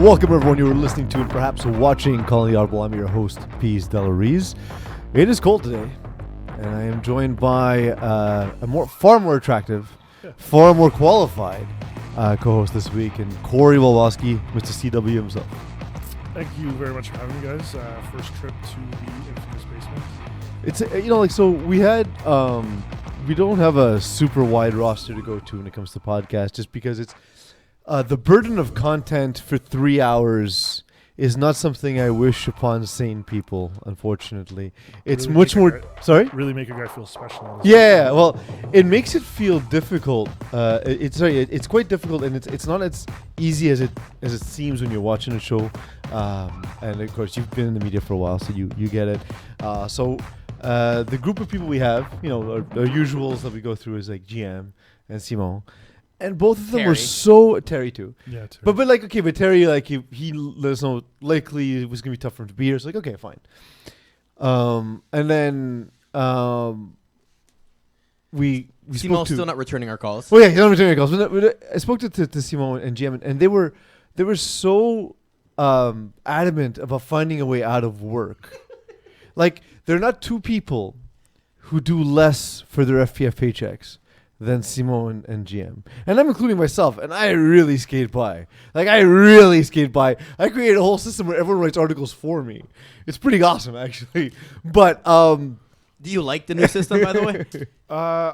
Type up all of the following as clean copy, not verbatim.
Welcome everyone, you are listening to and perhaps watching Calling The Audible. I'm your host, Peeze Della Reeze. It is cold today, and I am joined by far more attractive, far more qualified co-host this week, and Corey Walwaski, Mr. CW himself. Thank you very much for having me, guys. First trip to the infamous basement. It's so we had we don't have a super wide roster to go to when it comes to podcasts, just because it's the burden of content for 3 hours is not something I wish upon sane people, unfortunately. It's Really much more... Sorry? Really make a guy feel special. Yeah, well, it makes it feel difficult. It's quite difficult, and it's not as easy as it seems when you're watching a show. And of course, you've been in the media for a while, so you get it. The group of people we have, our usuals that we go through is like GM and Simon. And both of them Terry. were so... Terry too. Yeah, Terry. But Terry, he let us know likely it was going to be tough for him to be here. It's like, okay, fine. And then we Simon's still not returning our calls. Well, yeah, he's not returning our calls. But I spoke to Simon and GM, and they were so adamant about finding a way out of work. They're not two people who do less for their FPF paychecks than Simon and GM. And I'm including myself, and I really skate by. I created a whole system where everyone writes articles for me. It's pretty awesome, actually. But do you like the new system, by the way?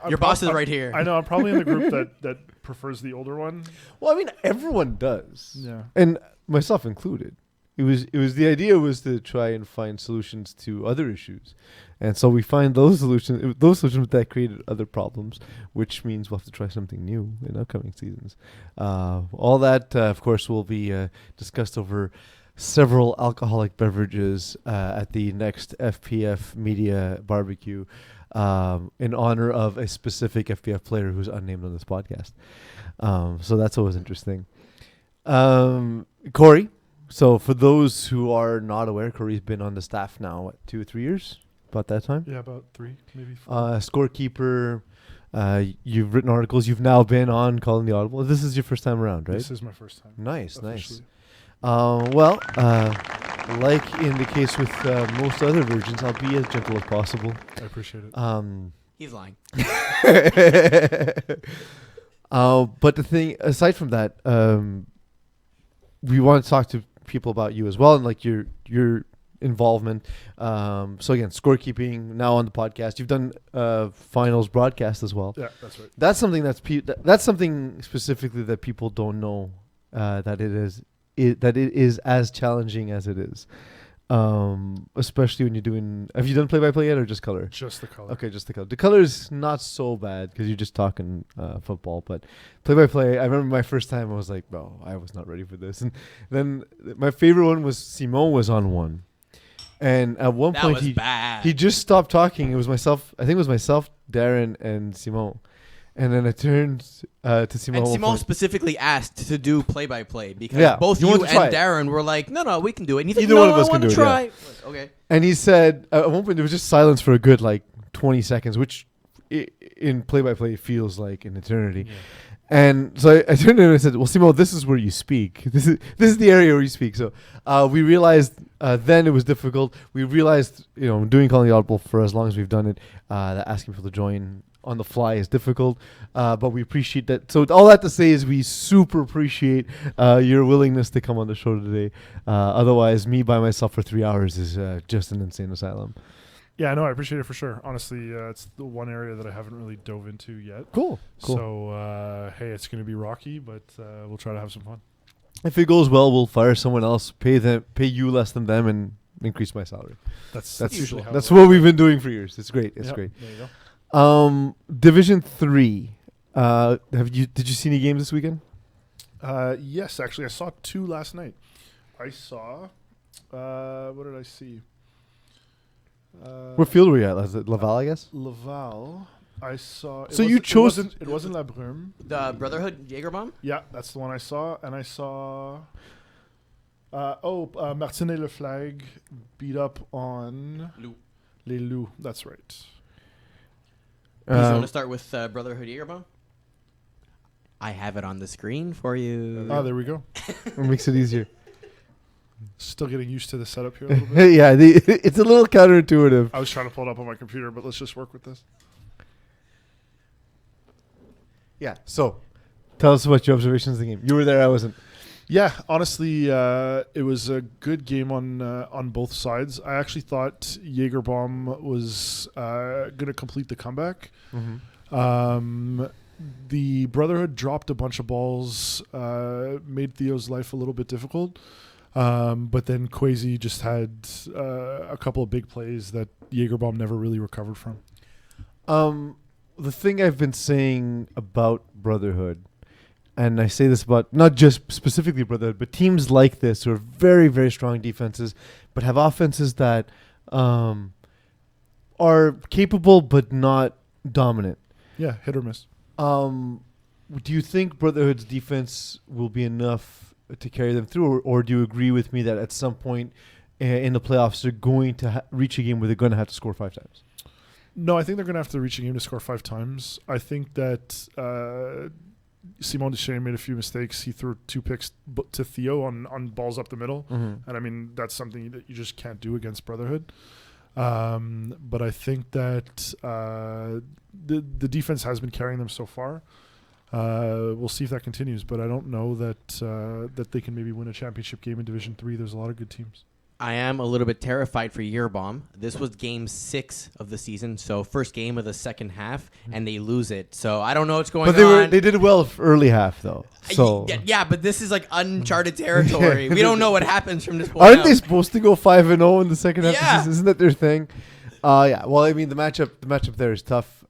Your boss is right here. I know, I'm probably in the group that prefers the older one. Well, I mean, everyone does. Yeah. And myself included. The idea was to try and find solutions to other issues. And so we find those solutions that created other problems, which means we'll have to try something new in upcoming seasons. All that, of course, will be discussed over several alcoholic beverages at the next FPF Media Barbecue in honor of a specific FPF player who's unnamed on this podcast. So that's always interesting. Corey, so for those who are not aware, Corey's been on the staff now, 2 or 3 years? About that time? Yeah, about 3, maybe 4. Scorekeeper. You've written articles. You've now been on Calling The Audible. This is your first time around, right? This is my first time. Nice. Officially. Like in the case with most other versions, I'll be as gentle as possible. I appreciate it. He's lying. But the thing, aside from that, we want to talk to people about you as well, and your involvement. So again, scorekeeping now on the podcast. You've done finals broadcast as well. Yeah, that's right. That's something that's something specifically that people don't know that it is as challenging as it is. Especially when you're doing. Have you done play-by-play yet or just color? Just the color. Okay, just the color. The color is not so bad because you're just talking football, but play-by-play. I remember my first time. I was like, "Bro, I was not ready for this." And then my favorite one was Simon was on one. And at one point, he just stopped talking. It was myself. I think it was myself, Darren, and Simon. And then I turned to Simon. And Simon specifically asked to do play-by-play because both you and Darren were like, "No, we can do it." And he's either like, one of us can do it. Try. Yeah. Okay. And he said, at one point, there was just silence for a good 20 seconds, which in play-by-play feels like an eternity. Yeah. And so I turned to him and I said, "Well, Simon, this is where you speak. This is the area where you speak." So we realized then it was difficult. We realized, doing Calling The Audible for as long as we've done it, that asking people to join on the fly is difficult. But we appreciate that. So all that to say is we super appreciate your willingness to come on the show today. Otherwise, me by myself for 3 hours is just an insane asylum. Yeah, no, I appreciate it for sure. Honestly, it's the one area that I haven't really dove into yet. Cool. So, hey, it's going to be rocky, but we'll try to have some fun. If it goes well, we'll fire someone else, pay you less than them, and increase my salary. That's usually how that's what we've been doing for years. It's great. It's great. There you go. Division 3. Did you see any games this weekend? Yes, actually, I saw 2 last night. I saw. What did I see? What field were you at? Was it Laval, I guess? Laval. I saw. So you chose. It wasn't La Brume. The Brotherhood Jägerbomb? Yeah, that's the one I saw. And I saw. Martin et Le Flag beat up on. Les Loups. That's right. You want to start with Brotherhood Jägerbomb? I have it on the screen for you. There we go. It makes it easier. Still getting used to the setup here a little bit. Yeah, it's a little counterintuitive. I was trying to pull it up on my computer, but let's just work with this. Yeah. So, tell us about your observations of the game. You were there. I wasn't. Yeah, honestly, it was a good game on both sides. I actually thought Jägerbaum was going to complete the comeback. Mm-hmm. The Brotherhood dropped a bunch of balls, made Theo's life a little bit difficult. But then Kwesi just had a couple of big plays that Jägerbaum never really recovered from. The thing I've been saying about Brotherhood, and I say this about not just specifically Brotherhood, but teams like this who are very, very strong defenses, but have offenses that are capable but not dominant. Yeah, hit or miss. Do you think Brotherhood's defense will be enough to carry them through, or do you agree with me that at some point in the playoffs they're going to reach a game where they're going to have to score 5 times? No, I think they're going to have to reach a game to score 5 times. I think that Simon Deschamps made a few mistakes. He threw 2 picks to Theo on balls up the middle. Mm-hmm. And, I mean, that's something that you just can't do against Brotherhood. But I think that the defense has been carrying them so far. We'll see if that continues. But I don't know that they can maybe win a championship game in Division 3. There's a lot of good teams. I am a little bit terrified for Jägerbaum. This was game 6 of the season, so first game of the second half, and they lose it. So I don't know what's going on. But they did well early half, though. So yeah, but this is like uncharted territory. We don't know what happens from this point. Aren't they supposed to go 5-0 in the second half of the season? Isn't that their thing? Yeah. Well, I mean, the matchup there is tough.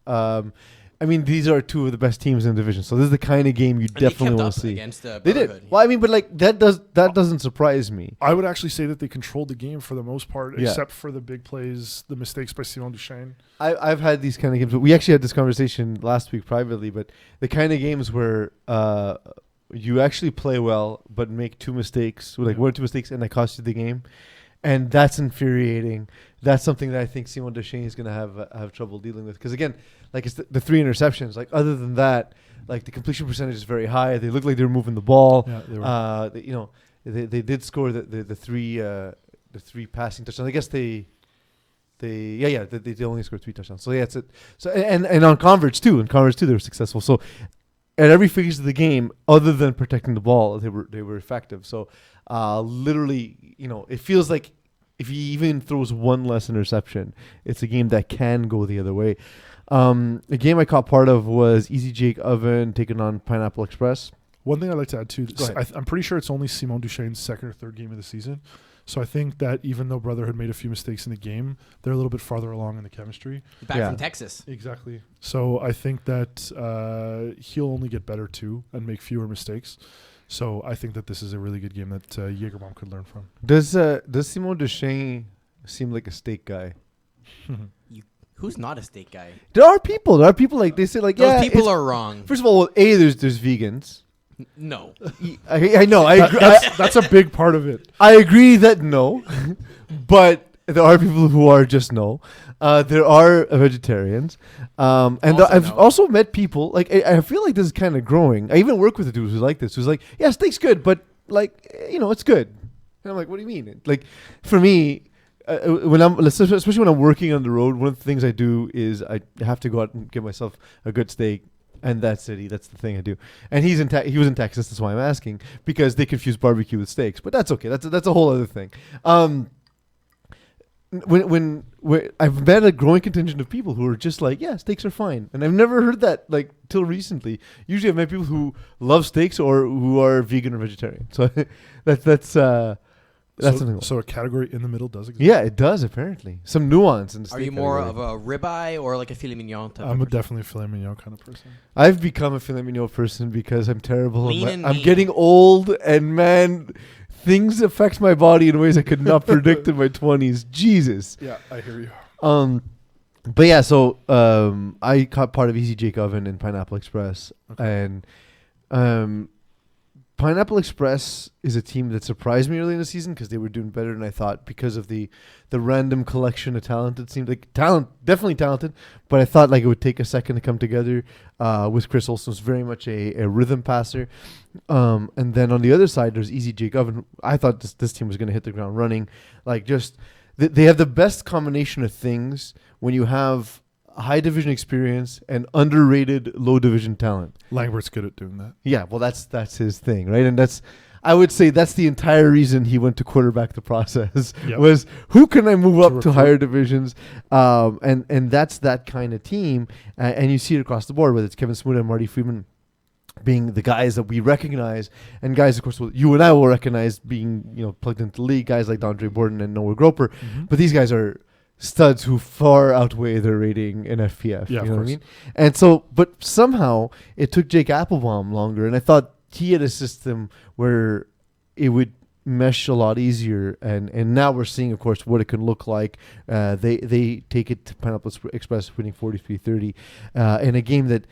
I mean, these are 2 of the best teams in the division, so this is the kind of game you definitely want to see. Against the they did. Well, I mean, but like that doesn't surprise me. I would actually say that they controlled the game for the most part, except for the big plays, the mistakes by Simon Deschamps. I've had these kind of games. But we actually had this conversation last week privately. But the kind of games where you actually play well but make 2 mistakes, like 1 or 2 mistakes, and that cost you the game. And that's infuriating. That's something that I think Simon Deschamps is going to have trouble dealing with. Because, again, like it's the 3 interceptions. Like, other than that, like the completion percentage is very high. They look like they're moving the ball. Yeah, they were. They did score the 3 passing touchdowns. I guess they only scored 3 touchdowns. So, yeah, it's it. So, and on Converge, too. In Converge, too, they were successful. So, at every phase of the game, other than protecting the ball, they were effective. So, literally, it feels like if he even throws 1 less interception, it's a game that can go the other way. A game I caught part of was Easy Jake Oven taking on Pineapple Express. One thing I'd like to add, too, I'm pretty sure it's only Simon Duchesne's second or third game of the season. So I think that even though Brotherhood made a few mistakes in the game, they're a little bit farther along in the chemistry. Back from Texas. Exactly. So I think that he'll only get better, too, and make fewer mistakes. So I think that this is a really good game that Jägerbaum could learn from. Does Simon Deschamps seem like a steak guy? Who's not a steak guy? There are people like they say like those people are wrong. First of all, there's vegans. No, I know. I agree. That's a big part of it. I agree that no, but there are people who are just no. There are vegetarians, and I've also met people like I feel like this is kind of growing. I even work with a dude who's like this, who's like, yeah, steak's good, but like it's good. And I'm like, what do you mean? Like for me. Especially when I'm working on the road, one of the things I do is I have to go out and get myself a good steak, and that's the thing I do. And he was in Texas, that's why I'm asking, because they confuse barbecue with steaks, but that's okay. That's a whole other thing. When I've met a growing contingent of people who are just like, yeah, steaks are fine, and I've never heard that like till recently. Usually, I've met people who love steaks or who are vegan or vegetarian. So that's something. So a category in the middle does exist? Yeah, it does, apparently. Some nuance in the steak. Are you more category. of a ribeye or like a filet mignon type? I'm definitely a filet mignon kind of person. I've become a filet mignon person because I'm terrible. I'm getting old, and man, things affect my body in ways I could not predict in my 20s. Jesus. Yeah, I hear you. But yeah, so I caught part of Easy Jake Oven and Pineapple Express, and Pineapple Express is a team that surprised me early in the season because they were doing better than I thought because of the random collection of talent. It seemed like definitely talented, but I thought like it would take a second to come together. With Chris Olsen, was very much a rhythm passer, and then on the other side there's Easy Jake Oven. I thought this team was going to hit the ground running. Like just they have the best combination of things when you have high division experience and underrated low division talent. Langbert's good at doing that. Yeah, well, that's his thing, right? And I would say that's the entire reason he went to quarterback the process was who can I move up to higher divisions, and that's that kind of team, and you see it across the board, whether it's Kevin Smoot and Marty Friedman being the guys that we recognize, and guys, of course, you and I will recognize being plugged into the league, guys like Dondre Borden and Noah Groper, but these guys are studs who far outweigh their rating in FPF. Yeah, you know what I mean? And so, but somehow it took Jake Applebaum longer, and I thought he had a system where it would mesh a lot easier, and now we're seeing, of course, what it can look like. They take it to Pineapple Express, winning 43-30 in a game that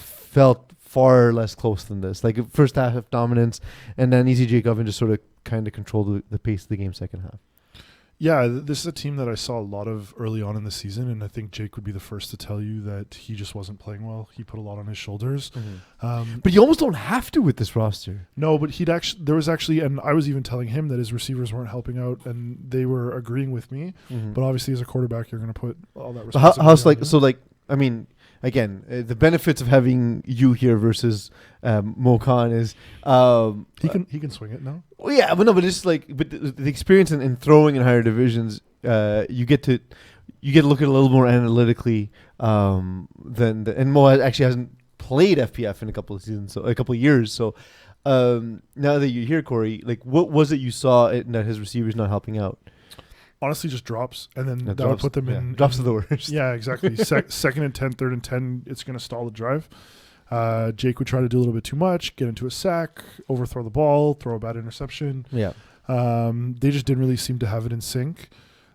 felt far less close than this. Like first half of dominance, and then Easy Jake Oven just sort of kind of controlled the pace of the game second half. Yeah, this is a team that I saw a lot of early on in the season, and I think Jake would be the first to tell you that he just wasn't playing well. He put a lot on his shoulders. But you almost don't have to with this roster. No, but there was actually, and I was even telling him that his receivers weren't helping out, and they were agreeing with me. But obviously, as a quarterback, you're going to put all that responsibility. I mean, again, the benefits of having you here versus Mo Khan is he can swing it now. Well, yeah, but it's like, but the experience in throwing in higher divisions, you get to look at it a little more analytically and Mo actually hasn't played FPF in a couple of seasons, so a couple of years. So now that you're here, Corey, like what was it you saw that his receivers not helping out? Honestly, just drops, and then that would put them in drops are the worst. Yeah, exactly. Second and 10, third and 10, it's going to stall the drive. Jake would try to do a little bit too much, get into a sack, overthrow the ball, throw a bad interception. Yeah. They just didn't really seem to have it in sync.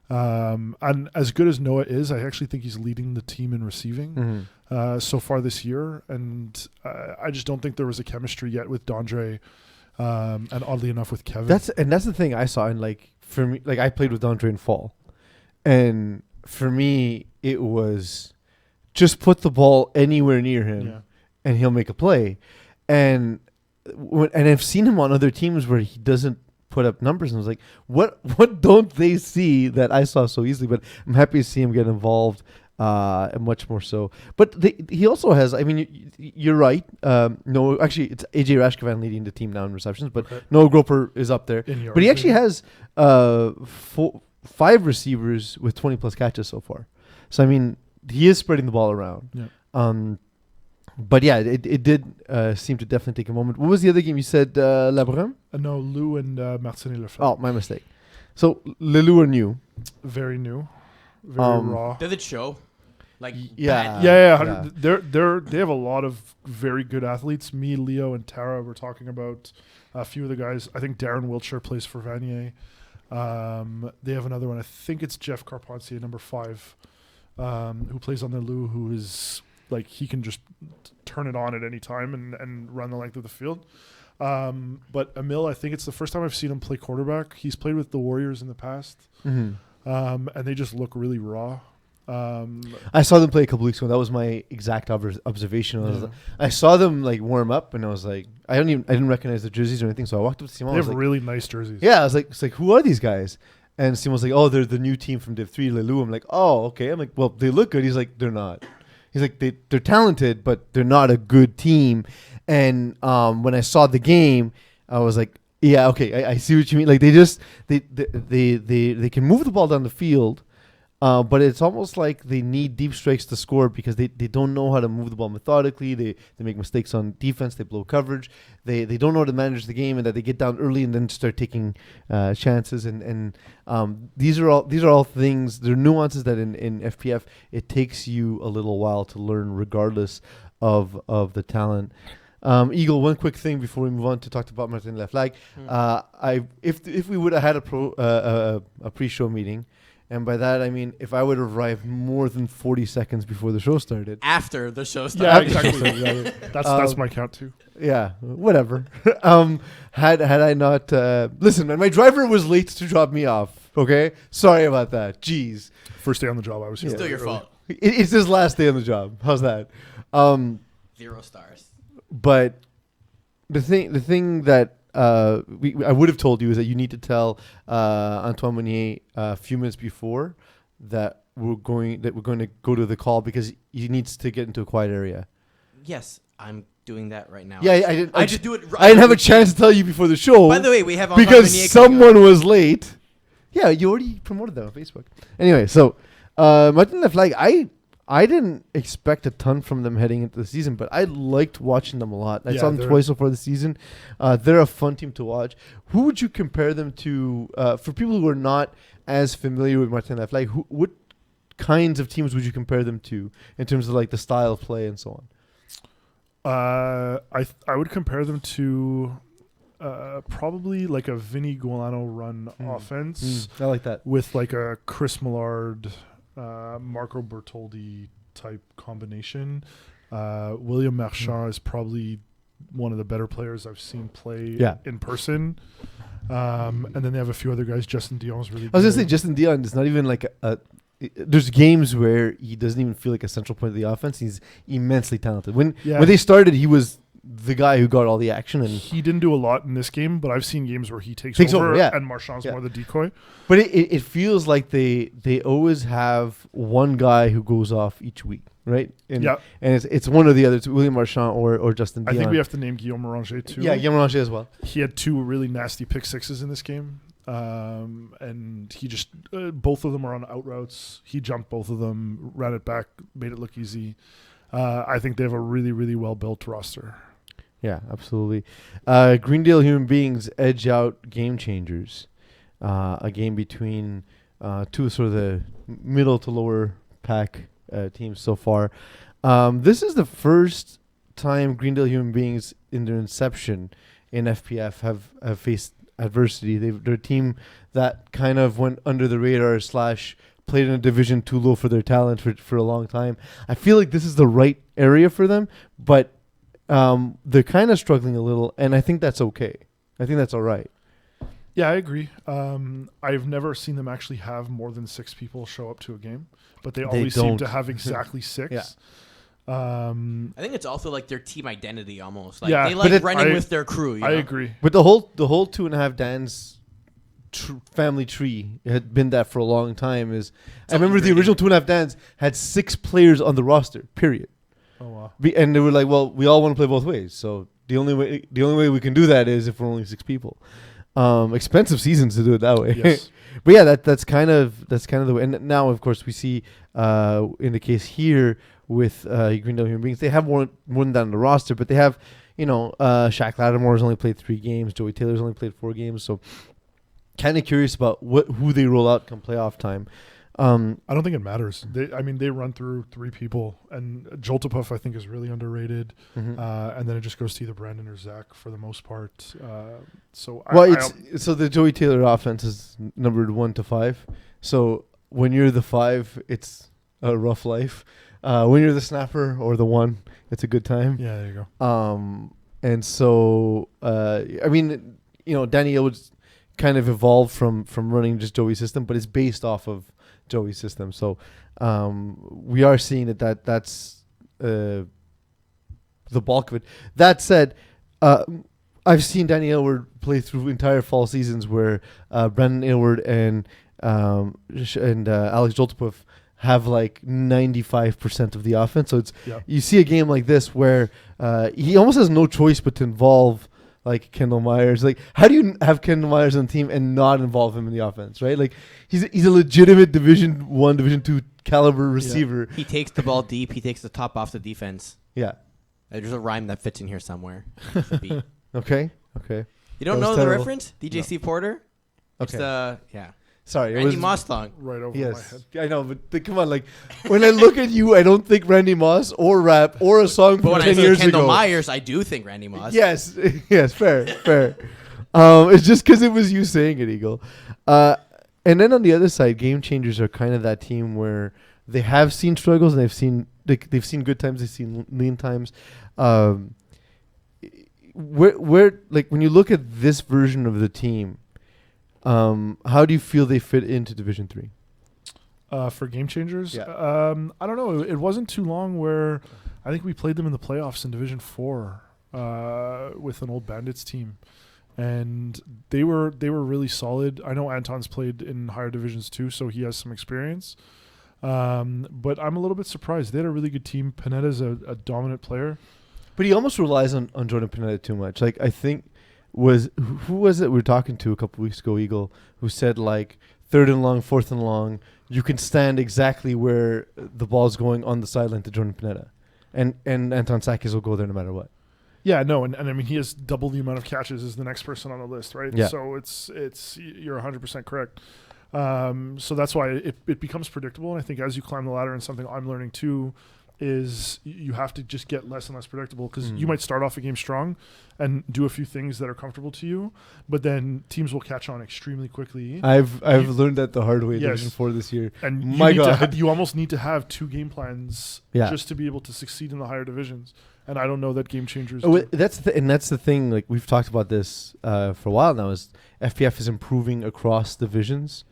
And as good as Noah is, I actually think he's leading the team in receiving so far this year. And I just don't think there was a chemistry yet with Dondre, and oddly enough with Kevin. That's the thing I saw. And like for me, like I played with Dondre in fall, and for me it was just put the ball anywhere near him. Yeah. And he'll make a play, and I've seen him on other teams where he doesn't put up numbers, and I was like, what don't they see that I saw so easily? But I'm happy to see him get involved, and much more so. But he also has, I mean, you're right. No, actually, it's AJ Rashkevan leading the team now in receptions, but Noah Groper is up there. But he actually has 5 receivers with 20 plus catches so far. So I mean, he is spreading the ball around. Yeah. But yeah, it did seem to definitely take a moment. What was the other game you said? Labrun? No, Lou and Martin et Lefebvre. Oh, my mistake. So Le Lou are new. Very new, very raw. Did it show? Like yeah. They have a lot of very good athletes. Me, Leo, and Tara were talking about a few of the guys. I think Darren Wiltshire plays for Vanier. They have another one. I think it's Jeff Carpentier, number 5, who plays on the Lou, who is like he can just turn it on at any time and run the length of the field. But Emil, I think it's the first time I've seen him play quarterback. He's played with the Warriors in the past, and they just look really raw. I saw them play a couple weeks ago. That was my exact observation. I saw them like warm up, and I was like, I didn't recognize the jerseys or anything. So I walked up to Simon. They have really nice jerseys. Yeah, I was like, who are these guys? And Simon was like, oh, they're the new team from Div 3, Le Lou. I'm like, oh, okay. I'm like, well, they look good. He's like, they're not. He's like, they're talented, but they're not a good team. And when I saw the game, I was like, yeah, okay, I see what you mean. Like they can move the ball down the field, but it's almost like they need deep strikes to score because they don't know how to move the ball methodically. They make mistakes on defense. They blow coverage. They don't know how to manage the game, and that they get down early and then start taking chances. And these are all things. They're nuances that in FPF it takes you a little while to learn, regardless of the talent. Eagle, one quick thing before we move on to talk about Martin Laflag. If we would have had a pre-show meeting. And by that, I mean, if I would have arrived more than 40 seconds before the show started. After the show started. Yeah, exactly. That's my count, too. Yeah, whatever. Had I not listen, man, my driver was late to drop me off. Okay, sorry about that. Jeez, First day on the job, I was here. Still your early. fault. it's his last day on the job. How's that? 0 stars. But the thing that I would have told you is that you need to tell Antoine Meunier a few minutes before that we're going to go to the call because he needs to get into a quiet area. Yes, I'm doing that right now. Yeah, I didn't. I just do it. I didn't have a chance to tell you before the show. By the way, we have Antoine because Meunier someone was late. Yeah, you already promoted that on Facebook. Anyway, so Martin Leflag, I didn't expect a ton from them heading into the season, but I liked watching them a lot. I saw them twice so far this season. They're a fun team to watch. Who would you compare them to? For people who are not as familiar with Martin Leflag, what kinds of teams would you compare them to in terms of like the style of play and so on? I would compare them to probably like a Vinny Gualano run offense. I like that. With like a Chris Millard, Marco Bertoldi type combination. William Marchand is probably one of the better players I've seen play in person. And then they have a few other guys. Justin Dion's really good. I was going to say Justin Dion is not even like there's games where he doesn't even feel like a central point of the offense. He's immensely talented. When they started, he was the guy who got all the action, and he didn't do a lot in this game. But I've seen games where he takes over, and Marchand's more the decoy. But it feels like they always have one guy who goes off each week, right? And it's one or the other. It's William Marchand or Justin Dion. I think we have to name Guillaume Moranger too. Yeah, Guillaume Moranger as well. He had 2 really nasty pick sixes in this game. And he just both of them are on out routes. He jumped both of them, ran it back, made it look easy. I think they have a really, really well built roster. Yeah, absolutely. Greendale Human Beings edge out Game Changers, a game between two sort of the middle to lower pack teams so far. This is the first time Greendale Human Beings in their inception in FPF have faced adversity. They're a team that kind of went under the radar / played in a division too low for their talent for a long time. I feel like this is the right area for them, but they're kind of struggling a little, and I think that's okay. I think that's all right. Yeah, I agree. I've never seen them actually have more than 6 people show up to a game, but they always seem to have exactly 6. Yeah. I think it's also like their team identity almost. Like they but running with their crew. You know? Agree. But the whole 2.5 Dan's family tree had been that for a long time. I remember the original 2.5 Dan's had 6 players on the roster. Period. Oh wow. And they were like, well, we all want to play both ways, so the only way we can do that is if we're only 6 people. Expensive seasons to do it that way. Yes. But yeah, that's kind of the way. And now, of course, we see in the case here with Greendale Human Beings, they have more than that on the roster, but they have, Shaq Lattimore's only played 3 games, Joey Taylor's only played 4 games, so kind of curious about who they roll out come playoff time. I don't think it matters. They run through 3 people, and Joltapuf I think is really underrated, and then it just goes to either Brandon or Zach for the most part. So the Joey Taylor offense is numbered 1 to 5. So when you're the 5, it's a rough life. When you're the snapper or the 1, it's a good time. Yeah, there you go. And so Danny Elwood's kind of evolved from running just Joey's system, but it's based off of Joey's system. So we are seeing that's the bulk of it. That said, I've seen Danny Aylward play through entire fall seasons where Brandon Aylward and Alex Joltapuf have like 95% of the offense. So you see a game like this where he almost has no choice but to involve like Kendall Myers. Like, how do you have Kendall Myers on the team and not involve him in the offense, right? Like, he's a legitimate Division 1, Division 2 caliber receiver. He takes the ball deep. He takes the top off the defense. Yeah. There's a rhyme that fits in here somewhere. Okay. You don't know the reference? DJ Steve Porter? It's Sorry, Randy Moss song. Right over my head. I know, but come on, like when I look at you, I don't think Randy Moss or rap or a song from 10 years ago. But when I see Kendall Myers, I do think Randy Moss. Yes, fair. It's just because it was you saying it, Eagle. And then on the other side, Game Changers are kind of that team where they have seen struggles and they've seen good times, they've seen lean times. where like when you look at this version of the team, how do you feel they fit into Division 3? For game changers, Yeah. I don't know. It wasn't too long where I think we played them in the playoffs in Division 4 with an old Bandits team, and they were really solid. I know Anton's played in higher divisions too, so he has some experience. But I'm a little bit surprised. They had a really good team. Panetta's a dominant player. But he almost relies on Jordan Pineda too much. Like, I think who was it we were talking to a couple weeks ago, Eagle, who said like 3rd and long, 4th and long, you can stand exactly where the ball's going on the sideline to Jordan Pineda. And Anton Sakis will go there no matter what. Yeah, no, and I mean he has double the amount of catches as the next person on the list, right? Yeah. So it's you're 100% correct. So that's why it becomes predictable, and I think as you climb the ladder, and something I'm learning too is you have to just get less and less predictable, because you might start off a game strong and do a few things that are comfortable to you, but then teams will catch on extremely quickly. I've learned that the hard way in Yes. Division 4 this year. And My God. you almost need to have 2 game plans Yeah. just to be able to succeed in the higher divisions. And I don't know that game changers. Oh, do. that's the thing. Like, we've talked about this for a while now. Is FPF is improving across divisions,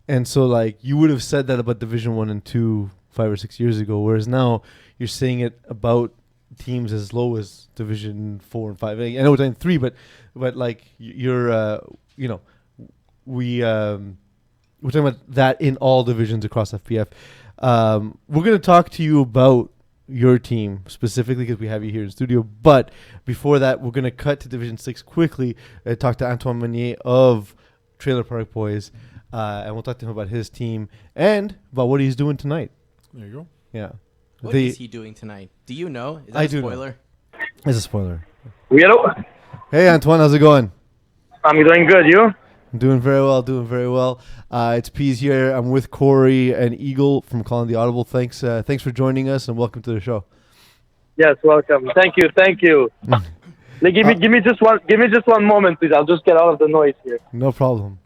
and so like you would have said that about Division 1 and 2 5 or 6 years ago, whereas now you're saying it about teams as low as Division 4 and 5. I know it's in 3, but like you're we're talking about that in all divisions across FPF. We're going to talk to you about your team specifically because we have you here in studio. But before that, we're going to cut to Division 6 quickly and talk to Antoine Meunier of Trailer Park Boys. And we'll talk to him about his team and about what he's doing tonight. There you go. Yeah. What is he doing tonight? Do you know? Is that I a do know. spoiler? It's a spoiler. Hello. Hey, Antoine, how's it going? I'm doing good. You? I'm doing very well. It's Peeze here. I'm with Corey and Eagle from Calling The Audible. Thanks for joining us and welcome to the show. Yes, welcome. Thank you. Give me just one moment, please. I'll just get out of the noise here. No problem.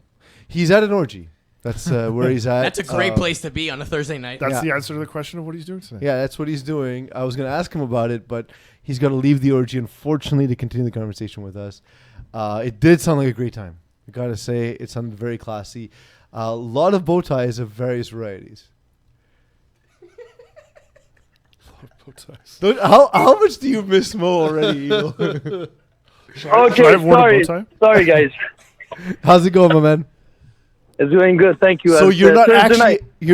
He's at an orgy. That's where he's at. That's a great place to be on a Thursday night. That's Yeah. the answer to the question of what he's doing tonight. Yeah, that's what he's doing. I was going to ask him about it, but he's got to leave the orgy, unfortunately, to continue the conversation with us. It did sound like a great time. I got to say, it sounded very classy. A lot of bow ties of various varieties. Bow ties. How much do you miss Mo already, Eagle? Should I Okay, have worn a bow tie? sorry, guys. How's it going, my man? It's doing good. Thank you. So It's, you're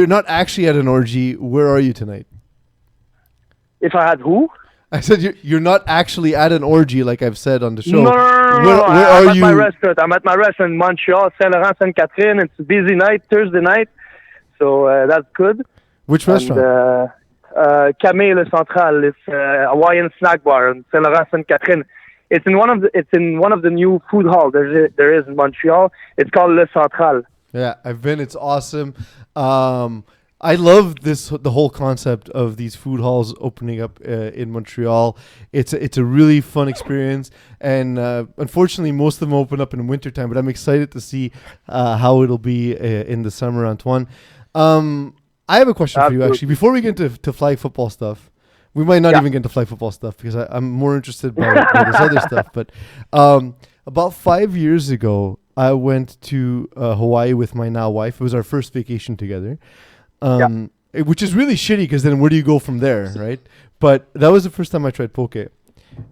not actually at an orgy. Where are you tonight? If I had who? I said you're not actually at an orgy, like I've said on the show. No. Where I'm are at you? my restaurant. I'm at my restaurant in Montreal, Saint Laurent, Sainte Catherine. It's a busy night, Thursday night, so that's good. Which restaurant? And, Camille Le Central. It's a Hawaiian snack bar in Saint Laurent, Sainte Catherine. It's in one of the new food halls there is in Montreal. It's called Le Central. Yeah, I've been. It's awesome. I love the whole concept of these food halls opening up in Montreal. It's a really fun experience, and unfortunately, most of them open up in wintertime. But I'm excited to see how it'll be in the summer, Antoine. I have a question for you, actually. Before we get into flag football stuff, we might not even get into flag football stuff because I'm more interested by this other stuff. But about 5 years ago, I went to Hawaii with my now wife. It was our first vacation together. Which is really shitty because then where do you go from there, right? But that was the first time I tried poke.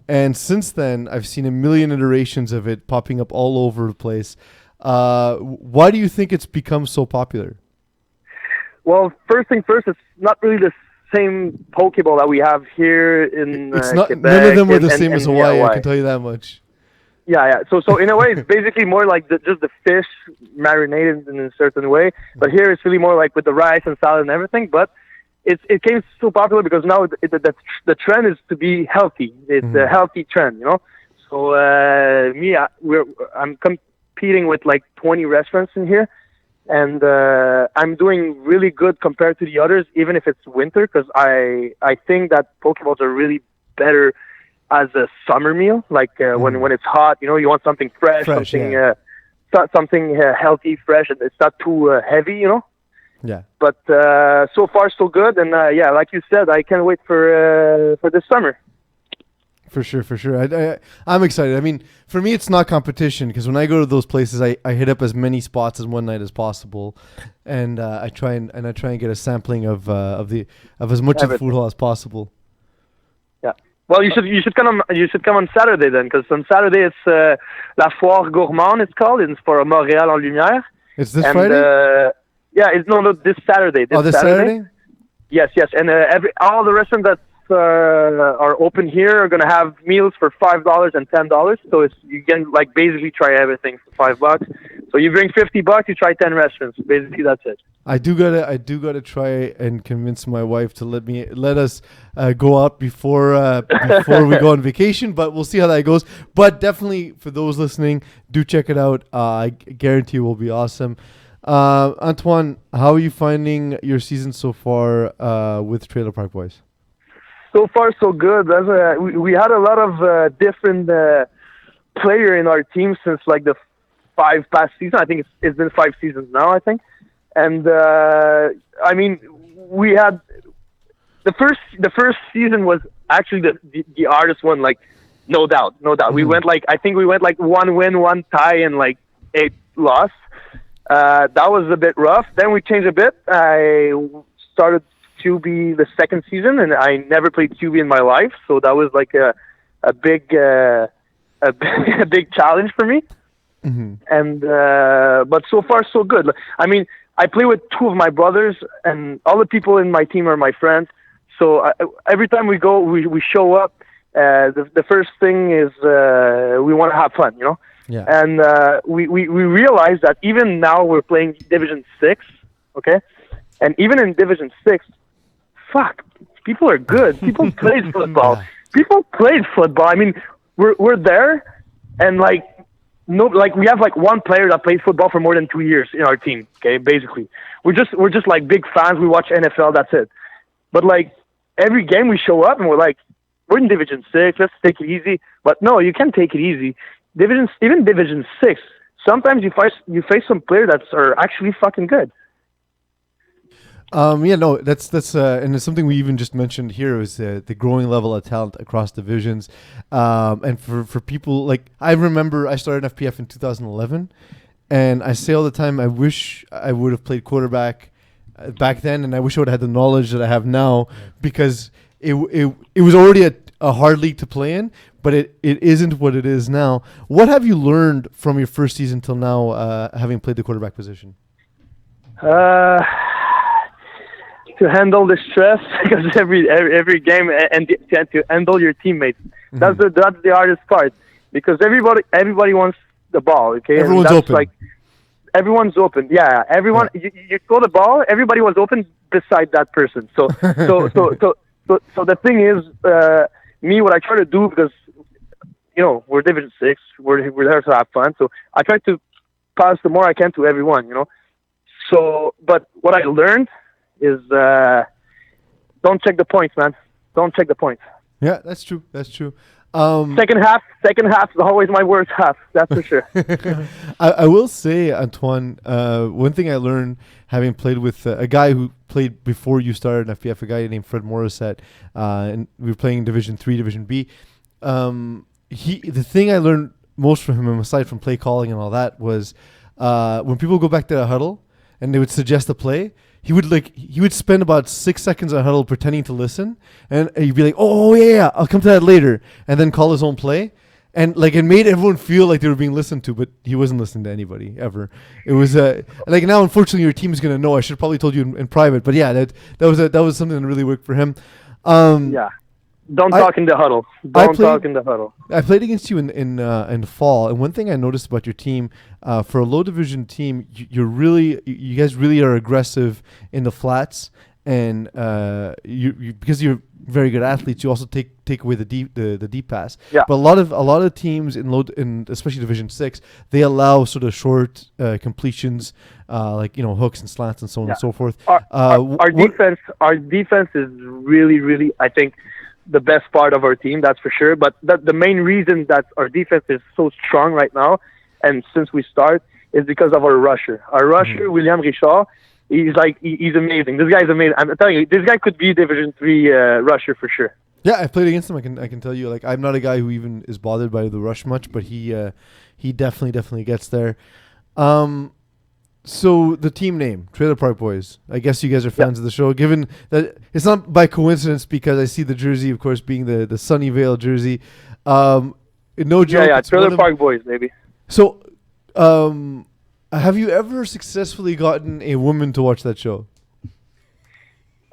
And since then, I've seen a million iterations of it popping up all over the place. Why do you think it's become so popular? Well, first thing first, it's not really the same Pokeball that we have here in It's not. Quebec. None of them are the and- same and as Hawaii. I Hawaii. can tell you that much. Yeah. So in a way, it's basically more like just the fish marinated in a certain way. But here it's really more like with the rice and salad and everything. But it became so popular because now the trend is to be healthy. It's a healthy trend, you know. So I'm competing with like 20 restaurants in here, and I'm doing really good compared to the others, even if it's winter, because I think that Pokeballs are really better as a summer meal, like when it's hot, you know, you want something fresh something something healthy, fresh, and it's not too heavy, you know. Yeah. But so far so good, and like you said, I can't wait for this summer. For sure. I'm excited. I mean, for me, it's not competition because when I go to those places, I hit up as many spots in one night as possible, and I try and get a sampling of as much of the food hall as possible. Yeah. Well, you should come on Saturday then, because on Saturday it's La Foire Gourmande. It's called. It's for Montréal en Lumière. It's this Friday. It's this Saturday. This Saturday. Yes, and all the restaurants that are open here are gonna have meals for $5 and $10. So you can like basically try everything for $5. So you bring $50, you try 10 restaurants. Basically, that's it. I do gotta try and convince my wife to let us go out before we go on vacation. But we'll see how that goes. But definitely for those listening, do check it out. I guarantee it will be awesome. Antoine, how are you finding your season so far with Trailer Park Boys? So far, so good. We had a lot of different player in our team since like the 5 past season. I think it's been 5 seasons now, I think. And I mean, we had the first season was actually the hardest one, like no doubt. Mm-hmm. We went like 1 win, 1 tie, and like 8 loss. That was a bit rough. Then we changed a bit. I started QB the second season, and I never played QB in my life, so that was like a big big challenge for me. Mm-hmm. And but so far so good. I mean, I play with 2 of my brothers, and all the people in my team are my friends. So every time we go, we show up. The first thing is we want to have fun, you know. Yeah. And we realize that even now we're playing Division 6, okay? And even in Division 6, people are good. People play football. Yeah. People played football. I mean, we're there, and we have like 1 player that played football for more than 2 years in our team. Okay, basically, we're just like big fans. We watch NFL. That's it. But like every game we show up and we're in Division 6. Let's take it easy. But no, you can't take it easy. Even Division 6. Sometimes you face some players that are actually fucking good. That's and it's something we even just mentioned here is the growing level of talent across divisions, and for people like I remember I started FPF in 2011, and I say all the time I wish I would have played quarterback back then, and I wish I would have had the knowledge that I have now, because it was already a hard league to play in, but it isn't what it is now. What have you learned from your first season till now, having played the quarterback position? To handle the stress, because every game, and to handle your teammates. Mm-hmm. That's the hardest part, because everybody wants the ball. Okay, everyone's open. Like everyone's open. Yeah, everyone. Yeah. You throw the ball. Everybody was open beside that person. So the thing is, me, what I try to do, because we're Division 6, we're there to have fun. So I try to pass the more I can to everyone. So, but what I learned is don't check the points, man. Don't check the points. Yeah, that's true. Second half is always my worst half. That's for sure. I will say, Antoine, one thing I learned having played with a guy who played before you started in FPF, a guy named Fred Morissette, and we were playing Division 3, Division B. The thing I learned most from him, aside from play calling and all that, was when people go back to the huddle and they would suggest a play, he would spend about 6 seconds on huddle pretending to listen, and he'd be like, "Oh yeah, I'll come to that later," and then call his own play, and like it made everyone feel like they were being listened to, but he wasn't listening to anybody ever. It was like now, unfortunately, your team is gonna know. I should have probably told you in private, but yeah, that was something that really worked for him. Yeah. Don't talk in the huddle. Talk in the huddle. I played against you in the fall, and one thing I noticed about your team, for a low division team, you guys really are aggressive in the flats, and you because you're very good athletes, you also take away the deep pass. Yeah. But a lot of teams in especially Division 6, they allow sort of short completions, like hooks and slants and so on and so forth. Our defense is really, really, I think, the best part of our team, that's for sure. But the main reason that our defense is so strong right now, and since we start, is because of our rusher. Our rusher, William Richard, he's amazing. This guy's amazing. I'm telling you, this guy could be Division 3 rusher for sure. Yeah, I played against him. I can tell you, like, I'm not a guy who even is bothered by the rush much, but he definitely gets there. So the team name, Trailer Park Boys. I guess you guys are fans of the show. Given that it's not by coincidence, because I see the jersey, of course, being the Sunnyvale jersey. No joke. Yeah, it's Trailer Park Boys, maybe. So, have you ever successfully gotten a woman to watch that show?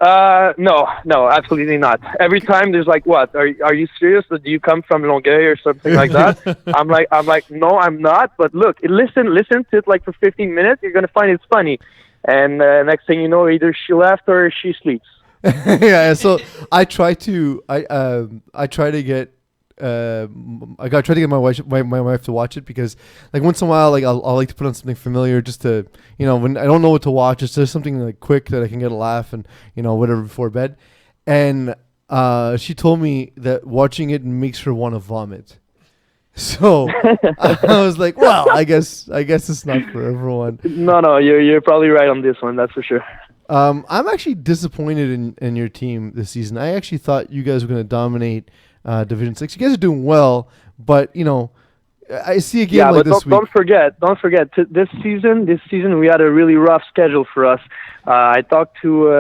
No, absolutely not. Every time there's like, what? Are you serious? Do you come from Longueuil or something like that? I'm like, no, I'm not. But look, listen to it like for 15 minutes. You're gonna find it's funny, and next thing you know, either she left or she sleeps. Yeah. So I try to get. I try to get my wife to watch it, because like once in a while, like I'll like to put on something familiar just to, when I don't know what to watch, it's just something like quick that I can get a laugh and whatever before bed. And she told me that watching it makes her want to vomit. So I was like, well, I guess it's not for everyone. No, you're probably right on this one. That's for sure. I'm actually disappointed in your team this season. I actually thought you guys were going to dominate Division 6. You guys are doing well, but I see a game like this week. Don't forget. This season we had a really rough schedule for us. I talked to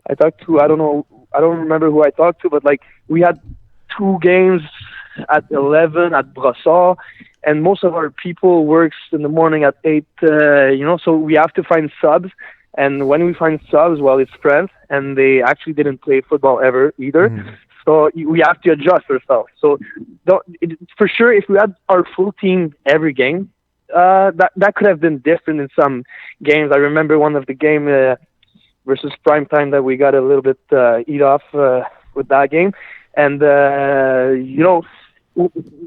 I don't remember who I talked to, but like we had 2 games at 11 at Brossard, and most of our people works in the morning at 8. So we have to find subs. And when we find subs, well, it's friends, and they actually didn't play football ever either. Mm. So we have to adjust ourselves. So for sure, if we had our full team every game, that could have been different in some games. I remember one of the game versus Primetime that we got a little bit eat off with that game. And,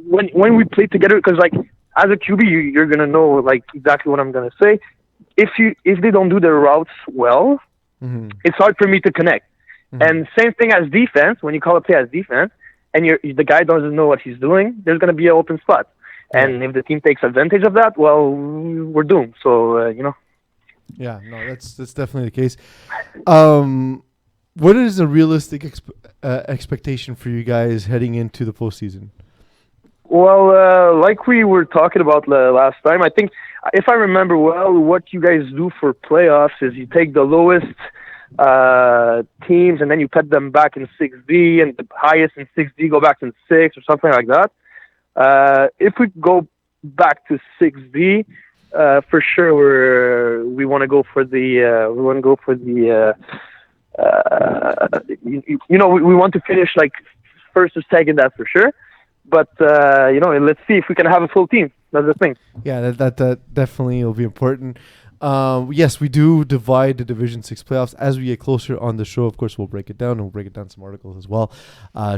when we played together, because like as a QB, you're going to know like exactly what I'm going to say. If they don't do their routes well, mm-hmm. it's hard for me to connect. Mm-hmm. And same thing as defense. When you call a play as defense, and the guy doesn't know what he's doing, there's going to be an open spot. And if the team takes advantage of that, well, we're doomed. So Yeah, no, that's definitely the case. What is a realistic expectation for you guys heading into the postseason? Well, like we were talking about last time, I think if I remember well, what you guys do for playoffs is you take the lowest teams and then you put them back in 6D, and the highest in 6D go back in 6 or something like that. If we go back to 6D, for sure we want to go for the we want to finish like first or second, that's for sure. But let's see if we can have a full team. That's the thing. Yeah, that definitely will be important. Yes, we do divide the Division 6 playoffs. As we get closer on the show, of course, we'll break it down, and we'll break it down some articles as well.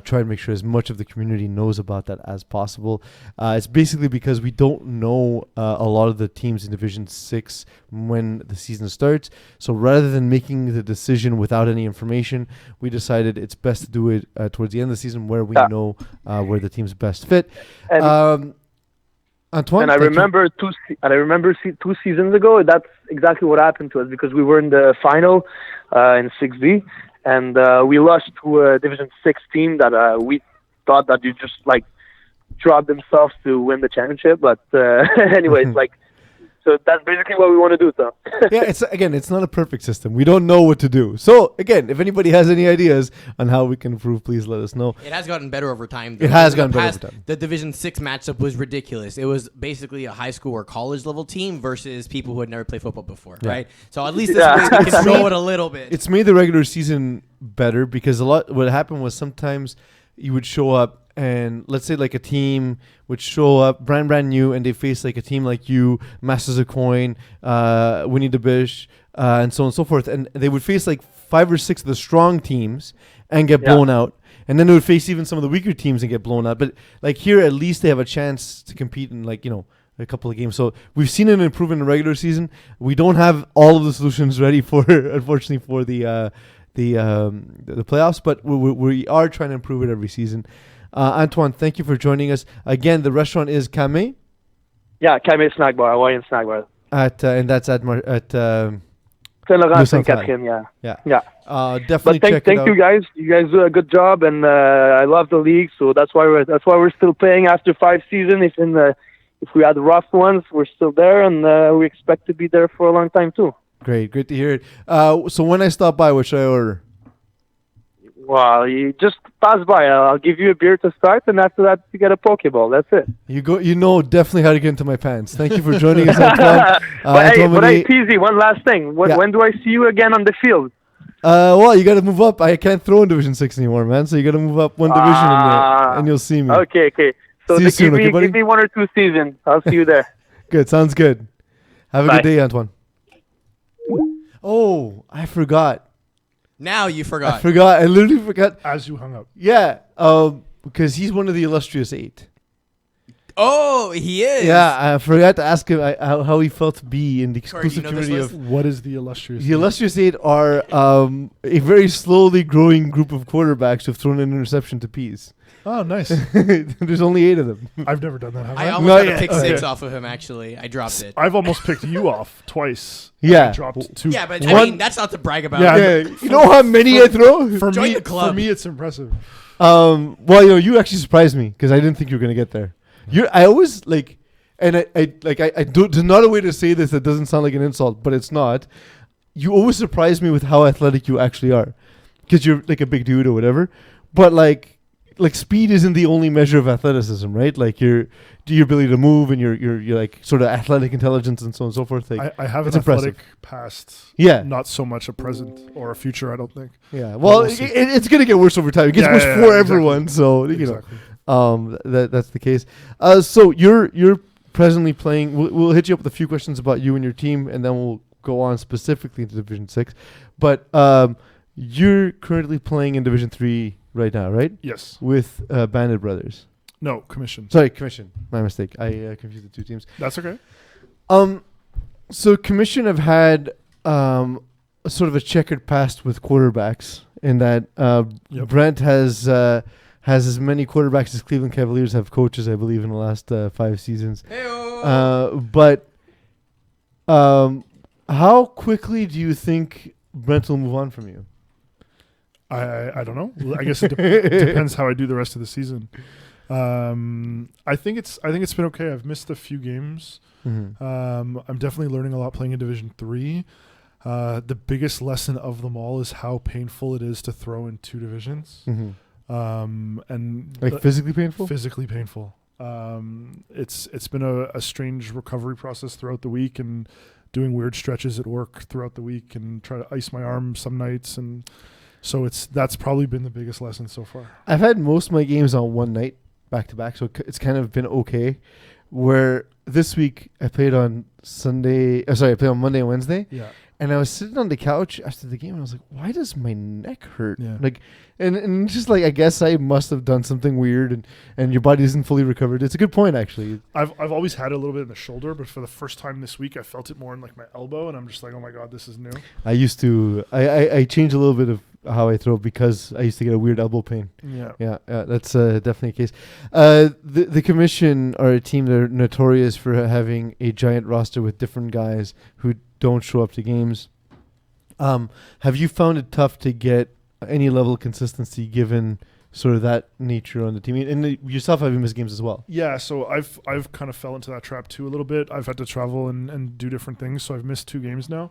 Try and make sure as much of the community knows about that as possible. It's basically because we don't know a lot of the teams in Division 6 when the season starts. So rather than making the decision without any information, we decided it's best to do it towards the end of the season where we know where the teams best fit. Antoine, and I remember 2 seasons ago, that's exactly what happened to us, because we were in the final in 6D, and we lost to a Division 6 team that we thought that you just like dropped themselves to win the championship. But anyways, so that's basically what we want to do, though. Yeah, it's not a perfect system. We don't know what to do. So again, if anybody has any ideas on how we can improve, please let us know. It has gotten better over time. It has gotten better over time. The Division 6 matchup was ridiculous. It was basically a high school or college level team versus people who had never played football before, right? So at least this way we can throw it a little bit. It's made the regular season better, because what happened was sometimes you would show up, and let's say like a team would show up brand new, and they face like a team like you, Masters of Coin, Winnie the Bish, and so on and so forth, and they would face like 5 or 6 of the strong teams and get blown out, and then they would face even some of the weaker teams and get blown out. But like here, at least they have a chance to compete in a couple of games. So we've seen an improvement in the regular season. We don't have all of the solutions ready unfortunately for the playoffs, but we are trying to improve it every season. Antoine, thank you for joining us. Again, the restaurant is Kame. Yeah, Kame Snack Bar, Hawaiian Snack Bar. And that's at Saint-Laurent, Saint-Laurent. Sainte-Catherine, yeah. Definitely But check it thank out. you guys. You guys do a good job, and I love the league. So that's why we're still playing after 5 seasons. If we had rough ones, we're still there, and we expect to be there for a long time too. Great to hear it. So when I stop by, what should I order? Well, you just pass by. I'll give you a beer to start, and after that, you get a Pokeball. That's it. You know definitely how to get into my pants. Thank you for joining us, Antoine. But Antoine hey, Meunier. Peeze, one last thing. When do I see you again on the field? Well, you got to move up. I can't throw in Division 6 anymore, man. So you got to move up one division, and you'll see me. Okay. So See you soon, okay, buddy? give me 1 or 2 seasons. I'll see you there. Good. Sounds good. Have a Bye. good day, Antoine. Oh, I forgot. Now you forgot. I literally forgot. As you hung up. Yeah. Because he's one of the illustrious 8. Oh, he is. Yeah, I forgot to ask him how he felt to be in the Sorry, do you exclusive know this community list? of. What is the illustrious? The illustrious 8 are a very slowly growing group of quarterbacks who've thrown an interception to Peeze. Oh, nice. There's only 8 of them. I've never done that. Have I I? almost No, had yeah. a pick Okay. 6 off of him, actually. I dropped it. I've almost picked you off twice. Yeah. I dropped 2. Yeah, but One- I mean, that's not to brag about. Yeah, Yeah, you know how many I throw? for Join me, the club. For me, it's impressive. Well, you actually surprised me because I didn't think you were gonna get there. I always like, and I do. There's not a way to say this that doesn't sound like an insult, but it's not. You always surprise me with how athletic you actually are, because you're like a big dude or whatever. But like speed isn't the only measure of athleticism, right? Like your ability to move and your like sort of athletic intelligence and so on and so forth. Like, I have it's an athletic impressive. past. Yeah. Not so much a present or a future, I don't think. yeah. Well, we'll see. it's gonna get worse over time. It gets worse for exactly. everyone. So you know. Exactly. That's the case. So you're presently playing. We'll hit you up with a few questions about you and your team, and then we'll go on specifically into Division 6. But you're currently playing in Division 3 right now, right? Yes. With Bandit Brothers. No, commission. Sorry, Commission. My mistake. I confused the 2 teams. That's okay. So Commission have had a sort of a checkered past with quarterbacks in that Yep. Brent has as many quarterbacks as Cleveland Cavaliers have coaches, I believe, in the last 5 seasons. But how quickly do you think Brent will move on from you? I don't know. I guess it depends how I do the rest of the season. I think it's been okay. I've missed a few games. Mm-hmm. I'm definitely learning a lot playing in Division 3. The biggest lesson of them all is how painful it is to throw in 2 divisions. Mm-hmm. And Like physically painful? physically painful. It's been a strange recovery process throughout the week, and doing weird stretches at work throughout the week, and try to ice my arm some nights, and so that's probably been the biggest lesson so far. I've had most of my games on one night back to back, so it's kind of been okay. Where this week I played on Sunday. I played on Monday and Wednesday. Yeah. And I was sitting on the couch after the game, and I was like, "Why does my neck hurt?" Yeah. Like, and just like I guess I must have done something weird, and your body isn't fully recovered. It's a good point, actually. I've always had it a little bit in the shoulder, but for the first time this week, I felt it more in like my elbow, and I'm just like, oh my god, this is new. I used to. I changed a little bit of how I throw because I used to get a weird elbow pain. Yeah. That's definitely a case. The Commission are a team that are notorious for having a giant roster with different guys who don't show up to games. Have you found it tough to get any level of consistency given sort of that nature on the team? And yourself having missed games as well. Yeah, so I've kind of fell into that trap too a little bit. I've had to travel and do different things, so I've missed 2 games now.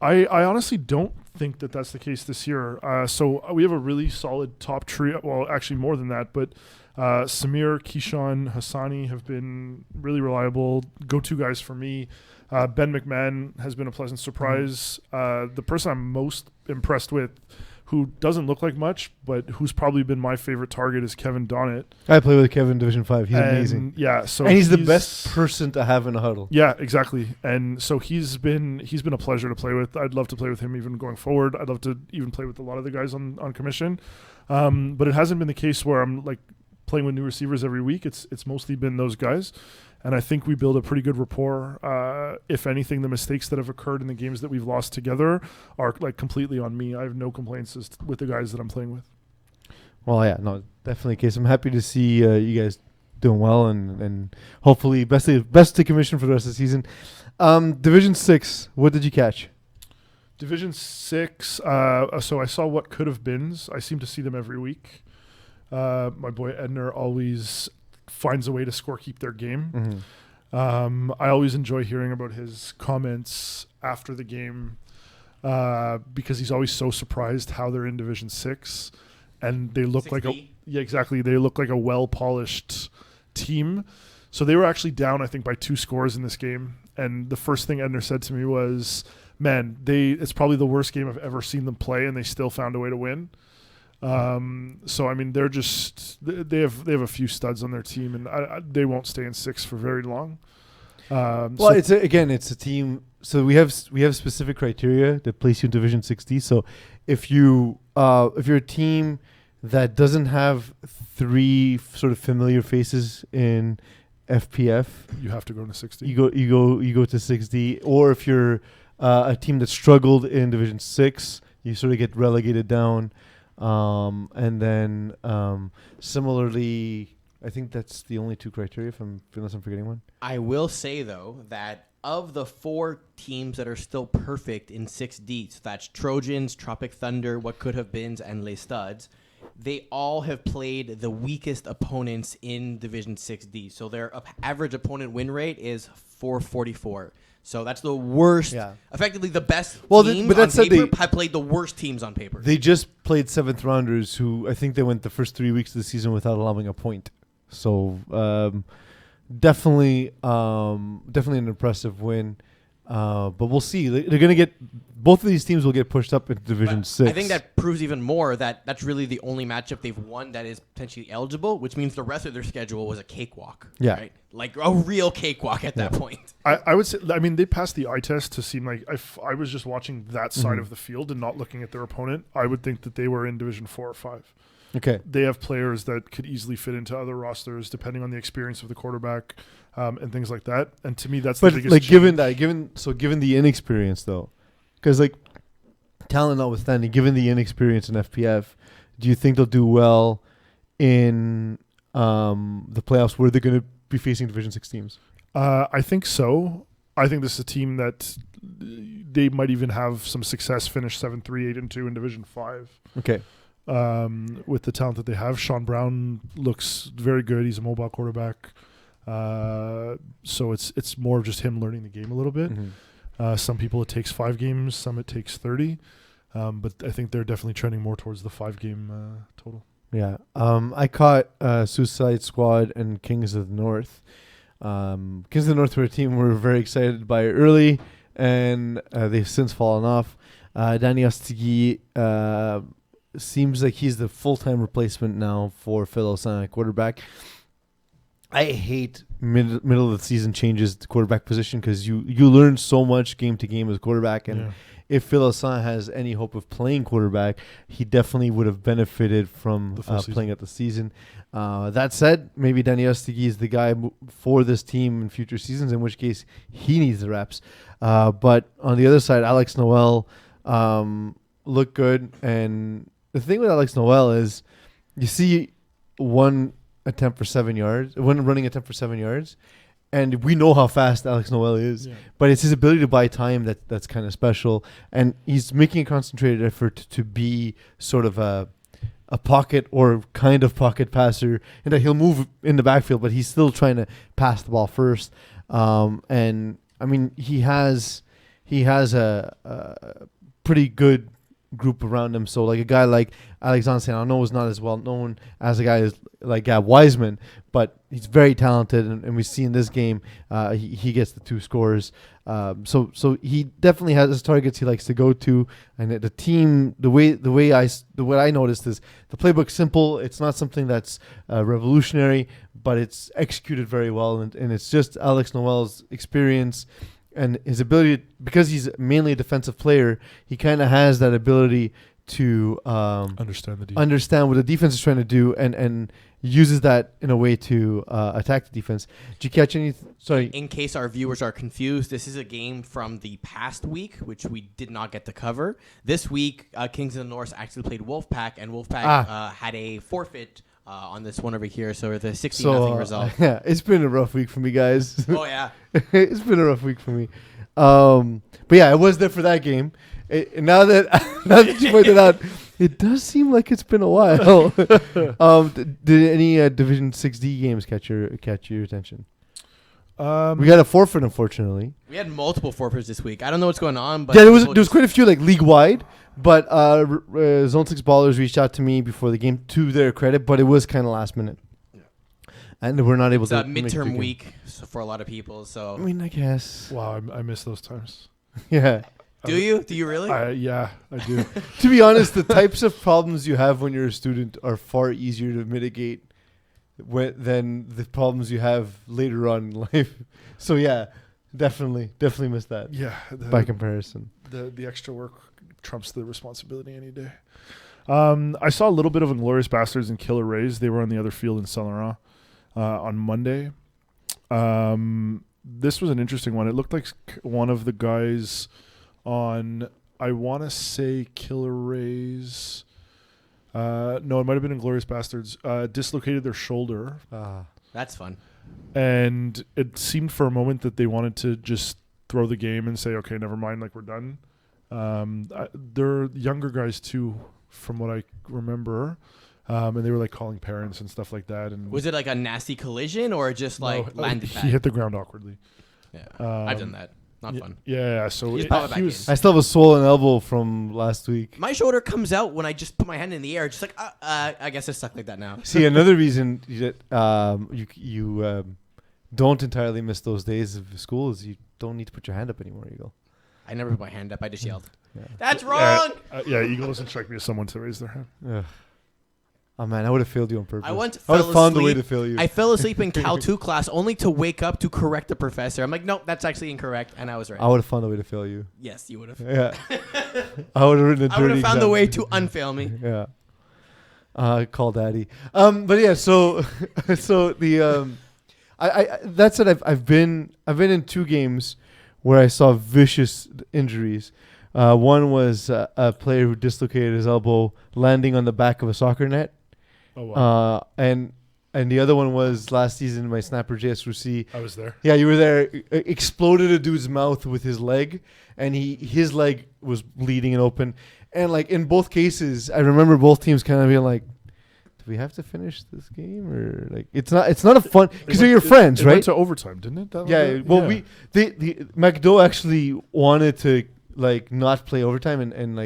I honestly don't think that that's the case this year. So we have a really solid top trio. Well, actually more than that, but Samir, Keyshawn, Hassani have been really reliable go-to guys for me. Ben McMahon has been a pleasant surprise. The person I'm most impressed with, who doesn't look like much, but who's probably been my favorite target, is Kevin Donnett. I play with Kevin in Division 5. He's amazing. Yeah, so and he's the best person to have in a huddle. Yeah, exactly. And so he's been a pleasure to play with. I'd love to play with him even going forward. I'd love to even play with a lot of the guys on commission. But it hasn't been the case where I'm like playing with new receivers every week. It's mostly been those guys. And I think we build a pretty good rapport. If anything, the mistakes that have occurred in the games that we've lost together are like completely on me. I have no complaints with the guys that I'm playing with. Well, yeah, no, definitely a case. I'm happy to see you guys doing well, and hopefully best to commission for the rest of the season. Division 6, what did you catch? Division 6, so I saw what could have beens. I seem to see them every week. My boy Edner always finds a way to keep their game. I always enjoy hearing about his comments after the game because he's always so surprised how they're in Division 6, and they look 6D. exactly. They look like a well-polished team. So they were actually down, I think, by 2 scores in this game. And the first thing Edner said to me was, "Man, it's probably the worst game I've ever seen them play, and they still found a way to win." So I mean, they have a few studs on their team, and they won't stay in 6 for very long. It's a team. So we have specific criteria that place you in Division 6D. So if you're a team that doesn't have 3 sort of familiar faces in FPF, you have to go to 6D. You go to 6D, or if you're a team that struggled in Division 6, you sort of get relegated down. And then similarly, I think that's the only 2 criteria, unless I'm forgetting one. I will say, though, that of the 4 teams that are still perfect in 6D, so that's Trojans, Tropic Thunder, What Could Have Beens, and Les Studs, they all have played the weakest opponents in Division 6D. So their average opponent win rate is 444. So that's the worst. Yeah. Effectively, the best teams on paper have played the worst teams on paper. They just played 7th rounders who I think they went the first 3 weeks of the season without allowing a point. So definitely an impressive win. But we'll see. They're going to get both of these teams will get pushed up into Division 6. I think that proves even more that that's really the only matchup they've won that is potentially eligible, which means the rest of their schedule was a cakewalk. Yeah. Right? Like a real cakewalk at that point. I would say, I mean, they passed the eye test to seem like I was just watching that side of the field and not looking at their opponent. I would think that they were in Division 4 or 5. Okay. They have players that could easily fit into other rosters depending on the experience of the quarterback and things like that. And to me, that's the biggest like change. given the inexperience though, because like talent notwithstanding, given the inexperience in FPF, do you think they'll do well in the playoffs where they're going to be facing Division 6 teams? I think so. I think this is a team that they might even have some success, finish 7-3, 8-2 in Division 5. Okay. With the talent that they have. Sean Brown looks very good. He's a mobile quarterback. So it's more of just him learning the game a little bit. Some people it takes 5 games, some it takes 30. But I think they're definitely trending more towards the 5-game total. Yeah. I caught Suicide Squad and Kings of the North. Kings of the North were a team we were very excited by early, and they've since fallen off. Danny Ostigui seems like he's the full-time replacement now for Phil Osana at quarterback. I hate middle of the season changes to quarterback position because you learn so much game to game as a quarterback, and if Phil Osana has any hope of playing quarterback, he definitely would have benefited from playing at the season. That said, maybe Danny Ostigui is the guy for this team in future seasons, in which case he needs the reps. But on the other side, Alex Noel looked good, and the thing with Alex Noel is you see one attempt for 7 yards, one running attempt for 7 yards, and we know how fast Alex Noel is, but it's his ability to buy time that's kind of special, and he's making a concentrated effort to be sort of a pocket or kind of pocket passer, and that he'll move in the backfield, but he's still trying to pass the ball first. And I mean, he has a pretty good group around him. So like a guy like Alexandre, I know is not as well known as a guy like Gab Wiseman, but he's very talented, and we see in this game he gets the 2 scores. So he definitely has his targets he likes to go to, and the team, what I noticed is the playbook's simple. It's not something that's revolutionary, but it's executed very well, and it's just Alex Noel's experience and his ability, because he's mainly a defensive player, he kind of has that ability to understand what the defense is trying to do, and uses that in a way to attack the defense. Did you catch any? Sorry. In case our viewers are confused, this is a game from the past week, which we did not get to cover. This week, Kings of the North actually played Wolfpack, and Wolfpack had a forfeit on this one over here. So the 60-0 result. Yeah, it's been a rough week for me, guys. Oh yeah. It's been a rough week for me. But yeah, I was there for that game. Now that you pointed out, it does seem like it's been a while. Did any Division 6D games catch your attention? We got a forfeit, unfortunately. We had multiple forfeits this week. I don't know what's going on, but yeah, there was quite a few like league wide. But Zone 6 Ballers reached out to me before the game, to their credit, but it was kind of last minute. Yeah. And we're not able to. It's a midterm week for a lot of people, so. I mean, I guess. Wow, I miss those times. Yeah. Do you? Do you really? Yeah, I do. To be honest, the types of problems you have when you're a student are far easier to mitigate than the problems you have later on in life. So yeah, definitely missed that. Yeah. By comparison. The extra work trumps the responsibility any day. I saw a little bit of Inglorious Bastards and Killer Rays. They were on the other field in Saint Laurent on Monday. This was an interesting one. It looked like one of the guys on, I want to say Killer Rays. No, it might have been Inglorious Bastards. Dislocated their shoulder. That's fun. And it seemed for a moment that they wanted to just throw the game and say, okay, never mind, like we're done. They're younger guys too, from what I remember. And they were like calling parents and stuff like that. And was it like a nasty collision or just like landed back? He hit the ground awkwardly. Yeah, I've done that. Not fun. Yeah, so I still have a swollen elbow from last week. My shoulder comes out when I just put my hand in the air, just like I guess it's stuck like that now. See, another reason that you don't entirely miss those days of school is you don't need to put your hand up anymore, Eagle. I never put my hand up. I just yelled. Yeah. That's wrong. Eagle doesn't strike me as someone to raise their hand. Ugh. Oh man, I would have failed you on purpose. I would have found a way to fail you. I fell asleep in Cal 2 class only to wake up to correct the professor. I'm like, nope, that's actually incorrect, and I was right. I would have found a way to fail you. Yes, you would have. Yeah. I would have written a dirty I would have found exam. a way to unfail me. Yeah. Call daddy. But yeah, so the I that said, I've been in 2 games where I saw vicious injuries. One was a player who dislocated his elbow landing on the back of a soccer net. Oh wow. And the other one was last season my Snapper JSRC. I was there. Yeah, you were there. Exploded a dude's mouth with his leg, and his leg was bleeding and open. And like in both cases, I remember both teams kind of being like, "Do we have to finish this game or like it's not a fun because they're your friends, right?" It went to overtime, didn't it? Yeah. Well, the McDo actually wanted to like not play overtime and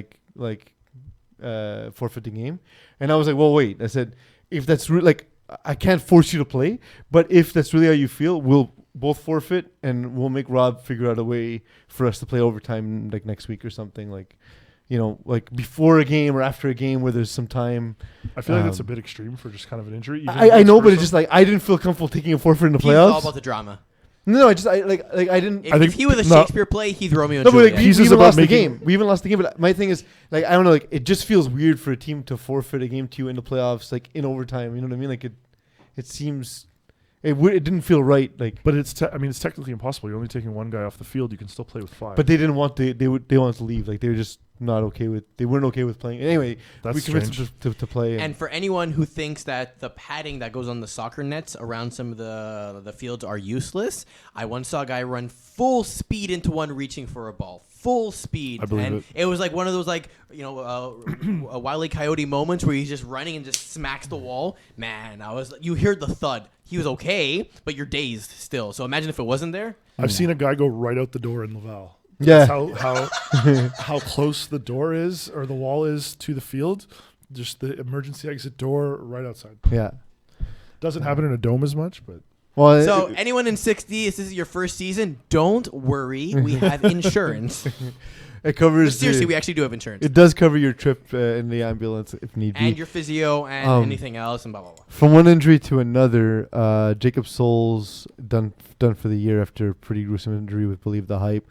forfeit the game, and I was like, "Well, wait." I said, "If that's like, I can't force you to play, but if that's really how you feel, we'll both forfeit, and we'll make Rob figure out a way for us to play overtime like next week or something like." You know, like before a game or after a game where there's some time. I feel like that's a bit extreme for just kind of an injury. I know, but it's just like I didn't feel comfortable taking a forfeit in the He's playoffs. all about the drama. No, I didn't. If he was a Shakespeare play, he'd Romeo and No, but Juliet. like, we even lost the game. We even lost the game. But my thing is, like, I don't know, like, it just feels weird for a team to forfeit a game to you in the playoffs, like in overtime. You know what I mean? Like it seems. It didn't feel right, like. But it's technically impossible. You're only taking one guy off the field. You can still play with 5. But they didn't want they wanted to leave. Like they were just not okay with. They weren't okay with playing. Anyway, that's we convinced them to play. And for anyone who thinks that the padding that goes on the soccer nets around some of the fields are useless, I once saw a guy run full speed into one reaching for a ball. Full speed. I believe and it. It was like one of those like a Wile E. Coyote moments where he's just running and just smacks the wall. Man, you hear the thud. He was okay, but you're dazed still. So imagine if it wasn't there. I've seen a guy go right out the door in Laval. Yeah. That's how close the door is or the wall is to the field. Just the emergency exit door right outside. Yeah. Doesn't happen in a dome as much, but. Well, so anyone in 6D, if this is your first season, don't worry. We have insurance. It covers. Seriously, we actually do have insurance. It does cover your trip in the ambulance if need be, and your physio and anything else, and blah blah blah. From one injury to another, Jacob Souls done for the year after a pretty gruesome injury with Believe the Hype.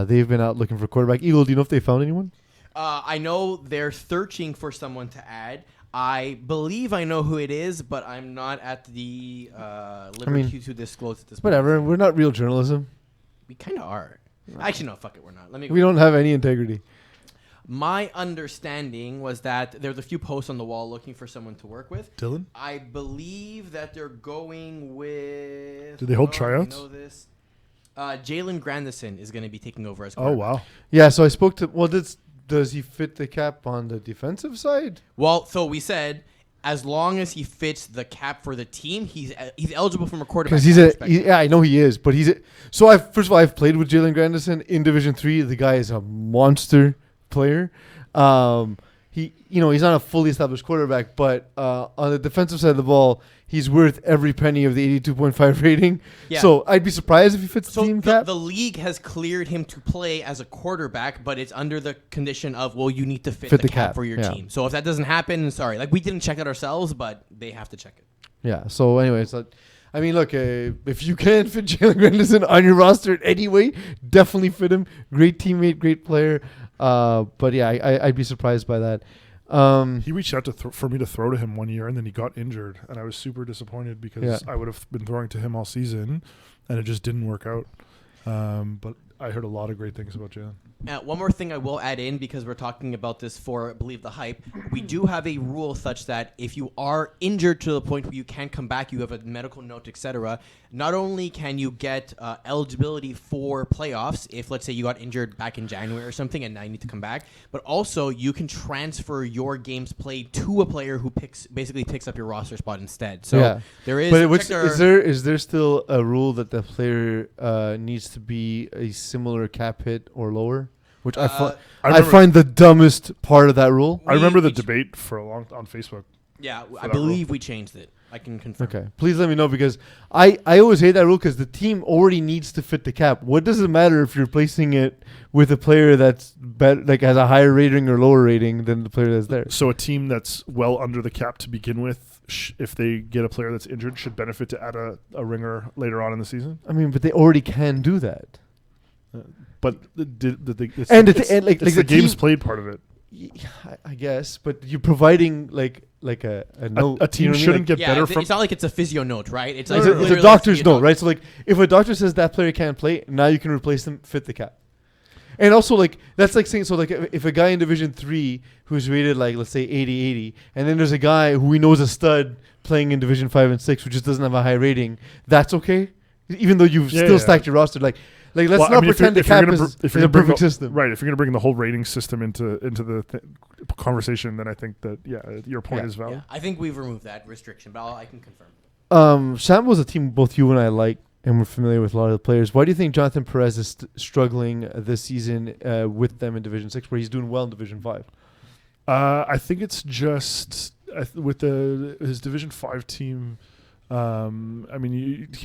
They've been out looking for quarterback. Eagle, do you know if they found anyone? I know they're searching for someone to add. I believe I know who it is, but I'm not at the liberty to disclose at this point. Whatever. We're not real journalism. We kind of are. Actually, no, fuck it, we're not. We don't have any integrity. My understanding was that there's a few posts on the wall looking for someone to work with. Dylan? I believe that they're going with... Do they hold I tryouts? know this. Jalen Grandison is going to be taking over as Oh, quarterback. wow. Yeah, so I spoke to... Well, does he fit the cap on the defensive side? Well, so we said... As long as he fits the cap for the team, he's eligible from a quarterback. Because yeah, I know he is, but first of all, I've played with Jalen Grandison in Division 3. The guy is a monster player. He's not a fully established quarterback, but on the defensive side of the ball, he's worth every penny of the 82.5 rating. Yeah. So I'd be surprised if he fits the team cap. The league has cleared him to play as a quarterback, but it's under the condition of, well, you need to fit the cap for your team. So if that doesn't happen, sorry. Like, we didn't check it ourselves, but they have to check it. Yeah, so anyways, I mean, look, if you can fit Jalen Grandison on your roster anyway, definitely fit him. Great teammate, great player. But yeah, I'd be surprised by that. He reached out for me to throw to him one year, and then he got injured, and I was super disappointed because I would have been throwing to him all season, and it just didn't work out. But I heard a lot of great things about Jalen. One more thing I will add in, because we're talking about this for I Believe the Hype. We do have a rule such that if you are injured to the point where you can't come back, you have a medical note, etc. Not only can you get eligibility for playoffs if, let's say, you got injured back in January or something and now you need to come back, but also you can transfer your games played to a player who basically picks up your roster spot instead. So there is. But is there still a rule that the player needs to be a similar cap hit or lower? Which I find the dumbest part of that rule. I remember the debate for a long on Facebook. Yeah, I believe we changed it. I can confirm. Okay, please let me know, because I always hate that rule because the team already needs to fit the cap. What does it matter if you're placing it with a player that's better, like has a higher rating or lower rating than the player that's there? So a team that's well under the cap to begin with, if they get a player that's injured, should benefit to add a ringer later on in the season. I mean, but they already can do that. But the games played part of it. Yeah, I guess, but you're providing like a note. A team shouldn't get better from. It's not like it's a physio note, right? It's like it's a doctor's note, right? So like, if a doctor says that player can't play, now you can replace them, fit the cap. And also, like, that's like saying, so like, if a guy in Division 3 who's rated like, let's say 80, and then there's a guy who we know is a stud playing in Division 5 and 6 who just doesn't have a high rating, that's okay, even though you've still stacked your roster. Like let's not pretend the cap is a perfect system. Right. If you're going to bring the whole rating system into the conversation, then I think that, your point is valid. Yeah. I think we've removed that restriction, but I can confirm. Shambles is a team both you and I like, and we're familiar with a lot of the players. Why do you think Jonathan Perez is struggling this season with them in Division 6, where he's doing well in Division 5? I think it's just with his Division 5 team. He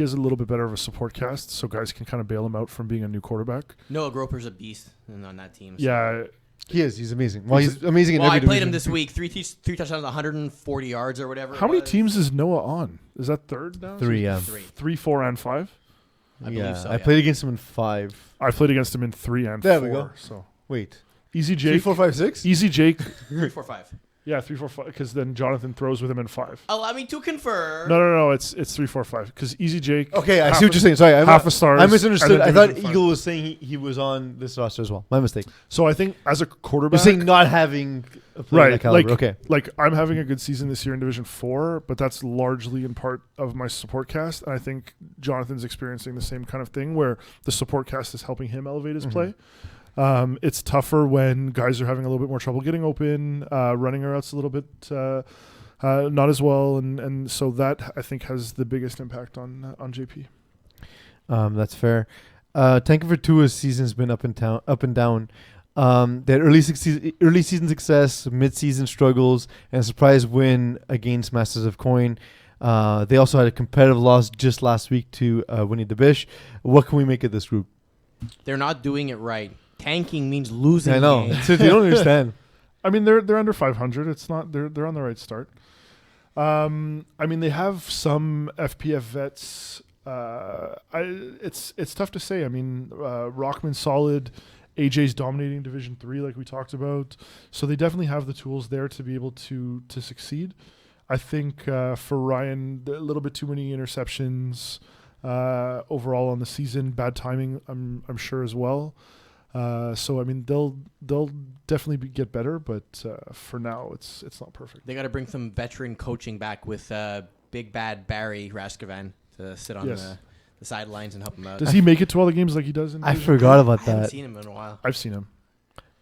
has a little bit better of a support cast, so guys can kind of bail him out from being a new quarterback. Noah Groper's a beast on that team. So. Yeah. He is. He's amazing. Well, he's amazing in every I played division. him this week. Three touchdowns, 140 yards or whatever. How many teams is Noah on? Is that third now? 3, yeah. 3, 4, and 5? I believe so, I played against him in 5. I played against him in 3 and 4. There we go. So wait. Easy Jake. 3, 4, 5, 6? Easy Jake. 3, 4, 5. Yeah, 3, 4, 5. Because then Jonathan throws with him in 5. Allow me to confirm. No. It's 3, 4, 5. Because Easy Jake. Okay, I see what you're saying. Sorry, half a star. I misunderstood. I thought Eagle was saying he was on this roster as well. My mistake. So I think as a quarterback, you're saying not having a player that caliber. Okay. Like I'm having a good season this year in Division 4, but that's largely in part of my support cast. And I think Jonathan's experiencing the same kind of thing where the support cast is helping him elevate his play. It's tougher when guys are having a little bit more trouble getting open, running our routes a little bit not as well, and so that I think has the biggest impact on JP. That's fair. Tanking for Tua's season's been up and down. They had early season success, mid-season struggles, and a surprise win against Masters of Coin. They also had a competitive loss just last week to Winnie the Bish. What can we make of this group? They're not doing it right. Tanking means losing. I know. So they don't understand. I mean, they're under 500. It's not. They're on the right start. They have some FPF vets. It's tough to say. I mean, Rockman's solid. AJ's dominating Division 3, like we talked about. So they definitely have the tools there to be able to succeed. I think for Ryan, a little bit too many interceptions overall on the season. Bad timing, I'm sure as well. So I mean, they'll definitely get better, but for now, it's not perfect. They got to bring some veteran coaching back with big bad Barry Raskovan to sit on the sidelines and help him out. Does he make it to all the games like he does in I Division forgot about I haven't that. seen him in a while. I've seen him.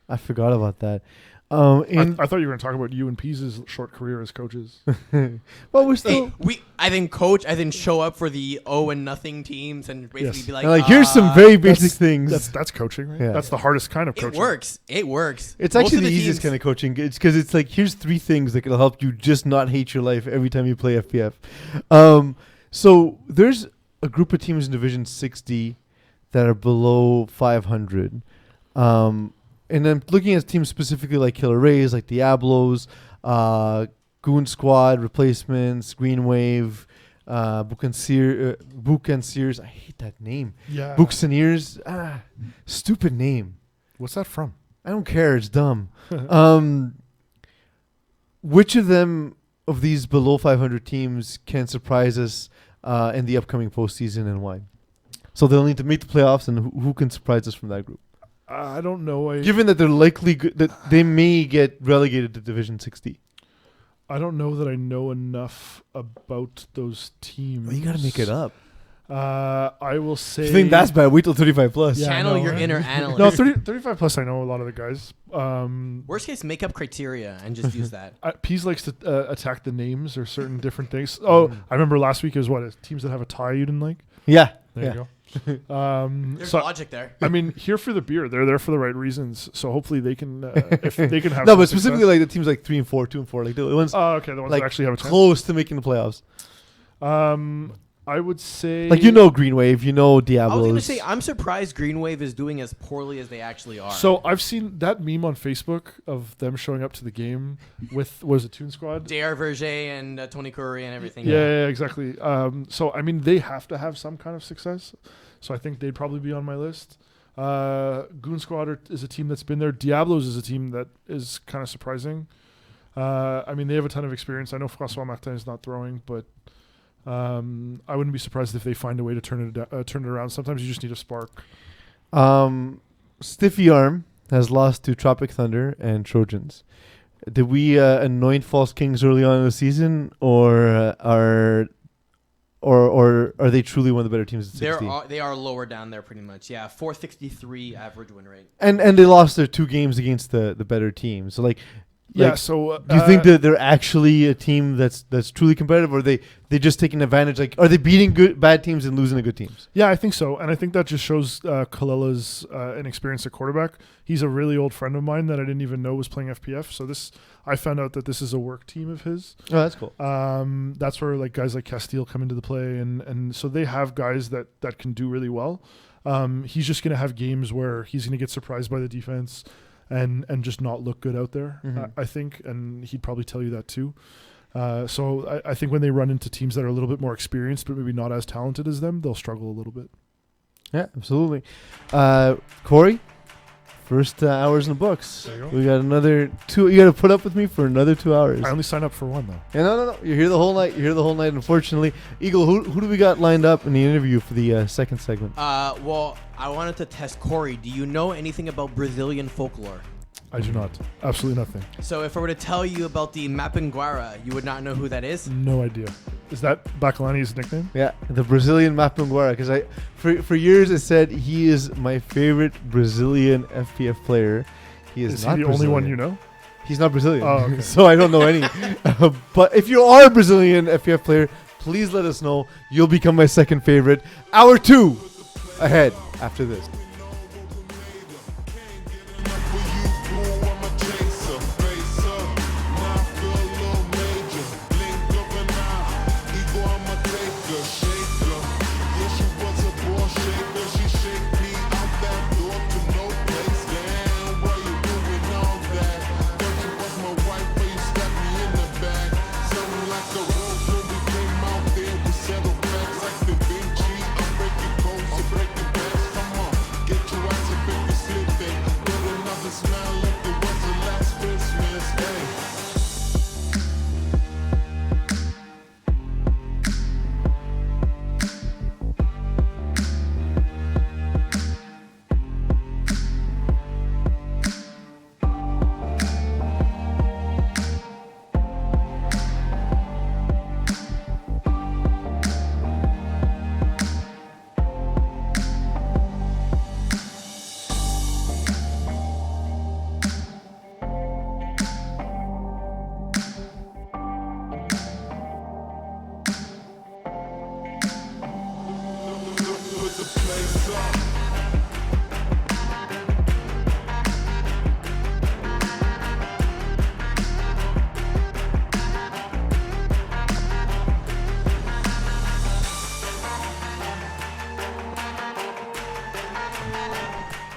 I forgot about that. I thought you were going to talk about you and Pease's short career as coaches. well, we're still. Hey, I didn't show up for the 0-0 teams and basically Yes. be like, Like, here's some very basic things. That's coaching, right? Yeah. That's the hardest kind of it coaching. works. It works. It's Most actually of the easiest teams- kind of coaching. It's because it's like, here's 3 things that can help you just not hate your life every time you play FPF. So there's a group of teams in Division 6D that are below 500. And then looking at teams specifically like Killer Rays, like Diablos, Goon Squad, Replacements, Green Wave, Buccaneers. I hate that name. Yeah. Buccaneers. Stupid name. What's that from? I don't care. It's dumb. Which of these below 500 teams can surprise us in the upcoming postseason and why? So they'll need to make the playoffs, and who can surprise us from that group? I don't know. Given that they're likely that they may get relegated to Division 60. I don't know that I know enough about those teams. Well, you got to make it up. I will say. If you think that's bad, wait till 35 plus. Yeah, Channel no, your right? inner analyst. No, 35 plus. I know a lot of the guys. Worst case, make up criteria and just use that. Pease likes to attack the names or certain different things. Oh, I remember last week it was teams that have a tie you didn't like. Yeah. There you go. There's logic there. I mean, here for the beer. They're there for the right reasons. So hopefully they can, if they can have. No, some but specifically success. like the teams like 3 and 4, 2 and 4, like the ones Okay, the ones like that actually have a chance. close to making the playoffs. I would say Like Green Wave, Diablos. I was gonna say I'm surprised Green Wave is doing as poorly as they actually are. So I've seen that meme on Facebook of them showing up to the game with Toon Squad. J.R. Verge and Tony Curry and everything. Yeah, exactly. So I mean, they have to have some kind of success. So I think they'd probably be on my list. Goon Squad is a team that's been there. Diablos is a team that is kind of surprising. I mean, they have a ton of experience. I know François Martin is not throwing, but I wouldn't be surprised if they find a way to turn it around. Sometimes you just need a spark. Stiffy Arm has lost to Tropic Thunder and Trojans. Did we anoint False Kings early on in the season, or are they truly one of the better teams at 60? They are lower down there pretty much. Yeah, 463 average win rate. And they lost their 2 games against the better teams. So So do you think that they're actually a team that's truly competitive, or they just taking advantage? Like, are they beating bad teams and losing to good teams? Yeah, I think so. And I think that just shows Kalela's inexperience at quarterback. He's a really old friend of mine that I didn't even know was playing FPF. So I found out that this is a work team of his. Oh, that's cool. That's where guys like Castile come into the play. And so they have guys that can do really well. He's just going to have games where he's going to get surprised by the defense and just not look good out there, I think. And he'd probably tell you that too. So I think when they run into teams that are a little bit more experienced but maybe not as talented as them, they'll struggle a little bit. Yeah, absolutely. Corey, first hours in the books. There you go. We got another 2. You got to put up with me for another 2 hours. I only signed up for one, though. Yeah, no. You're here the whole night. Unfortunately, Eagle, who do we got lined up in the interview for the second segment? Well, I wanted to test Corey. Do you know anything about Brazilian folklore? I do not. Absolutely nothing. So if I were to tell you about the Mapinguara, you would not know who that is? No idea. Is that Bachaalani's nickname? Yeah, the Brazilian Mapinguara. Because for years it said he is my favorite Brazilian FPF player. He is Is not he the only Brazilian. one you know? He's not Brazilian. Oh, okay. So I don't know any. But if you are a Brazilian FPF player, please let us know. You'll become my second favorite. Hour 2 ahead after this.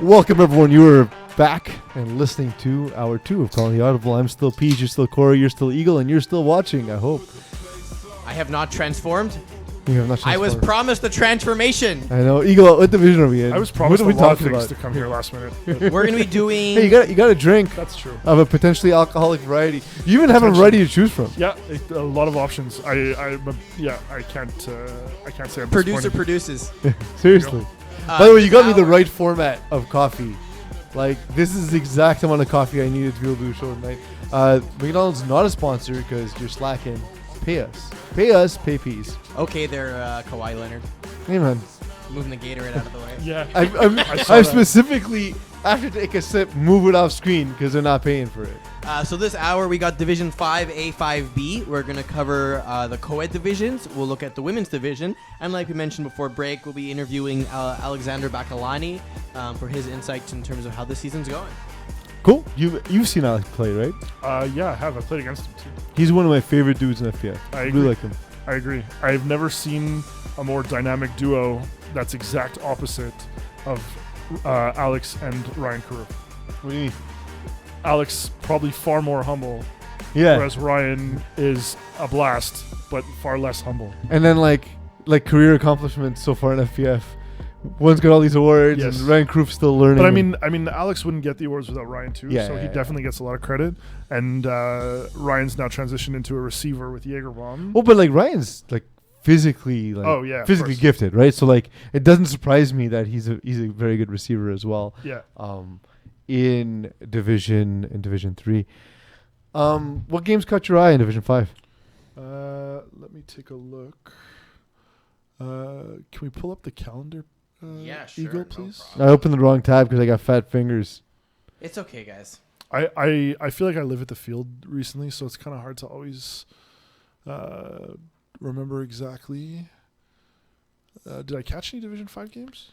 Welcome everyone, you are back and listening to Hour 2 of Calling The Audible. I'm still Peeze, you're still Corey, you're still Eagle, and you're still watching, I hope. I have not transformed. You have not I was transformed. promised the transformation. I know. Eagle, what division are we in? I was promised what a are we lot of talking things about? to come here last minute. We're going to be doing... Hey, you got a drink That's true. of a potentially alcoholic variety. You even have a variety to choose from. Yeah, a lot of options. I can't say I'm Producer disappointed. produces. Seriously. By the way, you got me the right format of coffee. Like, this is the exact amount of coffee I needed to be able to do a show tonight. McDonald's not a sponsor because you're slacking. Pay us. Pay us, pay Peeze. Okay, they're Kawhi Leonard. Hey, man. Moving the Gatorade out of the way. Yeah. I specifically, after take a sip, move it off screen because they're not paying for it. So this hour, we got Division 5A, 5B. We're going to cover the co-ed divisions. We'll look at the women's division. And like we mentioned before break, we'll be interviewing Alexandre Bachaalani for his insights in terms of how the season's going. Cool. You've seen Alex play, right? Yeah, I have. I played against him too. He's one of my favorite dudes in FPF. I really agree. like him. I agree. I've never seen a more dynamic duo that's exact opposite of Alex and Ryan Carew. What do you mean? Alex probably far more humble, Yeah. whereas Ryan is a blast but far less humble. And then like career accomplishments so far in FPF. One's got all these awards, Yes. and Ryan Kroof's still learning. But I mean, Alex wouldn't get the awards without Ryan too. Yeah, so he yeah, definitely gets a lot of credit. And Ryan's now transitioned into a receiver with Jaegerbomb. well, but like Ryan's like physically, like Oh, yeah, of physically course. gifted, right? So like it doesn't surprise me that he's a very good receiver as well. Yeah. In Division 3. What games caught your eye in Division 5? Let me take a look. Can we pull up the calendar? Yeah, sure, Eagle, no please. problem. I opened the wrong tab because I got fat fingers. It's okay, guys. I feel like I live at the field recently, so it's kind of hard to always remember exactly. Did I catch any Division 5 games?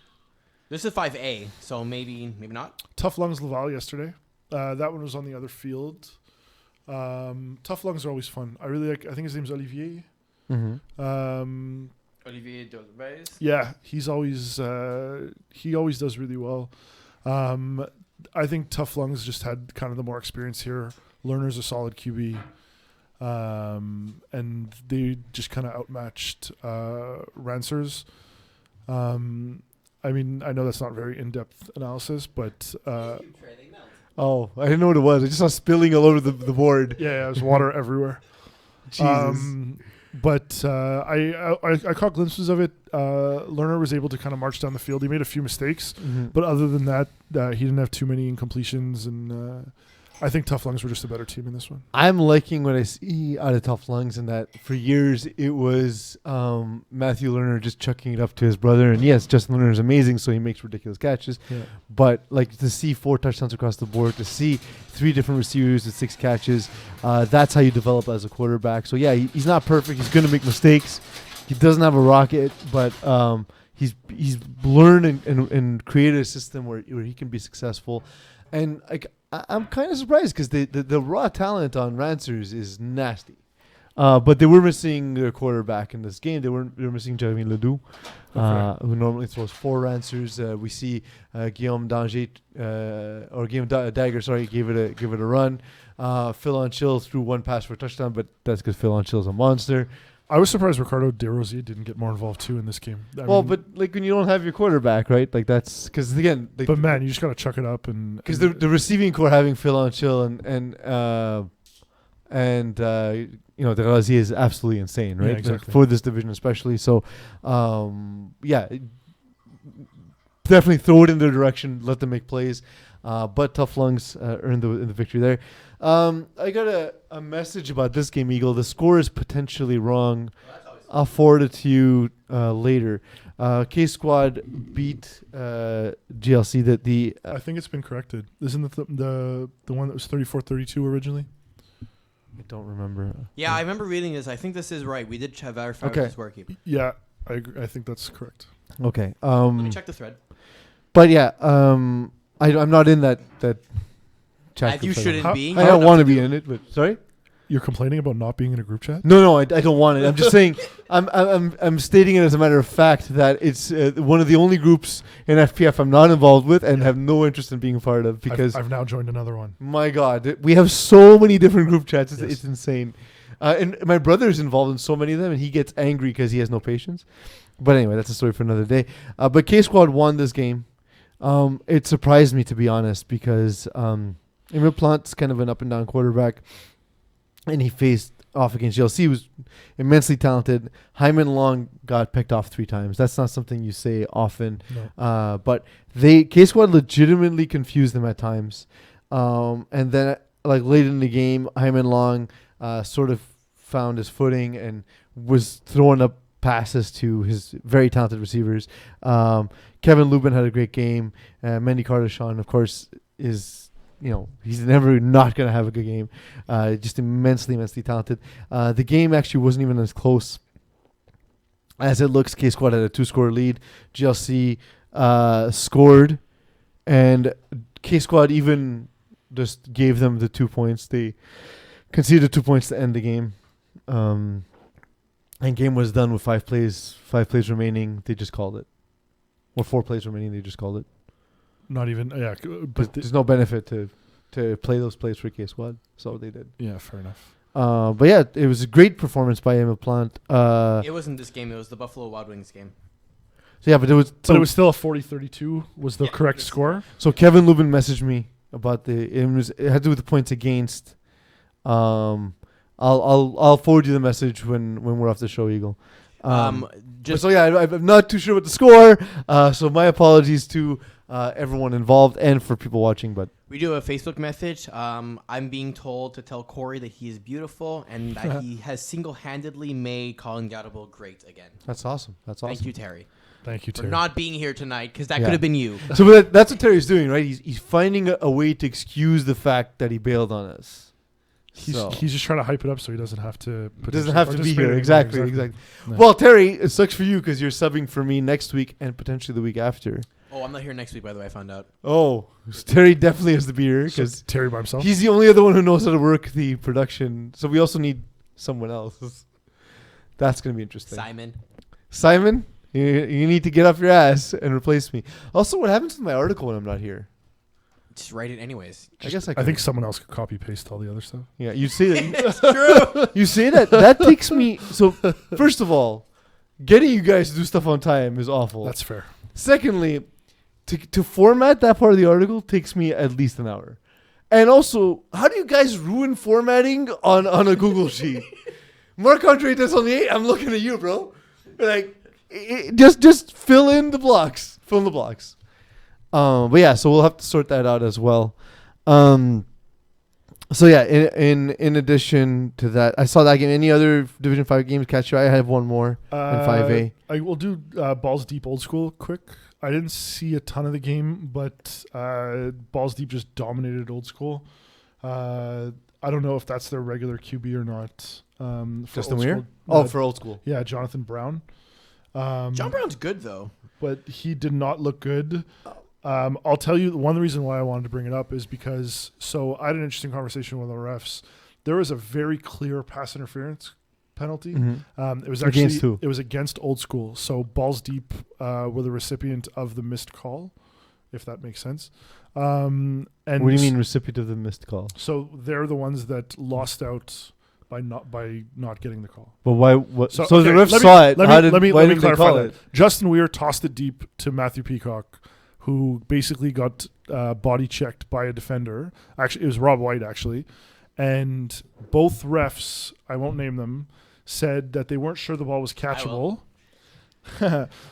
This is 5A, so maybe not. Tough Lungs Laval yesterday. That one was on the other field. Tough Lungs are always fun. I really like. I think his name's Olivier. Mm-hmm. Olivier Delbez. Yeah, he always does really well. I think Tough Lungs just had kind of the more experience here. Lerner's a solid QB. And they just kind of outmatched Rancers. I mean, I know that's not very in-depth analysis, but Oh, I didn't know what it was. I just saw spilling all over the board. yeah, there's water everywhere. Jesus. But I caught glimpses of it. Lerner was able to kind of march down the field. He made a few mistakes, Mhm. but other than that, he didn't have too many incompletions, and I think Tough Lungs were just a better team in this one. I'm liking what I see out of Tough Lungs, and that for years it was Matthew Lerner just chucking it up to his brother. And yes, Justin Lerner is amazing, so he makes ridiculous catches. Yeah. But like to see 4 touchdowns across the board, to see 3 different receivers with 6 catches, that's how you develop as a quarterback. So yeah, he's not perfect. He's going to make mistakes. He doesn't have a rocket, but he's learned and created a system where he can be successful. And like I'm kind of surprised because the raw talent on Rancers is nasty. But they were missing their quarterback in this game. They were missing Jeremy Ledoux, who normally throws 4 Rancers. We see Guillaume Danger or Guillaume Dagger, sorry, gave it a run. Phil Anchill threw 1 pass for a touchdown, but that's because Phil Anchill's a monster. I was surprised Ricardo Desrosiers didn't get more involved too in this game. I mean, But like when you don't have your quarterback, right? Like that's because again, like, but man, you just gotta chuck it up and because the receiving core having Phil Anchill and Desrosiers is absolutely insane, right? Yeah, exactly. For this division especially. So, definitely throw it in their direction. Let them make plays. But Tough Lungs earned the victory there. I got a message about this game, Eagle. The score is potentially wrong. I'll forward it to you later. K Squad beat GLC. I think it's been corrected. Isn't the one that was 34-32 originally? I don't remember. Yeah, I remember reading this. I think this is right. We did verify Okay. this working. Yeah, I agree. I think that's correct. Okay. Let me check the thread. But yeah, I'm not in that chat. As you group shouldn't How- be. I don't want to be in it, but sorry. You're complaining about not being in a group chat? No, I don't want it. I'm just saying, I'm stating it as a matter of fact that it's one of the only groups in FPF I'm not involved with and have no interest in being a part of because I've now joined another one. my God, we have so many different group chats. It's, Yes. it's insane. And my brother is involved in so many of them, and he gets angry because he has no patience. But anyway, that's a story for another day. But K Squad won this game. It surprised me, to be honest, because Emile Plant's kind of an up and down quarterback. And he faced off against GLC, who was immensely talented. Hyman Long got picked off 3 times. That's not something you say often. No. But K-Squad legitimately confused them at times. And then, like, late in the game, Hyman Long sort of found his footing and was throwing up passes to his very talented receivers. Kevin Lubin had a great game. Mendy Carter-Sean, of course, is... he's never not going to have a good game. Just immensely talented. The game actually wasn't even as close as it looks. K-Squad had a 2-score lead. GLC scored, and K-Squad even just gave them the 2 points. They conceded 2 points to end the game. And game was done with 5 plays remaining. They just called it. Or 4 plays remaining, they just called it. Not even, yeah. But there's no benefit to play those plays for K Squad, so they did. Yeah, fair enough. But yeah, it was a great performance by Emile Plant. It wasn't this game. It was the Buffalo Wild Wings game. So yeah, but it was. But it was still a 40-32 was the correct score. So Kevin Lubin messaged me about it had to do with the points against. I'll forward you the message when we're off the show, Eagle. So yeah, I'm not too sure what the score. So my apologies to everyone involved and for people watching. But we do a Facebook message. I'm being told to tell Corey that he is beautiful and that he has single-handedly made Calling The Audible great again. that's awesome. That's awesome. Thank you, Terry, Thank you, for Terry. not being here tonight because that Yeah. could have been you. So that's what Terry's doing, right? He's finding a way to excuse the fact that he bailed on us. He's just trying to hype it up so he doesn't have to. Doesn't have to be here. Exactly. No. Well, Terry, it sucks for you because you're subbing for me next week and potentially the week after. Oh, I'm not here next week, by the way. I found out. Oh, Terry definitely has to be here So because Terry by himself. he's the only other one who knows how to work the production. So we also need someone else. That's going to be interesting. Simon, you need to get off your ass and replace me. Also, what happens with my article when I'm not here? Just write it anyways. I guess I think someone else could copy paste all the other stuff. Yeah, you say that. It's true. You say that. That takes me. So, first of all, getting you guys to do stuff on time is awful. That's fair. Secondly, to format that part of the article takes me at least an hour. And also, how do you guys ruin formatting on a Google sheet? Marc-Andre does on the 8. I'm looking at you, bro. Like, just fill in the blocks. Fill in the blocks. But yeah, so we'll have to sort that out as well. So yeah, in addition to that, I saw that game. Any other Division 5 games catch you? I have one more in 5A. I will do Balls Deep Old School quick. I didn't see a ton of the game, but Balls Deep just dominated Old School. I don't know if that's their regular QB or not. Justin Weir? For Old School. Yeah, Jonathan Brown. John Brown's good, though. But he did not look good. I'll tell you, one of the reasons why I wanted to bring it up is because, so I had an interesting conversation with the refs. There was a very clear pass interference penalty. Mm-hmm. It was actually Against who? It was against Old School. So Balls Deep were the recipient of the missed call, if that makes sense. And What do you mean recipient of the missed call? So they're the ones that lost out by not getting the call. But why? What? So okay, the ref saw it. Let me why didn't they clarify call that. it? Justin Weir tossed it deep to Matthew Peacock, who basically got body checked by a defender. Actually, it was Rob White, actually. And both refs, I won't name them, said that they weren't sure the ball was catchable.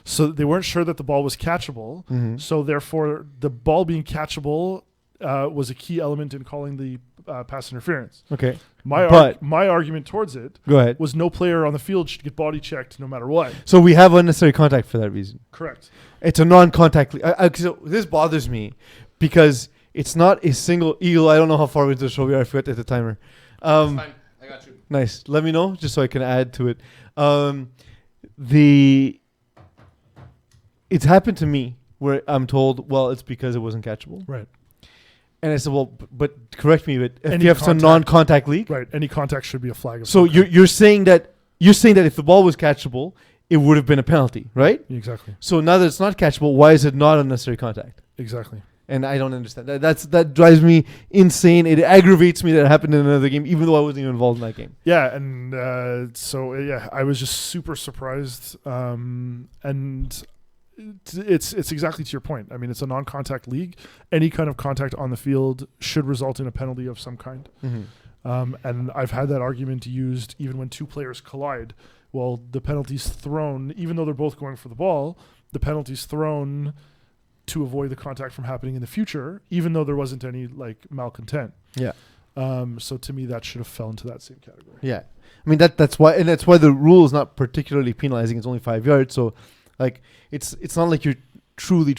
So they weren't sure that the ball was catchable. Mm-hmm. So therefore, the ball being catchable was a key element in calling the pass interference. Okay. My argument towards it Go ahead. was no player on the field should get body checked no matter what. So we have unnecessary contact for that reason. Correct. It's a non-contact. So this bothers me because it's not a single Eagle. I don't know how far into the show we are. I forgot at the timer. Fine. I got you. Nice. Let me know just so I can add to it. it's happened to me where I'm told, well, it's because it wasn't catchable. Right. And I said, well, but correct me, but Any FPF's a contact. non-contact league. Right. Any contact should be a flag. Of So some kind. you're saying that if the ball was catchable, it would have been a penalty, right? Exactly. So now that it's not catchable, why is it not unnecessary contact? Exactly. And I don't understand. That drives me insane. It aggravates me that it happened in another game, even though I wasn't even involved in that game. Yeah, and I was just super surprised. And it's exactly to your point. I mean, it's a non-contact league. Any kind of contact on the field should result in a penalty of some kind. Mm-hmm. And I've had that argument used even when two players collide. Well, the penalty's thrown, even though they're both going for the ball, the penalty's thrown to avoid the contact from happening in the future, even though there wasn't any like malcontent. Yeah. So to me, that should have fell into that same category. Yeah. I mean that's why the rule is not particularly penalizing. It's only 5 yards. So, like, it's not like you're truly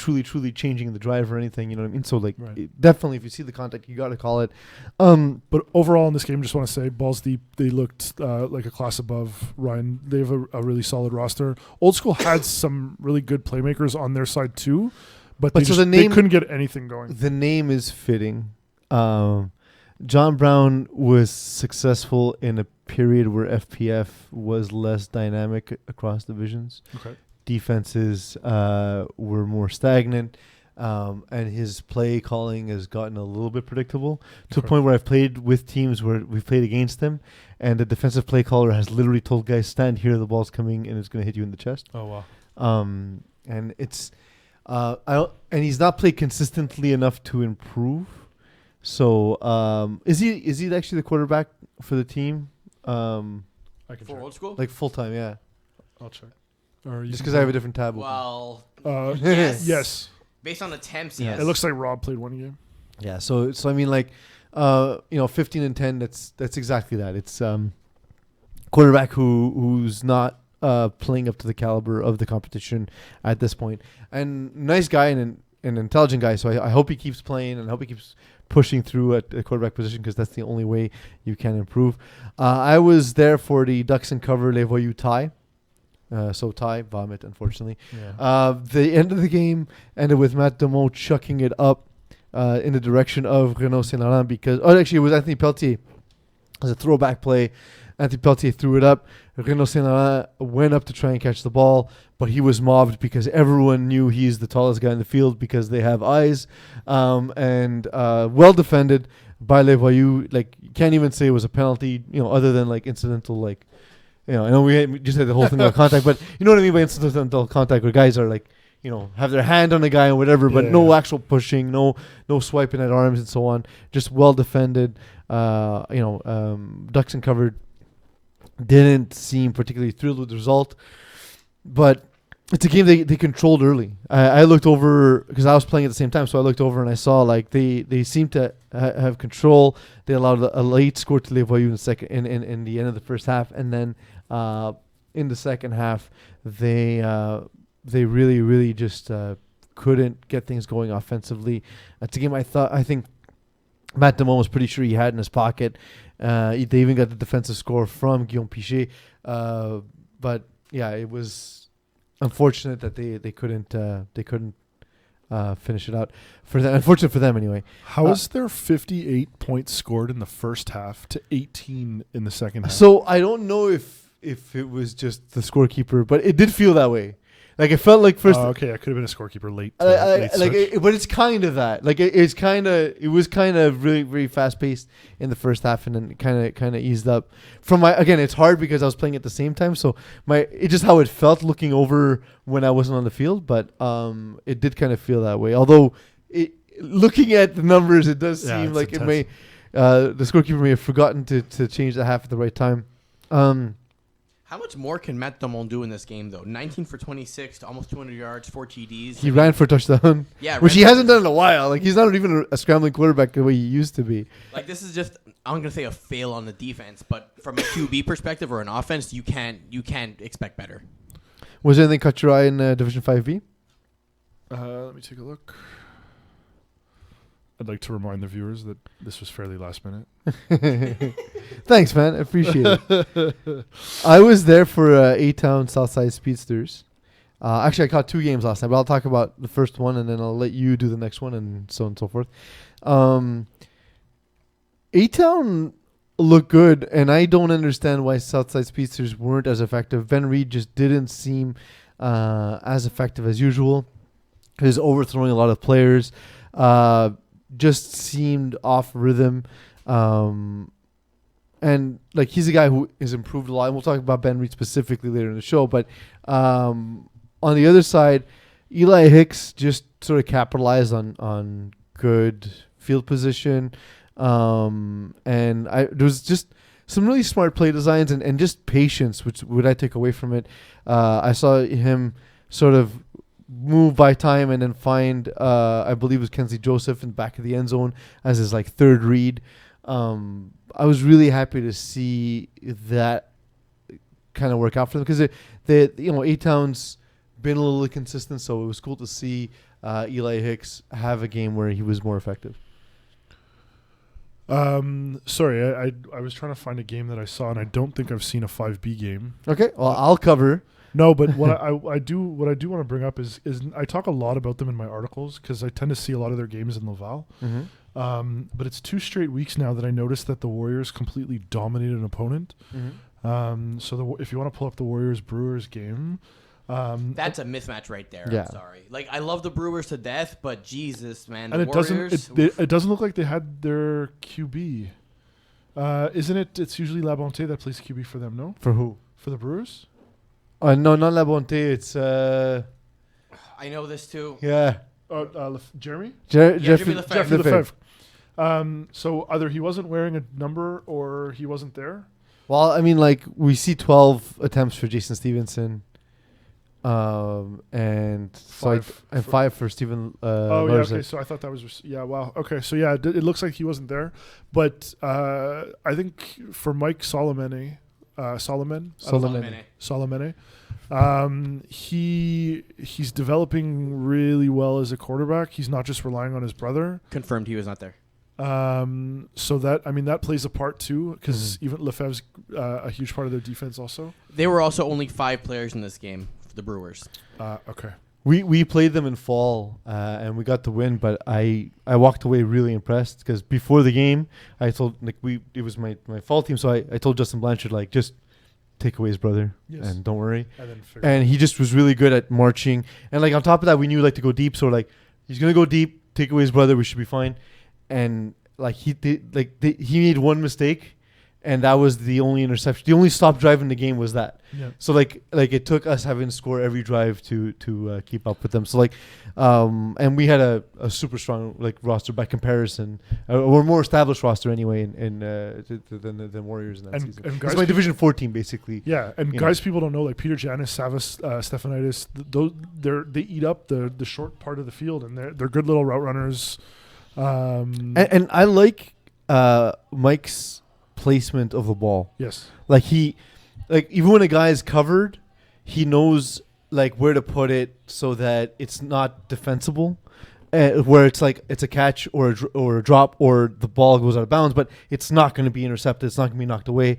changing the drive or anything. You know what I mean? So like, Right. definitely, if you see the contact, you got to call it. But overall in this game, just want to say, Balls Deep, they looked like a class above Ryan. They have a really solid roster. Old School had some really good playmakers on their side too, but they couldn't get anything going. The name is fitting. John Brown was successful in a period where FPF was less dynamic across divisions. Okay. Defenses were more stagnant, and his play calling has gotten a little bit predictable to a point where I've played with teams where we've played against him, and the defensive play caller has literally told guys, stand here, the ball's coming, and it's going to hit you in the chest. Oh, wow. And it's and he's not played consistently enough to improve. So is he actually the quarterback for the team? I can For check. Old School? Like full time, yeah. I'll check. Or you Just can because I have a different tab. Well, yes. yes. Based on attempts, yes. It looks like Rob played one game. Yeah. So I mean, like, 15 and 10. That's exactly that. It's quarterback who's not playing up to the caliber of the competition at this point. And nice guy and an intelligent guy. So I hope he keeps playing and I hope he keeps pushing through at the quarterback position, because that's the only way you can improve. I was there for the Ducks and Cover Les Voyous tie. So tie, vomit, unfortunately. Yeah. The end of the game ended with Matt Demont chucking it up in the direction of Renaud Saint-Laurent because... Oh, actually, it was Anthony Pelletier. It was a throwback play. Anthony Pelletier threw it up. Renaud Saint-Laurent went up to try and catch the ball, but he was mobbed because everyone knew he's the tallest guy in the field because they have eyes. And well defended by Les Voyous. Like, you can't even say it was a penalty, other than, like, incidental, like... I know we just had the whole thing about contact, but you know what I mean by incidental contact, where guys are like, have their hand on the guy or whatever, but no actual pushing, no swiping at arms and so on. Just well defended. Ducks and Cover didn't seem particularly thrilled with the result, but it's a game they controlled early. I looked over because I was playing at the same time, so I looked over and I saw like they seemed to have control. They allowed a late score to Les Voyous in the end of the first half, and then in the second half they really just couldn't get things going offensively. It's a game I think Matt Demont was pretty sure he had in his pocket. They even got the defensive score from Guillaume Pichet, but yeah, it was unfortunate that they couldn't finish it out for them. Unfortunate for them anyway. How is there 58 points scored in the first half to 18 in the second half? So I don't know if it was just the scorekeeper, but it did feel that way. Like, it felt like first. Okay, I could have been a scorekeeper late. Late switch. But it's kind of that. Like, it was kind of really, really fast paced in the first half, and then kind of eased up. Again, it's hard because I was playing at the same time, so it's just how it felt looking over when I wasn't on the field. But it did kind of feel that way. Although, looking at the numbers, it does seem like it may. The scorekeeper may have forgotten to change the half at the right time. How much more can Matt Demont do in this game, though? 19 for 26 to almost 200 yards, 4 TDs. He ran for a touchdown, which he hasn't done in a while. Like, he's not even a scrambling quarterback the way he used to be. Like, this is just, I'm going to say a fail on the defense, but from a QB perspective or an offense, you can't expect better. Was there anything caught your eye in Division 5B? Let me take a look. I'd like to remind the viewers that this was fairly last minute. Thanks, man. I appreciate it. I was there for A-Town Southside Speedsters. Actually, I caught 2 games last night, but I'll talk about the first one, and then I'll let you do the next one, and so on and so forth. A-Town looked good, and I don't understand why Southside Speedsters weren't as effective. Ben Reed just didn't seem as effective as usual. He was overthrowing a lot of players. Just seemed off rhythm. And like he's a guy who has improved a lot. And we'll talk about Ben Reed specifically later in the show. But on the other side, Eli Hicks just sort of capitalized on good field position. And there was just some really smart play designs and just patience, which would I take away from it. I saw him sort of move by time and then find, I believe it was Kenzie Joseph in the back of the end zone as his like third read. I was really happy to see that kind of work out for them because A-Town's been a little inconsistent, so it was cool to see Eli Hicks have a game where he was more effective. Sorry, I was trying to find a game that I saw, and I don't think I've seen a 5B game. Okay, well I'll cover. No, but what I do want to bring up is I talk a lot about them in my articles because I tend to see a lot of their games in Laval. Mm-hmm. But it's 2 straight weeks now that I noticed that the Warriors completely dominated an opponent. Mm-hmm. So if you want to pull up the Warriors Brewers game, that's a mismatch right there. Yeah. I'm sorry. Like I love the Brewers to death, but Jesus, man, the and Warriors. it doesn't look like they had their QB. Isn't it? It's usually Labonte that plays QB for them. No, For who? for the Brewers. No, not Labonte. It's I know this too. yeah. Jeremy. Jeffrey Lefebvre. So either he wasn't wearing a number or he wasn't there. Well, I mean, like we see 12 attempts for Jason Stevenson, and five for Stephen. Oh yeah, okay. So I thought that was wow. Okay, so yeah, it looks like he wasn't there, but I think for Mike Solomene, he's developing really well as a quarterback. He's not just relying on his brother. Confirmed he was not there. So that plays a part too, because even Lefebvre's a huge part of their defense also. They were also only 5 players in this game for the Brewers. Okay. We played them in fall and we got the win, but I walked away really impressed because before the game I told it was my fall team, so I told Justin Blanchard like just take away his brother and don't worry. And he just was really good at marching, and like on top of that we knew like to go deep, so like he's gonna go deep, take away his brother, we should be fine. And like he made one mistake, and that was the only interception. The only stop drive in the game was that. Yeah. So like it took us having to score every drive to keep up with them. So like, and we had a super strong like roster by comparison. We're more established roster anyway than Warriors in that season. And it's my Division 4 team basically. Yeah, and guys, people don't know like Peter Janis, Savas, Stephanitis. They eat up the short part of the field, and they're good little route runners. And I like Mike's placement of the ball. Yes. Like even when a guy is covered, he knows like where to put it so that it's not defensible, where it's like it's a catch or a drop or the ball goes out of bounds, but it's not going to be intercepted. It's not going to be knocked away.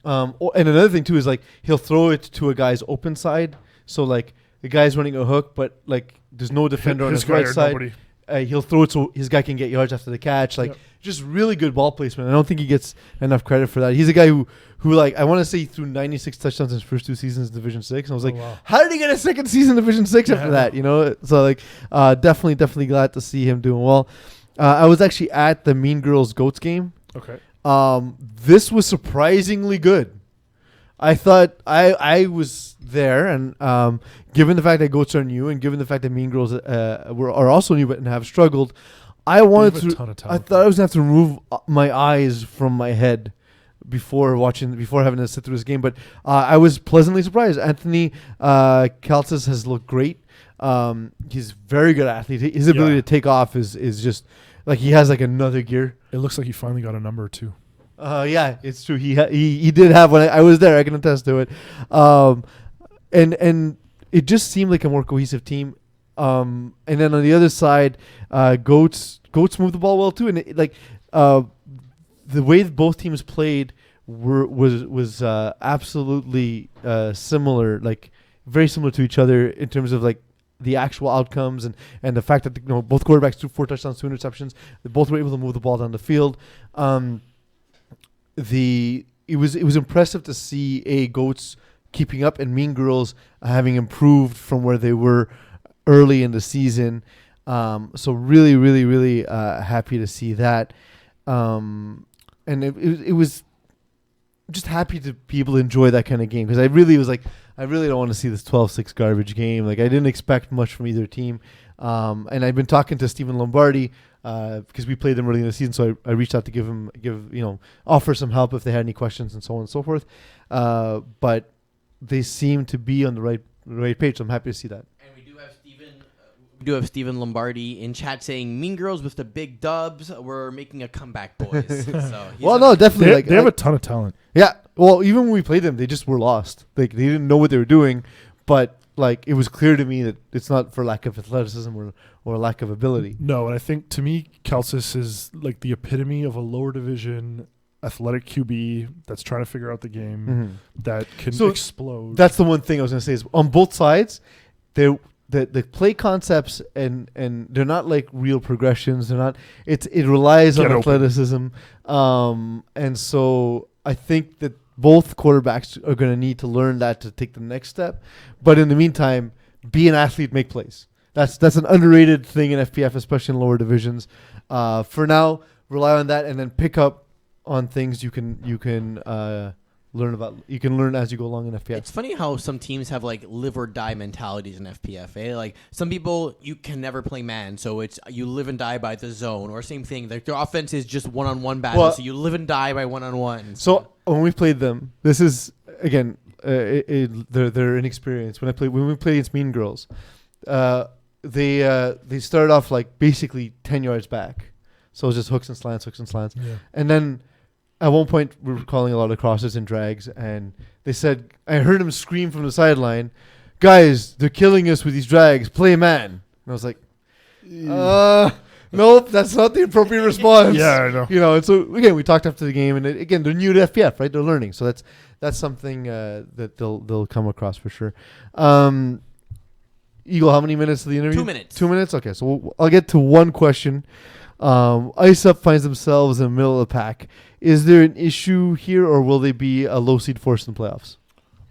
And another thing too is like he'll throw it to a guy's open side. So like the guy's running a hook, but like there's no defender on his right side. He'll throw it so his guy can get yards after the catch. Like just really good ball placement. I don't think he gets enough credit for that. He's a guy who like I want to say he threw 96 touchdowns in his first 2 seasons in Division 6. And I was like, wow. How did he get a second season in Division 6 after that? You know, so like definitely glad to see him doing well. I was actually at the Mean Girls Goats game. Okay. This was surprisingly good. I thought I was there, and given the fact that Goats are new, and given the fact that Mean Girls are also new but have struggled, I thought I was gonna have to remove my eyes from my head before having to sit through this game. But I was pleasantly surprised. Anthony Kaltzis has looked great. He's a very good athlete. His ability to take off is just like he has like another gear. It looks like he finally got a number too. Yeah, it's true. He did have one. I was there. I can attest to it. And it just seemed like a more cohesive team. And then on the other side, Goats moved the ball well too. And the way both teams played was absolutely similar. Like very similar to each other in terms of like the actual outcomes and the fact that both quarterbacks threw 4 touchdowns, 2 interceptions. They both were able to move the ball down the field. It was impressive to see Goats keeping up and Mean Girls having improved from where they were early in the season. So really, really, really happy to see that. And it was just happy to be able to enjoy that kind of game because I really was like, I really don't want to see this 12-6 garbage game. Like I didn't expect much from either team. And I've been talking to Stephen Lombardi because we played them early in the season, so I reached out to offer some help if they had any questions and so on and so forth. But they seem to be on the right page, so I'm happy to see that. And we do have Stephen Lombardi in chat saying, "Mean Girls with the big dubs. We're making a comeback, boys." So well, no, definitely. They have a ton of talent. Yeah. Well, even when we played them, they just were lost. Like they didn't know what they were doing, but like it was clear to me that it's not for lack of athleticism or lack of ability. No, and I think to me, Kelsis is like the epitome of a lower division athletic QB that's trying to figure out the game that can explode. That's the one thing I was going to say is on both sides, the play concepts and they're not like real progressions. They're not. It relies on athleticism, and so I think that both quarterbacks are going to need to learn that to take the next step. But in the meantime, be an athlete, make plays. That's an underrated thing in FPF, especially in lower divisions. For now, rely on that and then pick up on things you can learn about. You can learn as you go along in FPF. It's funny how some teams have like live or die mentalities in FPF. Eh? Like some people, you can never play man, so it's you live and die by the zone. Or same thing, like their offense is just one-on-one battle, so you live and die by one-on-one. So when we played them, this is again they're inexperienced. When we played against Mean Girls, they started off like basically 10 yards back, so it was just hooks and slants, and then. At one point, we were calling a lot of crosses and drags, and they said, I heard him scream from the sideline, "Guys, they're killing us with these drags. Play man." And I was like, nope, that's not the appropriate response. Yeah, I know. And so, again, we talked after the game, and again, they're new to FPF, right? They're learning. So that's something that they'll come across for sure. Eagle, how many minutes of the interview? 2 minutes. 2 minutes? Okay, so I'll get to one question. Ice Up finds themselves in the middle of the pack. Is there an issue here, or will they be a low seed force in the playoffs?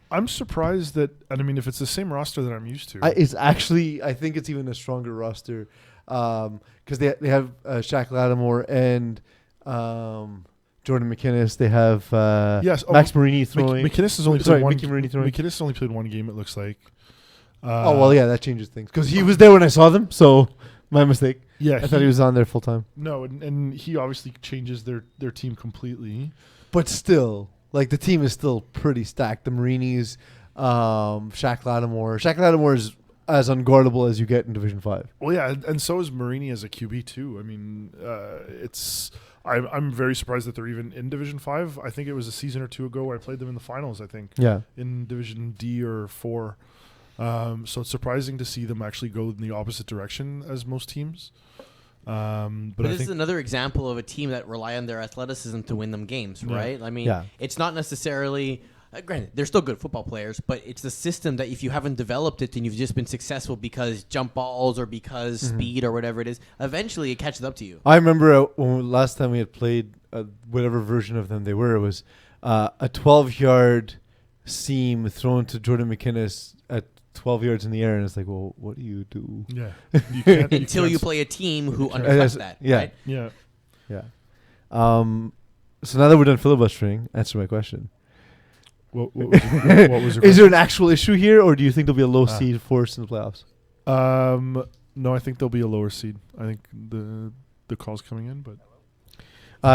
I'm surprised that, and I mean, if it's the same roster that I'm used to. It's actually, I think it's even a stronger roster because they have Shaq Lattimore and Jordan McInnes. They have Max Marini throwing. McInnes has only played one. Mickey Marini throwing. McInnes only played one game, it looks like. That changes things because he was there when I saw them, so my mistake. Yeah, I thought he was on there full time. No, and he obviously changes their team completely. But still, like the team is still pretty stacked. The Marinis, Shaq Lattimore. Shaq Lattimore is as unguardable as you get in Division 5. Well, yeah, and so is Marini as a QB too. I mean, I'm very surprised that they're even in Division 5. I think it was a season or two ago where I played them in the finals. I think. Yeah. In Division D or 4. So it's surprising to see them actually go in the opposite direction as most teams. But this is another example of a team that rely on their athleticism to win them games, right? I mean, it's not necessarily granted, they're still good football players, but it's the system that if you haven't developed it and you've just been successful because jump balls or because speed or whatever it is, eventually it catches up to you. I remember when last time we had played whatever version of them they were, it was a 12-yard seam thrown to Jordan McInnes at 12 yards in the air, and it's like, well, what do you do? Yeah. You can't, Until you play a team who undercuts that, right? Yeah. So now that we're done filibustering, answer my question. What was your question? Is there an actual issue here, or do you think there'll be a low seed force in the playoffs? No, I think there'll be a lower seed. I think the call's coming in, but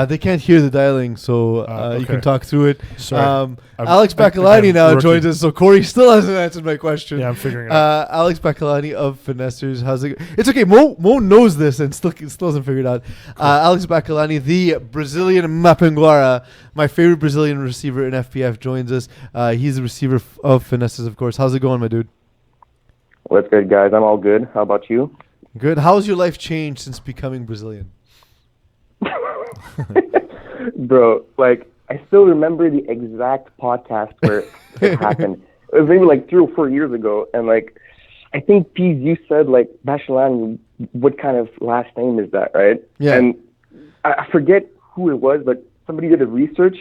they can't hear the dialing, so you can talk through it. Sorry. Alex Bachaalani now joins us, so Corey still hasn't answered my question. Yeah, I'm figuring it out. Alex Bachaalani of Finessers, how's it? It's okay. Mo knows this and still hasn't figured out. Cool. Alex Bachaalani, the Brazilian Mapinguara, my favorite Brazilian receiver in FPF, joins us. He's the receiver of Finessers, of course. How's it going, my dude? What's good, guys? I'm all good. How about you? Good. How's your life changed since becoming Brazilian? Bro, like, I still remember the exact podcast where it happened. It was maybe like 3 or 4 years ago, and like I think Peeze, you said like Bachaalani. What kind of last name is that, right? Yeah. And I forget who it was, but somebody did a research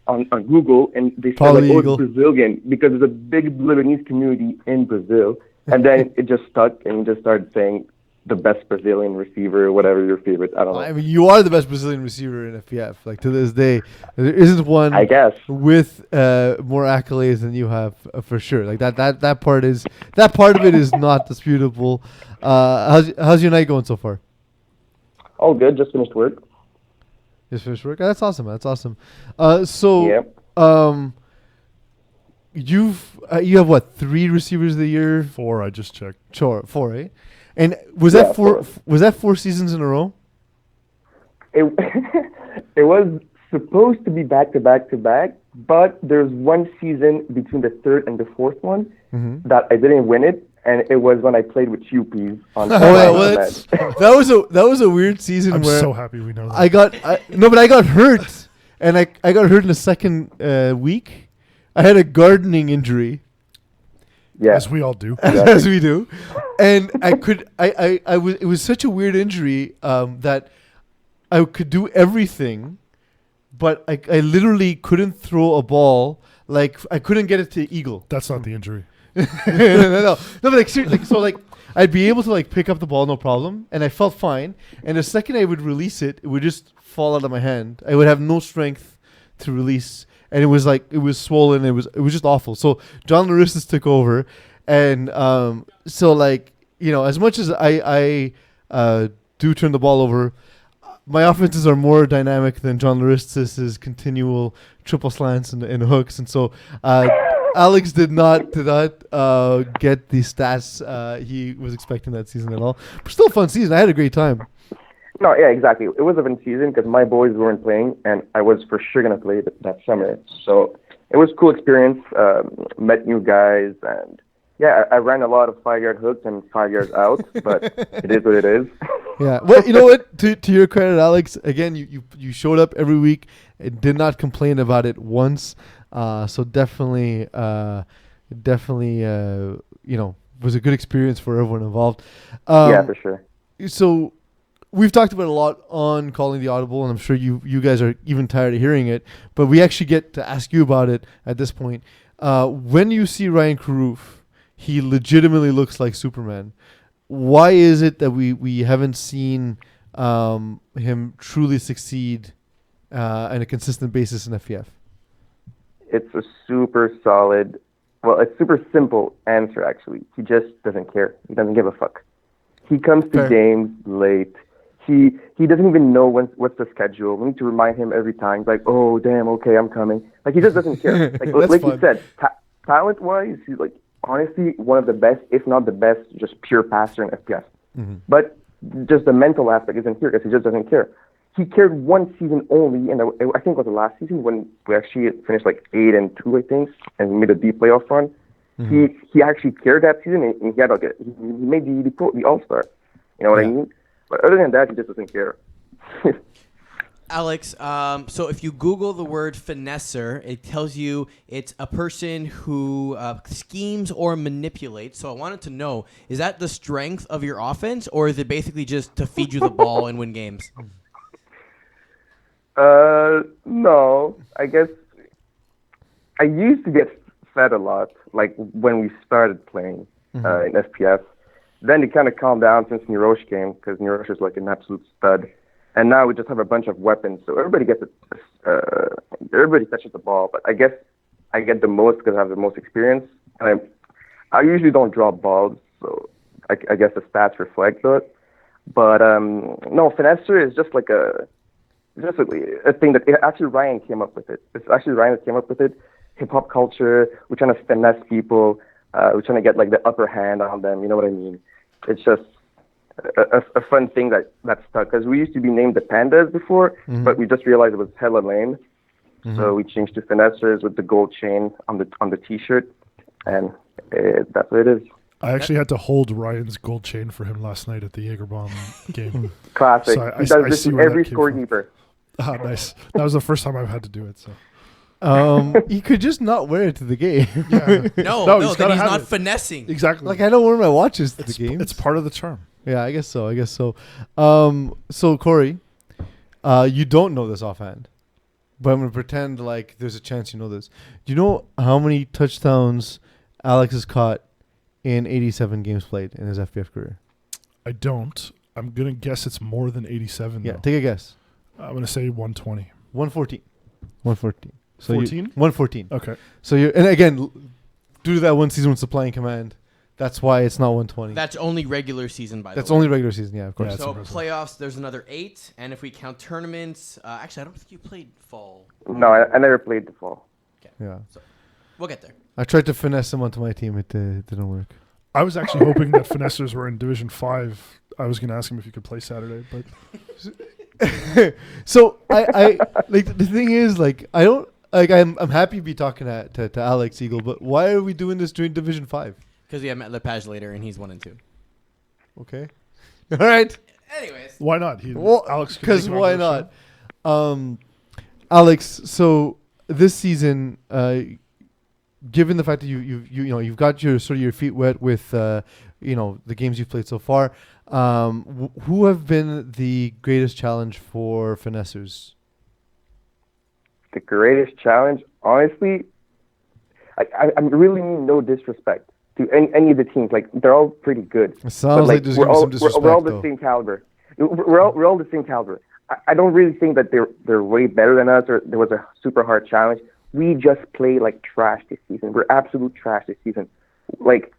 on Google, and they said Probably like, oh, Eagle. it's Brazilian because there's a big Lebanese community in Brazil, and then it just stuck, and you just started saying the best Brazilian receiver, whatever your favorite. I don't know. I mean, you are the best Brazilian receiver in FPF. Like to this day, there isn't one I guess. with more accolades than you have for sure. Like that part of it is not disputable. How's your night going so far? All good. Just finished work. Just finished work. That's awesome. That's awesome. So Yep. you have what, 3 receivers of the year? 4, I just checked. Sure, 4, eh? And was Yeah, that 4? 4. Was that 4 seasons in a row? It it was supposed to be back to back to back, but there's one season between the third and the fourth one that I didn't win it, and it was when I played with you, Peeze, on. Oh yeah, well, that was a weird season I'm where so happy we know that. I got hurt, and I got hurt in the second week. I had a gardening injury, Yeah. As we all do. as we do, and it was such a weird injury that I could do everything, but I literally couldn't throw a ball. Like I couldn't get it to Eagle. That's not the injury. no, but like seriously, so like I'd be able to like pick up the ball no problem, and I felt fine. And the second I would release it, it would just fall out of my hand. I would have no strength to release, and it was swollen. It was just awful. So John Larissus took over, and so like as much as I do turn the ball over, my offenses are more dynamic than John Larissus's continual triple slants and hooks, and so. Alex did not get the stats he was expecting that season at all. But still a fun season. I had a great time. No, yeah, exactly. It was a fun season because my boys weren't playing, and I was for sure gonna play that summer. So it was a cool experience. Met new guys, and yeah, I ran a lot of 5-yard hooks and 5 yards out, but it is what it is. Yeah. Well, you know what? To your credit, Alex, again, you showed up every week and did not complain about it once. So definitely, was a good experience for everyone involved. Yeah, for sure. So we've talked about it a lot on Calling the Audible, and I'm sure you guys are even tired of hearing it, but we actually get to ask you about it at this point. When you see Ryan Carouf, he legitimately looks like Superman. Why is it that we haven't seen him truly succeed on a consistent basis in FPF? It's a super solid, it's super simple answer, actually. He just doesn't care. He doesn't give a fuck. He comes to Fair. games late. He doesn't even know what's the schedule. We need to remind him every time. Like, oh, damn, okay, I'm coming. Like, he just doesn't care. Like you said, talent-wise, he's, like, honestly one of the best, if not the best, just pure passer in FPS. Mm-hmm. But just the mental aspect isn't here because he just doesn't care. He cared one season only, and I think it was the last season when we actually finished like 8-2, I think, and made a deep playoff run. Mm-hmm. He actually cared that season, and he had like he made the All-Star. You know what I mean? But other than that, he just doesn't care. Alex, so if you Google the word finesser, it tells you it's a person who schemes or manipulates. So I wanted to know, is that the strength of your offense, or is it basically just to feed you the ball and win games? No. I guess I used to get fed a lot, like when we started playing in FPS. Then it kind of calmed down since Nirosh came, because Nirosh is like an absolute stud. And now we just have a bunch of weapons, so everybody gets everybody touches the ball. But I guess I get the most because I have the most experience. And I usually don't drop balls, so I guess the stats reflect that. But no, finesser is just like a thing that actually Ryan came up with it. It's actually Ryan that came up with it. Hip hop culture. We're trying to finesse people. We're trying to get like the upper hand on them. You know what I mean? It's just a fun thing that stuck, because we used to be named the Pandas before, but we just realized it was hella lame. So we changed to finessers with the gold chain on the t-shirt, and that's what it is. I actually had to hold Ryan's gold chain for him last night at the Jagerbomb game. Classic. So he does this to every scorekeeper. Ah, nice. That was the first time I've had to do it. So He could just not wear it to the game. Yeah. No, he's then gotta he's have not it. finessing. Exactly. Like I don't wear my watches to the it's, game. it's part of the charm. Yeah, I guess so. So Corey, you don't know this offhand, but I'm gonna pretend like there's a chance you know this. Do you know how many touchdowns Alex has caught in 87 games played in his FPF career? I don't. I'm gonna guess it's more than 87. Yeah, though. take a guess. I'm gonna say 120. 114. 114. So 14? 114. Okay. So you're, and again, due to that one season with supplying command, that's why it's not 120. That's only regular season, by That's the way. only regular season, yeah, of course. Yeah, So impressive. playoffs, there's another 8, and if we count tournaments, actually, I don't think you played fall. No, I never played the fall. Yeah. We'll get there. I tried to finesse him onto my team. It didn't work. I was actually hoping that finessers were in Division 5. I was gonna ask him if he could play Saturday, but So I like the thing is like I don't like I'm happy to be talking to Alex Eagle, but why are we doing this during Division 5? Because we have met Lepage later, and he's 1 and 2. Okay. All right. Anyways. why not? Alex, could Because make an why argument. not? Alex, so this season, given the fact that you've got your sort of your feet wet with the games you've played so far, who have been the greatest challenge for finessers? The greatest challenge, honestly, I'm really no disrespect to any of the teams. Like they're all pretty good. It sounds like there's we're gonna be all, some disrespect. we're all the though. same caliber. We're all the same caliber. I don't really think that they're way better than us or there was a super hard challenge. We just play like trash this season. We're absolute trash this season. Like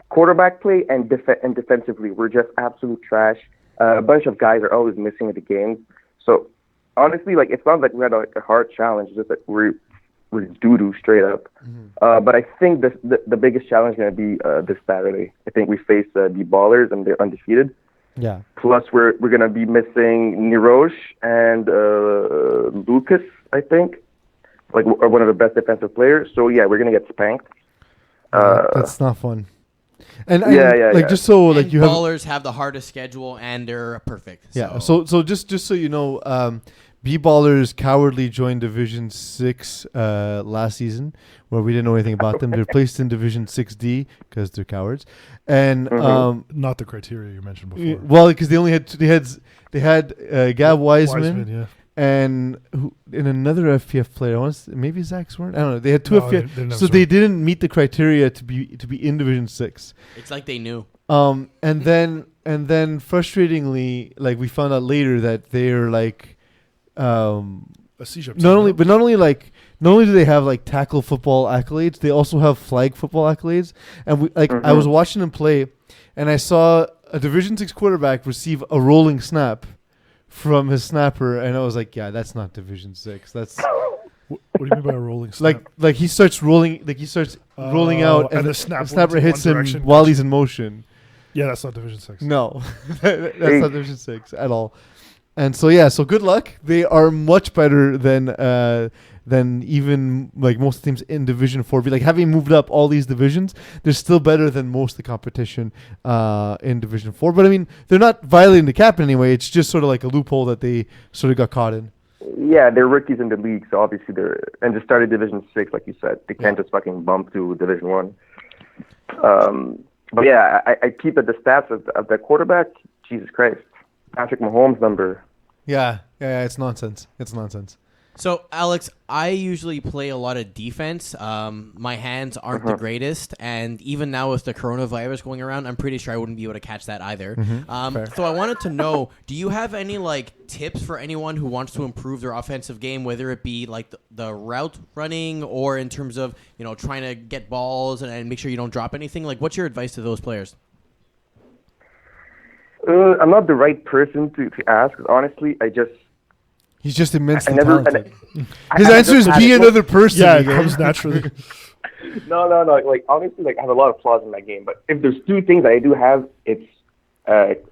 quarterback play and defensively, we're just absolute trash. A bunch of guys are always missing at the games. So honestly, like it's not like we had a hard challenge. It's just that we're doo-doo straight up. Mm-hmm. But I think the biggest challenge is going to be this Saturday. I think we face the Ballers and they're undefeated. Yeah. Plus, we're going to be missing Nirosh and Lucas, I think, like one of the best defensive players. So yeah, we're going to get spanked. That's not fun. And Yeah. just so like And you have ballers have the hardest schedule, and they're perfect. yeah. So just so you know, B-Ballers cowardly joined Division 6 last season, where we didn't know anything about them. They're placed in Division 6D because they're cowards, and Not the criteria you mentioned before. well, because they only had they had Gab Wiseman, yeah. and in another FPF player. Maybe Zach Sworn. I don't know. They had two No, they FPF, didn't have so Sworn. they didn't meet the criteria to be in Division 6. it's like they knew. And then frustratingly, like we found out later that they're like, A C-Shep team, not only no? do they have like tackle football accolades, they also have flag football accolades. And I was watching them play, and I saw a Division 6 quarterback receive a rolling snap from his snapper, and I was like, yeah, that's not Division 6. That's What do you mean by a rolling snap? like he starts rolling, rolling out, and and the the snap snapper went in hits one him direction. while he's in motion. Yeah, that's not Division 6. No, that's not Division 6 at all. And so yeah, so good luck. They are much better than even like most teams in Division 4. Like having moved up all these divisions, they're still better than most of the competition in Division 4. But I mean, they're not violating the cap in any way. It's just sort of like a loophole that they sort of got caught in. Yeah, they're rookies in the league, so obviously and they started Division 6, like you said. They can't just fucking bump to Division 1. But yeah, I keep at the stats of the quarterback. Jesus Christ, Patrick Mahomes number. Yeah, it's nonsense. It's nonsense. So, Alex, I usually play a lot of defense. My hands aren't the greatest, and even now with the coronavirus going around, I'm pretty sure I wouldn't be able to catch that either. So I wanted to know, do you have any like tips for anyone who wants to improve their offensive game, whether it be like the route running or in terms of trying to get balls and make sure you don't drop anything? Like, what's your advice to those players? I'm not the right person to ask. Honestly, He's just immensely never- talented. I- His I answer is just be had- another person. Yeah, it Eagle. comes naturally. No. Like honestly, like I have a lot of flaws in my game. But if there's two things that I do have, it's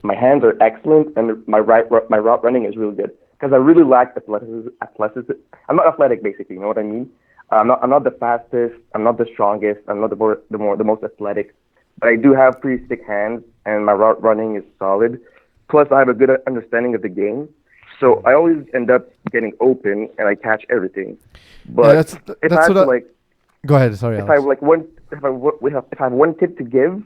my hands are excellent and my route running is really good. Because I really lack athleticism. I'm not athletic, basically. You know what I mean? I'm not the fastest. I'm not the strongest. I'm not the most athletic. But I do have pretty thick hands, and my route running is solid. Plus, I have a good understanding of the game. So I always end up getting open and I catch everything. But Yeah, that's if I have what to like, Go ahead. Sorry, if I Alex. have like one, if I have one tip to give,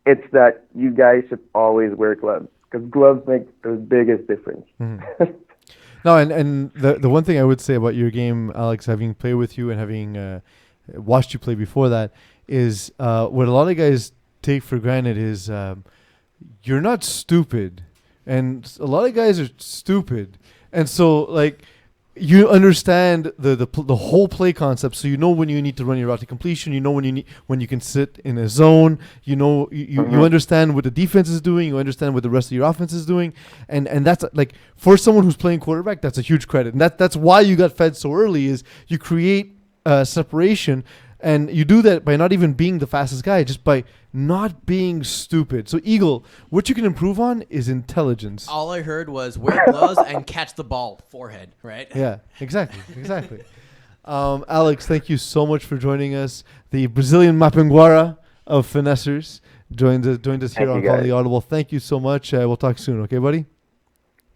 it's that you guys should always wear gloves because gloves make the biggest difference. No, and the one thing I would say about your game, Alex, having played with you and having watched you play before that, is what a lot of guys take for granted is you're not stupid, and a lot of guys are stupid, and so like you understand the whole play concept, so you know when you need to run your route to completion, you know when you can sit in a zone, you know you understand what the defense is doing, you understand what the rest of your offense is doing, and that's like for someone who's playing quarterback, that's a huge credit, and that's why you got fed so early is you create separation. And you do that by not even being the fastest guy, just by not being stupid. So, Eagle, what you can improve on is intelligence. All I heard was wear gloves and catch the ball forehead, right? Yeah, exactly. Alex, thank you so much for joining us. The Brazilian Mapinguara of Finessers joined us here on Calling The Audible. Thank you so much. We'll talk soon, okay, buddy?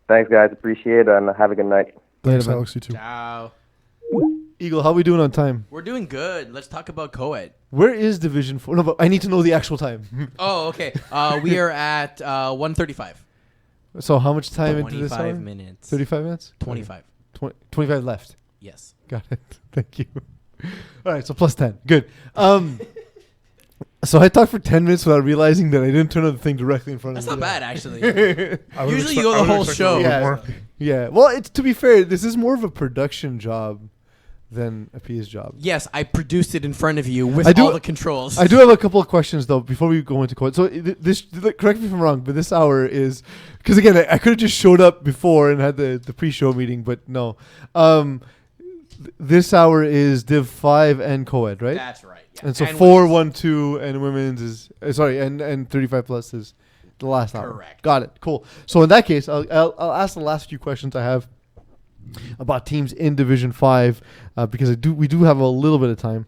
Thanks, guys. Appreciate it, and have a good night. Thanks, Later, Alex. You too. Ciao. Eagle, how we doing on time? We're doing good. Let's talk about co-ed. Where is Division 4? No, but I need to know the actual time. Oh, okay. We are at 1:35. So how much time into this 25 hour? minutes. 35 minutes? 25. 25 left. Yes. Got it. Thank you. All right, so plus 10. Good. So I talked for 10 minutes without realizing that I didn't turn on the thing directly in front That's of me. not bad, actually. I would've Usually you go the I would've whole expected show. a little bit Yeah. more. Yeah. Well, it's to be fair, this is more of a production job than a Peeze job. Yes, I produced it in front of you with I do- all the controls. I do have a couple of questions though before we go into code. So correct me if I'm wrong, but this hour is because again I could have just showed up before and had the pre-show meeting, but no. This hour is Div 5 and co-ed, right? That's right. Yeah. And so And 4, women's. 1, 2, and women's is and 35 plus is the last hour. Correct. Got it. Cool. So in that case, I'll ask the last few questions I have about teams in Division 5 because we do have a little bit of time.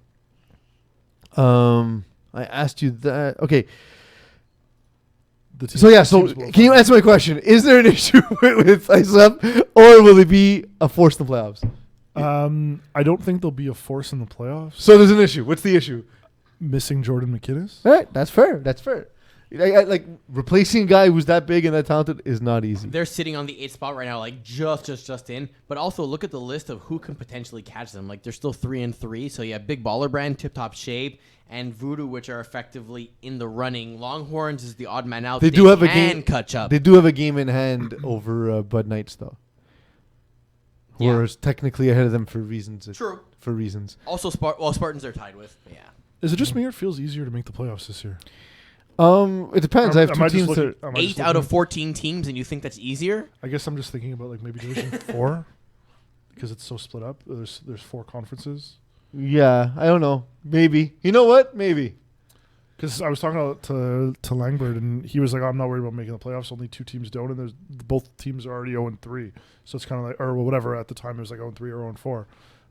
I asked you that. Okay. The So yeah. the So teams will- can you answer my question? Is there an issue with ice up, or will it be a force in the playoffs? I don't think there'll be a force in the playoffs. So there's an issue. What's the issue? Missing Jordan McInnes. All right, that's fair. Like replacing a guy who's that big and that talented is not easy. They're sitting on the 8th spot right now, like just in. But also look at the list of who can potentially catch them. Like they're still 3-3, so you have Big Baller Brand, Tip Top Shape, and Voodoo, which are effectively in the running. Longhorns is the odd man out. They do have a can game. catch up. They do have a game in hand over Bud Knights though, who Yeah. are technically ahead of them for reasons. True. For reasons. Also, Spartans are tied with. But yeah. Is it just me or it feels easier to make the playoffs this year? It depends. I have two teams that. am I just 8 out of looking- 14 teams, and you think that's easier? I guess I'm just thinking about like maybe Division 4 because it's so split up. There's 4 conferences. Yeah, I don't know. Maybe. You know what? Maybe. Because I was talking to Langbird and he was like, I'm not worried about making the playoffs. Only 2 teams don't, and there's both teams are already 0-3. So it's kind of like, or whatever. At the time, it was like 0-3 or 0-4.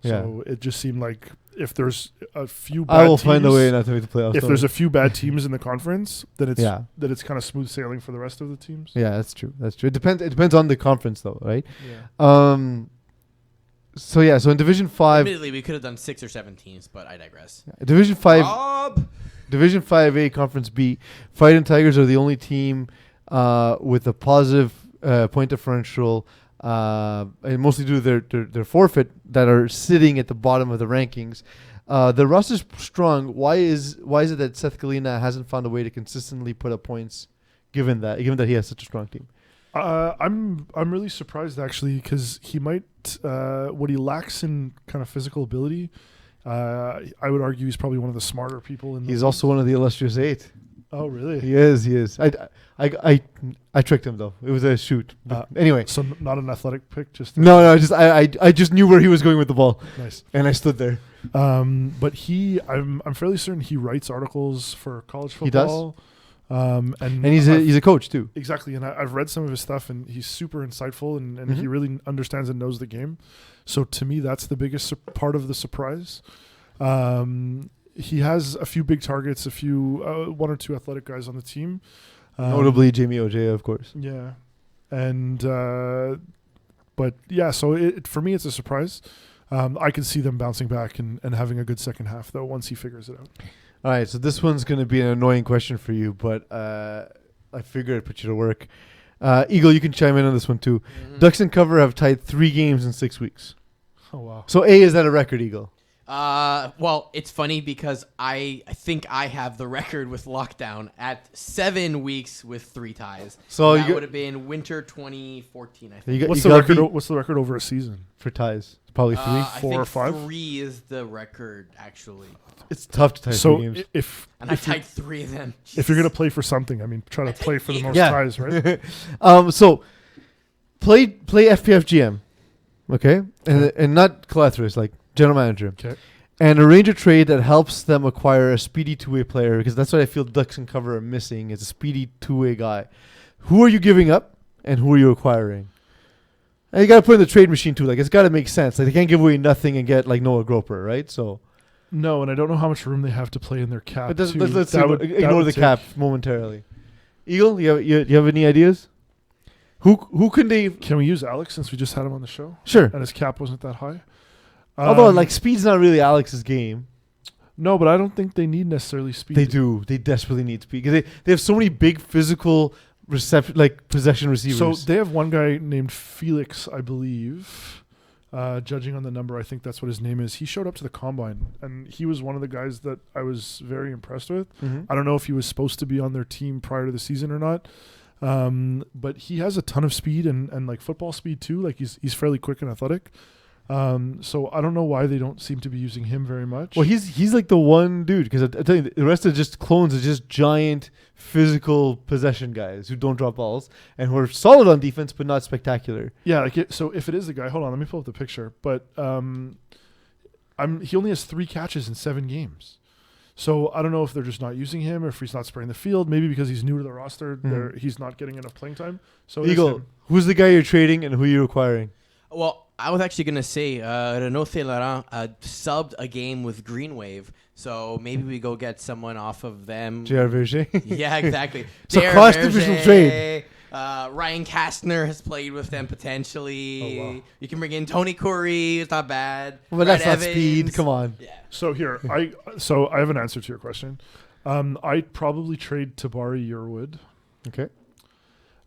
So it just seemed like if there's a few bad I will teams, find a way not to make the playoffs. if there's a few bad teams in the conference, then it's Yeah. that it's kind of smooth sailing for the rest of the teams. Yeah, that's true. That's true. It depends on the conference though, right? Yeah. So yeah, so in Division 5, Admittedly, we could have done 6 or 7 teams, but I digress. Division 5, Rob! Division 5A Conference B, Fighting Tigers are the only team with a positive point differential, and mostly due to their forfeit, that are sitting at the bottom of the rankings. The roster's strong. Why is it that Seth Galina hasn't found a way to consistently put up points, given that he has such a strong team? I'm really surprised actually because he might what he lacks in kind of physical ability. I would argue he's probably one of the smarter people in. He's also one of the illustrious 8. Oh really? He is. I tricked him though. It was a shoot. Anyway, So not an athletic pick, just no. I just knew where he was going with the ball, nice. and I stood there. But I'm fairly certain he writes articles for college He does? football. And he's a coach too. Exactly, and I've read some of his stuff, and he's super insightful, and Mhm. he really understands and knows the game. So to me, that's the biggest part of the surprise. He has a few big targets, one or two athletic guys on the team. Notably Jamie Ojea, of course. Yeah, and But yeah, so for me, it's a surprise. I can see them bouncing back and having a good second half, though, once he figures it out. All right, so this one's going to be an annoying question for you, but I figured I'd put you to work. Eagle, you can chime in on this one too. Mm-hmm. Ducks and cover have tied 3 games in 6 weeks. Oh, wow. So is that a record, Eagle? Well, it's funny because I think I have the record with lockdown at 7 weeks with 3 ties. So that would have been winter 2014, I think. What's the record over a season? for ties? Probably 3. I 4 or think 5? 3 is the record, actually. It's tough to tie 3 games. And I tied 3 of them. If you're going to play for something, I mean, try to play for the most Yeah. ties, right? So play FPF GM, okay, and not Calathris, like general manager. Okay. And arrange a trade that helps them acquire a speedy two-way player, because that's what I feel Ducks and cover are missing, is a speedy two-way guy. Who are you giving up, and who are you acquiring? And you got to put in the trade machine too. Like, it's got to make sense. Like, they can't give away nothing and get like Noah Groper, right? So, No, and I don't know how much room they have to play in their cap. but let's That would ignore the take- cap momentarily. Eagle, you have any ideas? Who can they? Can we use Alex since we just had him on the show Sure. and his cap wasn't that high? Although, like, speed's not really Alex's game. No, but I don't think they need necessarily speed. They do. They desperately need speed because they have so many big physical possession receivers. So they have one guy named Felix, I believe. Judging on the number, I think that's what his name is. He showed up to the combine, and he was one of the guys that I was very impressed with. Mhm. I don't know if he was supposed to be on their team prior to the season or not, but he has a ton of speed and like football speed too. Like he's fairly quick and athletic. So I don't know why they don't seem to be using him very much. Well, he's like the one dude, because I tell you, the rest of just clones are just giant physical possession guys who don't drop balls and who are solid on defense but not spectacular. Yeah, so if it is the guy, hold on, let me pull up the picture. But he only has 3 catches in 7 games. So I don't know if they're just not using him or if he's not spraying the field. Maybe because he's new to the roster, he's not getting enough playing time. So Eagle, who's the guy you're trading and who you're acquiring? Well, I was actually going to say Renaud Saint-Laurent subbed a game with Green Wave. So maybe we go get someone off of them. J.R. Verger? Yeah, exactly. It's a cross-divisional trade. Ryan Kastner has played with them potentially. Oh, wow. You can bring in Tony Curry. It's not bad. But that's Brett not speed. Evans. Come on. Yeah. So here, I have an answer to your question. I'd probably trade Tabari Yearwood, Okay.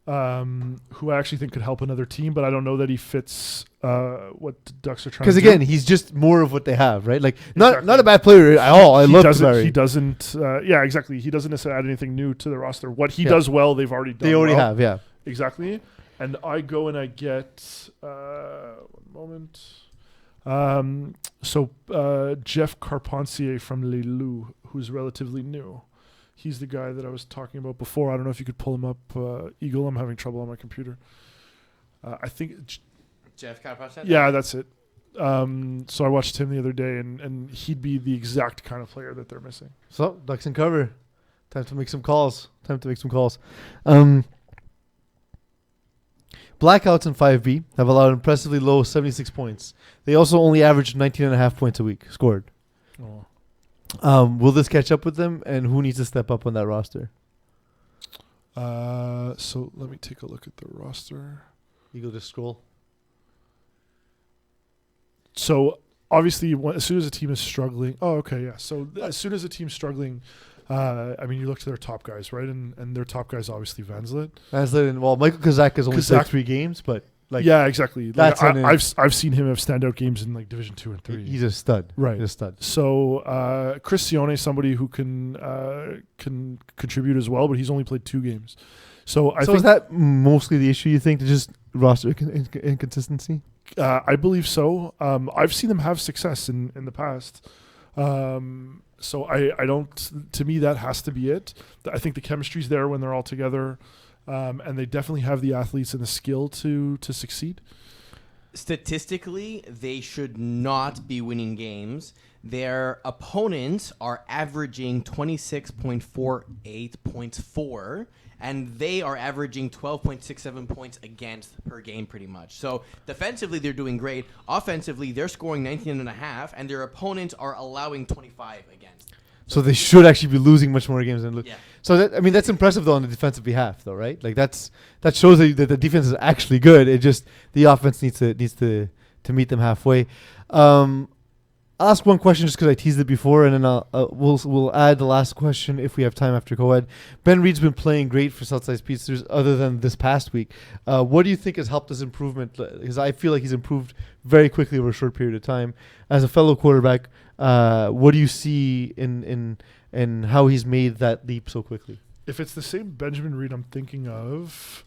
who I actually think could help another team, but I don't know that he fits what the Ducks are trying to Because do. again, he's just more of what they have, right? Like, Exactly. not a bad player at all. I love Tabari. He doesn't. Yeah, exactly. He doesn't necessarily add anything new to the roster. What he does well, they've already done. They already well. have, yeah. Exactly. And I go and I get 1 moment. Jeff Carpentier from Les Loups, who's relatively new. He's the guy that I was talking about before. I don't know if you could pull him up, Eagle. I'm having trouble on my computer. I think. Jeff Carpenter? Yeah, that's it. So I watched him the other day, and he'd be the exact kind of player that they're missing. So, Ducks and cover. Time to make some calls. Blackouts in 5B have allowed impressively low 76 points. They also only average 19.5 points a week scored. Oh. Will this catch up with them, and who needs to step up on that roster? So let me take a look at the roster. Eagle, just scroll. So obviously, as soon as a team is struggling, So as soon as a team's struggling, I mean, you look to their top guys, right? And their top guys obviously Vanzlet. Michael Kazak has only played Kazak- 3 games, but like, yeah, exactly. that's Like, an- I've seen him have standout games in like Division 2 and 3. he's a stud. Right. He's a stud. So Chris Sione, somebody who can contribute as well, but he's only played 2 games. So I think is that mostly the issue, you think, to just roster inconsistency? I believe so. I've seen them have success in the past. So I don't. To me, that has to be it. I think the chemistry's there when they're all together, and they definitely have the athletes and the skill to succeed. Statistically, they should not be winning games. Their opponents are averaging 26.48 points for, and they are averaging 12.67 points against per game pretty much. So defensively, they're doing great. Offensively, they're scoring 19.5, and their opponents are allowing 25 against. So they should actually be losing much more games than lose. Yeah. So that's impressive though on the defensive behalf though, right? Like that shows that the defense is actually good. It just the offense needs to meet them halfway. I'll ask one question just because I teased it before, and then we'll add the last question if we have time after co-ed. Ben Reed's been playing great for Southside Speedsters other than this past week. What do you think has helped his improvement? Because I feel like he's improved very quickly over a short period of time. As a fellow quarterback, what do you see in how he's made that leap so quickly? If it's the same Benjamin Reed I'm thinking of,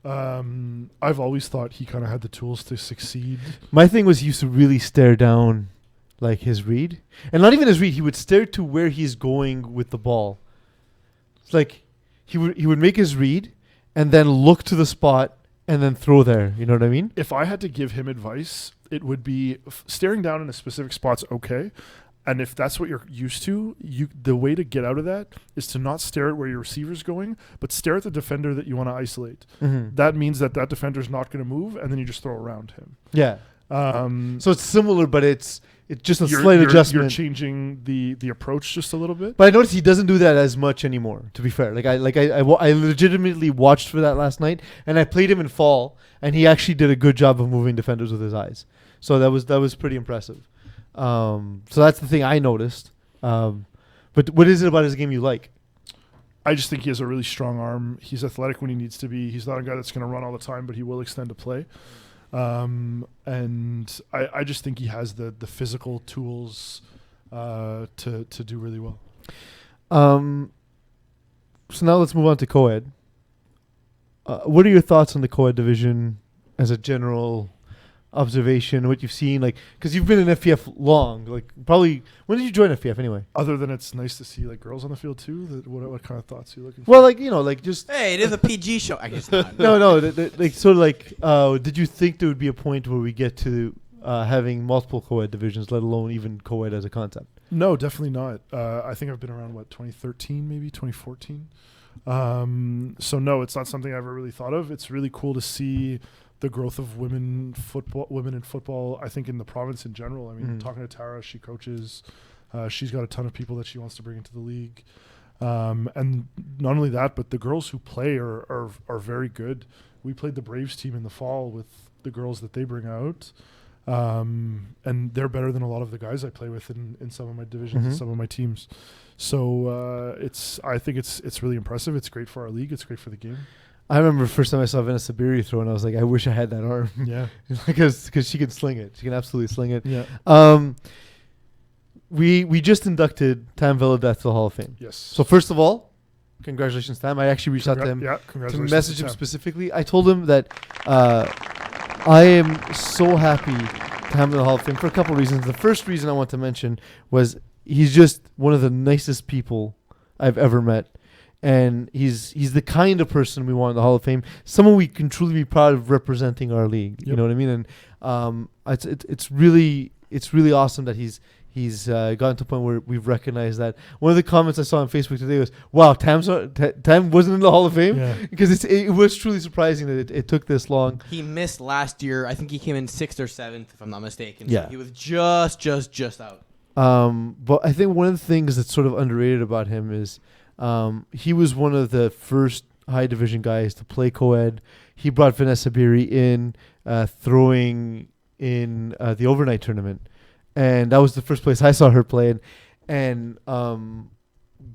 I've always thought he kind of had the tools to succeed. My thing was he used to really stare down like his read, and not even his read. He would stare to where he's going with the ball. It's like he would make his read, and then look to the spot, and then throw there. You know what I mean? If I had to give him advice, it would be staring down in a specific spot's okay. And if that's what you're used to, the way to get out of that is to not stare at where your receiver's going, but stare at the defender that you want to isolate. Mm-hmm. That means that defender's not going to move, and then you just throw around him. Yeah. So it's similar, but it's just a you're, slight you're, adjustment. You're changing the approach just a little bit. But I noticed he doesn't do that as much anymore. To be fair, I legitimately watched for that last night, and I played him in fall, and he actually did a good job of moving defenders with his eyes. So that was pretty impressive. So that's the thing I noticed. But what is it about his game you like? I just think he has a really strong arm. He's athletic when he needs to be. He's not a guy that's going to run all the time, but he will extend a play. And I just think he has the physical tools to do really well. So now let's move on to co-ed. What are your thoughts on the co-ed division as a general observation, what you've seen, like, because you've been in FPF long, like probably, when did you join FPF anyway? Other than it's nice to see like girls on the field too, what kind of thoughts are you looking for? Well, like, you know, like just Hey, it is a PG show. I guess not. no, like sort of like, did you think there would be a point where we get to having multiple co-ed divisions, let alone even co-ed as a concept? No, definitely not. I think I've been around 2013, maybe 2014. So no, it's not something I ever really thought of. It's really cool to see the growth of women in football, I think in the province in general. I mean, talking to Tara, she coaches. She's got a ton of people that she wants to bring into the league. And not only that, but the girls who play are very good. We played the Braves team in the fall with the girls that they bring out. And they're better than a lot of the guys I play with in some of my divisions and some of my teams. So I think it's really impressive. It's great for our league. It's great for the game. I remember the first time I saw Vanessa Beery throw, and I was like, I wish I had that arm. Yeah. Because she can sling it. She can absolutely sling it. Yeah. We just inducted Tam Velodeth to the Hall of Fame. Yes. So first of all, congratulations, Tam. I actually reached out to him to message him specifically. I told him that I am so happy to have him in the Hall of Fame for a couple of reasons. The first reason I want to mention was he's just one of the nicest people I've ever met. And he's the kind of person we want in the Hall of Fame. Someone we can truly be proud of representing our league. Yep. You know what I mean? And it's really awesome that he's gotten to a point where we've recognized that. One of the comments I saw on Facebook today was, "Wow, Tam wasn't in the Hall of Fame," because it was truly surprising that it took this long. He missed last year. I think he came in 6th or 7th, if I'm not mistaken. Yeah, so he was just out. But I think one of the things that's sort of underrated about him is. He was one of the first high division guys to play co-ed. He brought Vanessa Beery in, throwing in the overnight tournament. And that was the first place I saw her play. And what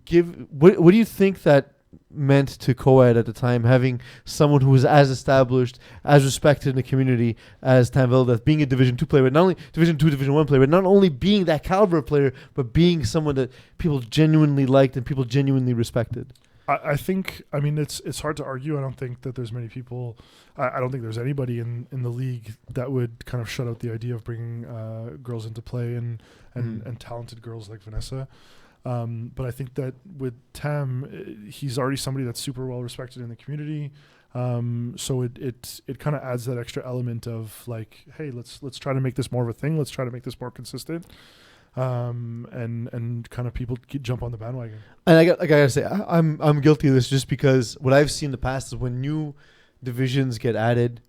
do you think that meant to co-ed at the time, having someone who was as established, as respected in the community as Tam Velodeth, being a Division 2 player, but not only Division 2, Division 1 player, but not only being that caliber of player, but being someone that people genuinely liked and people genuinely respected? I think, I mean, it's hard to argue. I don't think that there's many people, I don't think there's anybody in the league that would kind of shut out the idea of bringing girls into play and talented girls like Vanessa. But I think that with Tam, he's already somebody that's super well respected in the community. So it kind of adds that extra element of like, hey, let's try to make this more of a thing. Let's try to make this more consistent. And kind of people jump on the bandwagon. And I gotta say, I'm guilty of this just because what I've seen in the past is when new divisions get added,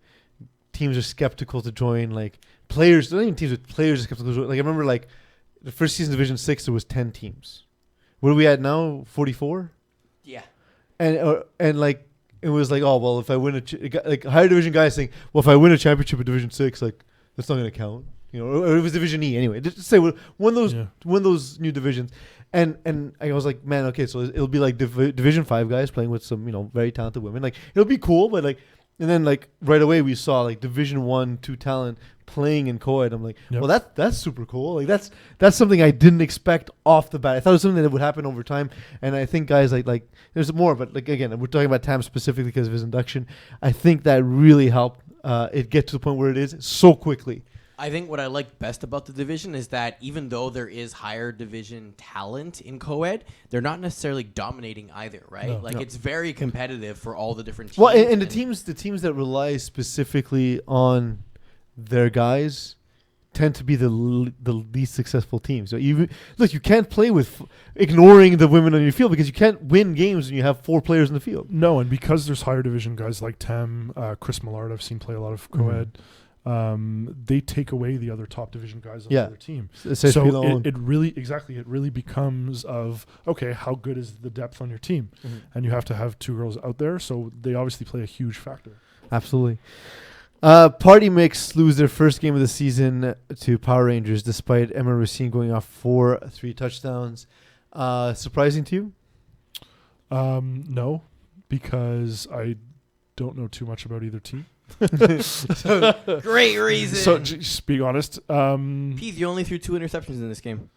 teams are skeptical to join. Like players, not even teams, but players are skeptical to join. Like I remember, like the first season Division 6, there was 10 teams. What are we at now? 44. Yeah. And like it was like, oh well, if I win like higher division guys saying, well, if I win a championship in Division 6, like that's not gonna count. Or it was Division E anyway. Just say one of those new divisions, and I was like, man, okay, so it'll be like Division 5 guys playing with some very talented women. Like it'll be cool, but like, and then like right away we saw like Division 1, 2 talent playing in co-ed. I'm like, well, that's super cool. Like that's something I didn't expect off the bat. I thought it was something that would happen over time, and I think guys like there's more, but like again, we're talking about Tam specifically because of his induction. I think that really helped it get to the point where it is so quickly. I think what I like best about the division is that even though there is higher division talent in co-ed, they're not necessarily dominating either, right? It's very competitive for all the different teams. Well, and the teams that rely specifically on their guys tend to be the least successful teams. So you can't play with ignoring the women on your field because you can't win games when you have 4 players in the field. No, and because there's higher division guys like Tam, Chris Millard, I've seen play a lot of co-ed. Mm-hmm. They take away the other top division guys on the other team. So it really becomes of, okay, how good is the depth on your team? Mm-hmm. And you have to have 2 girls out there. So they obviously play a huge factor. Absolutely. Party Mix lose their first game of the season to Power Rangers despite Emma Racine going off 3 touchdowns. Surprising to you? No, because I don't know too much about either team. Great reason. So just being honest, Peeze, you only threw 2 interceptions in this game.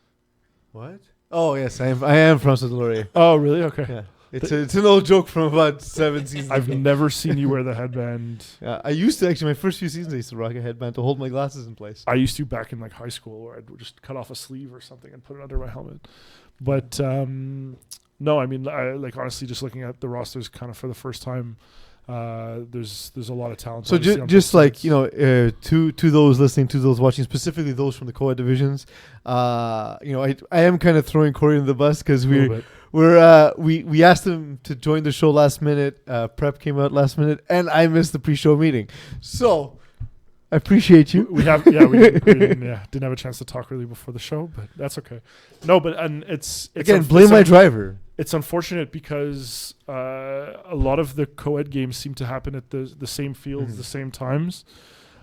What? Oh yes, I am from Saint Laurier. Oh really? Okay. Yeah. It's an old joke from about 7 seasons I've ago. never seen you wear the headband. I used to actually. My first few seasons, I used to rock a headband to hold my glasses in place. I used to back in like high school, where I'd just cut off a sleeve or something and put it under my helmet. But no, I mean, honestly, just looking at the rosters, kind of for the first time. There's a lot of talent. So just like to those listening, to those watching, specifically those from the co-ed divisions, I am kind of throwing Corey under the bus because we asked him to join the show last minute. Prep came out last minute, and I missed the pre-show meeting. So I appreciate you. We didn't have a chance to talk really before the show, but that's okay. No, but and it's again blame my driver. It's unfortunate because a lot of the co-ed games seem to happen at the same fields, the same times.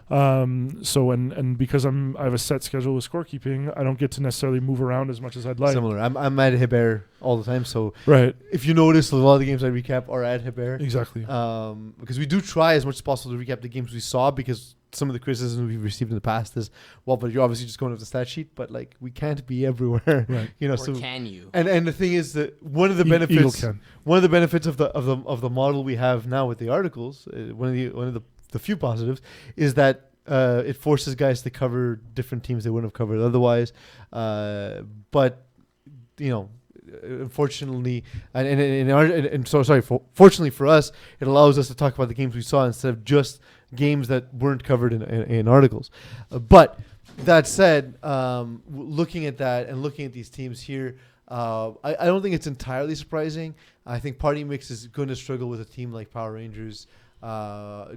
So and because I have a set schedule with scorekeeping, I don't get to necessarily move around as much as I'd like. Similar. I'm at Hebert all the time, so right. If you notice, a lot of the games I recap are at Hebert. Exactly. Because we do try as much as possible to recap the games we saw, because some of the criticism we've received in the past is, well, but you're obviously just going off the stat sheet, but like we can't be everywhere, right? Or so can you? And the thing is that one of the benefits of the model we have now with the articles, one of the few positives is that it forces guys to cover different teams they wouldn't have covered otherwise. But unfortunately, fortunately for us, it allows us to talk about the games we saw instead of just games that weren't covered in articles. But that said, looking at that and looking at these teams here, I don't think it's entirely surprising. I think Party Mix is going to struggle with a team like Power Rangers.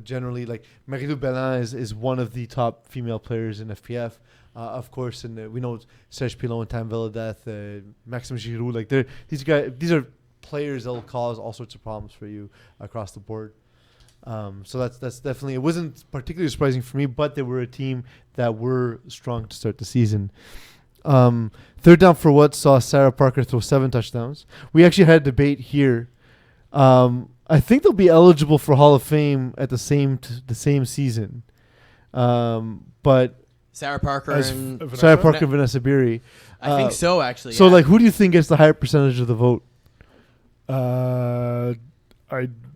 Generally, like Marie-Lou Bellin is one of the top female players in FPF, of course, and we know Serge Pilon and Tam Villadeth, Maxime Giroux. Like these are players that will cause all sorts of problems for you across the board. So that's definitely, it wasn't particularly surprising for me, but they were a team that were strong to start the season. Third down for what saw Sarah Parker throw 7 touchdowns. We actually had a debate here. I think they'll be eligible for Hall of Fame at the same season, but Sarah Parker and Vanessa Beery. I think so, actually. So, like, who do you think gets the higher percentage of the vote?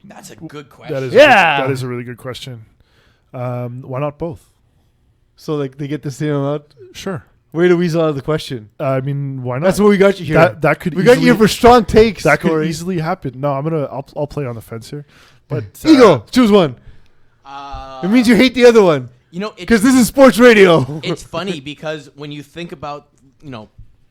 That's a good question. That is a really good question. Why not both? So, like, they get the same amount? Sure. Way to weasel out of the question. I mean, why not? That's what we got you here. We got you here for strong takes. That could easily happen. No, I'll play on the fence here. But Eagle, choose one. It means you hate the other one. Because this is sports radio. It's funny because when you think about,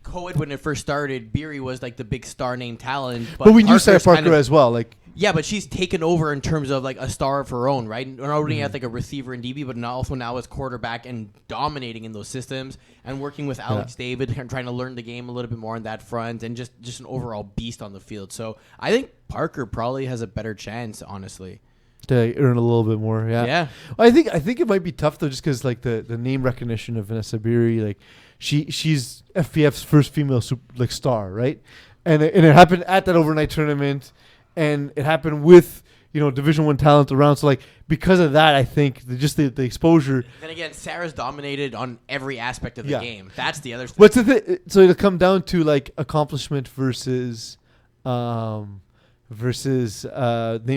co-ed when it first started, Beery was like the big star name talent. But we knew Sarah Parker as well. Like Yeah, but she's taken over in terms of like a star of her own, right? Not only as like a receiver in DB, but also now as quarterback and dominating in those systems and working with Alex David, trying to learn the game a little bit more on that front, and just an overall beast on the field. So I think Parker probably has a better chance, honestly. To earn a little bit more, Yeah. I think it might be tough though, just because like the name recognition of Vanessa Beery, like she's FPF's first female star, right? And it happened at that overnight tournament. And it happened with, Division I talent around. So, like, because of that, I think the exposure. Then again, Sarah's dominated on every aspect of the game. That's the other thing. What's the thing? So it'll come down to, like, accomplishment versus name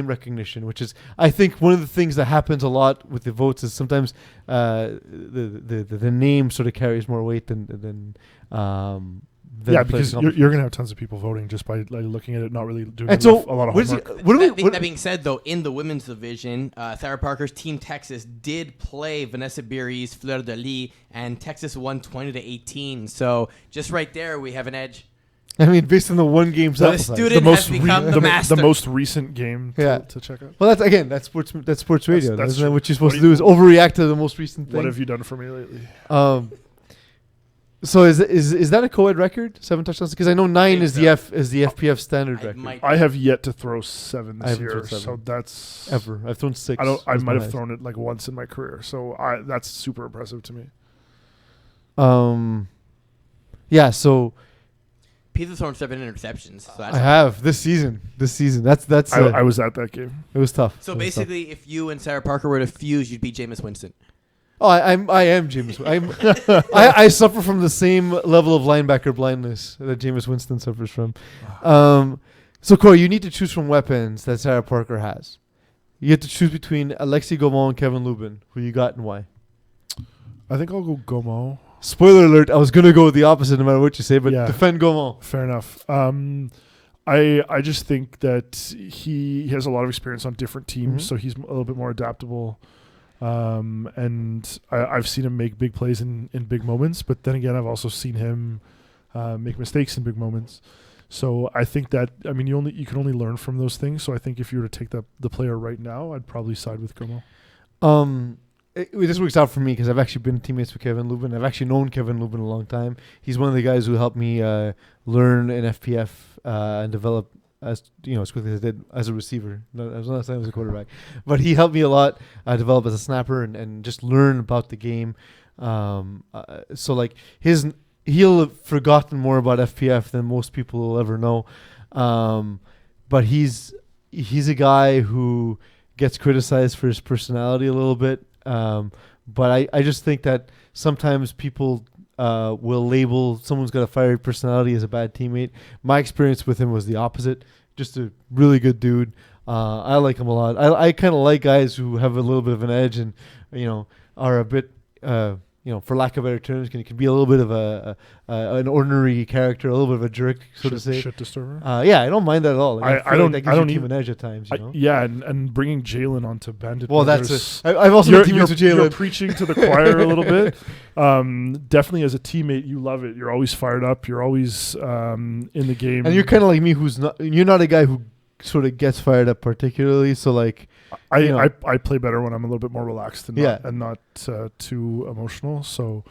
recognition, which is, I think, one of the things that happens a lot with the votes is sometimes the name sort of carries more weight than because you're going to have tons of people voting just by like looking at it, not really doing a lot of homework. That being said, though, in the women's division, Sarah Parker's Team Texas did play Vanessa Beery's Fleur de Lis, and Texas won 20-18. So just right there, we have an edge. I mean, based on the one game the student has become the master. The most recent game to check out. Well, that's sports radio. That's isn't that what you're supposed to do? Is overreact to the most recent thing. What have you done for me lately? So is that a co-ed record? 7 touchdowns? Because I know 9 is the FPF standard record. I have yet to throw 7 this year, so that's ever. I've thrown 6. I might have thrown it like once in my career, so that's super impressive to me. Yeah. So Peeze has thrown 7 interceptions. So that's I have this season. That's. I was at that game. It was tough. So basically, if you and Sarah Parker were to fuse, you'd beat Jameis Winston. Oh, I am Jameis. I suffer from the same level of linebacker blindness that Jameis Winston suffers from. So Corey, you need to choose from weapons that Sarah Parker has. You have to choose between Alexis Gaumont and Kevin Lubin. Who you got and why? I think I'll go Gaumont. Spoiler alert! I was gonna go with the opposite, no matter what you say, but defend Gaumont. Fair enough. I just think that he has a lot of experience on different teams, so he's a little bit more adaptable. And I've seen him make big plays in big moments, but then again, I've also seen him make mistakes in big moments. So I think that, you can only learn from those things. So I think if you were to take the player right now, I'd probably side with Gaumont. This works out for me because I've actually been teammates with Kevin Lubin. I've actually known Kevin Lubin a long time. He's one of the guys who helped me learn in FPF and develop as quickly as I did as a receiver. As long as I was a quarterback, but he helped me a lot develop as a snapper and just learn about the game. So like he'll have forgotten more about FPF than most people will ever know. But he's a guy who gets criticized for his personality a little bit. But I just think that sometimes people will label someone's got a fiery personality as a bad teammate. My experience with him was the opposite. Just a really good dude. I like him a lot. I kind of like guys who have a little bit of an edge and, are a bit, for lack of better terms, can be a little bit of an ordinary character, a little bit of a jerk, to say. Shit disturber. Yeah, I don't mind that at all. Like, I don't even an edge at times. And bringing Jalen onto Bandit. Well, I've also been teammates with Jalen. You're preaching to the choir a little bit. Definitely, as a teammate, you love it. You're always fired up. You're always in the game. And you're kind of like me, you're not a guy who sort of gets fired up particularly. So like. I play better when I'm a little bit more relaxed and not too emotional. So,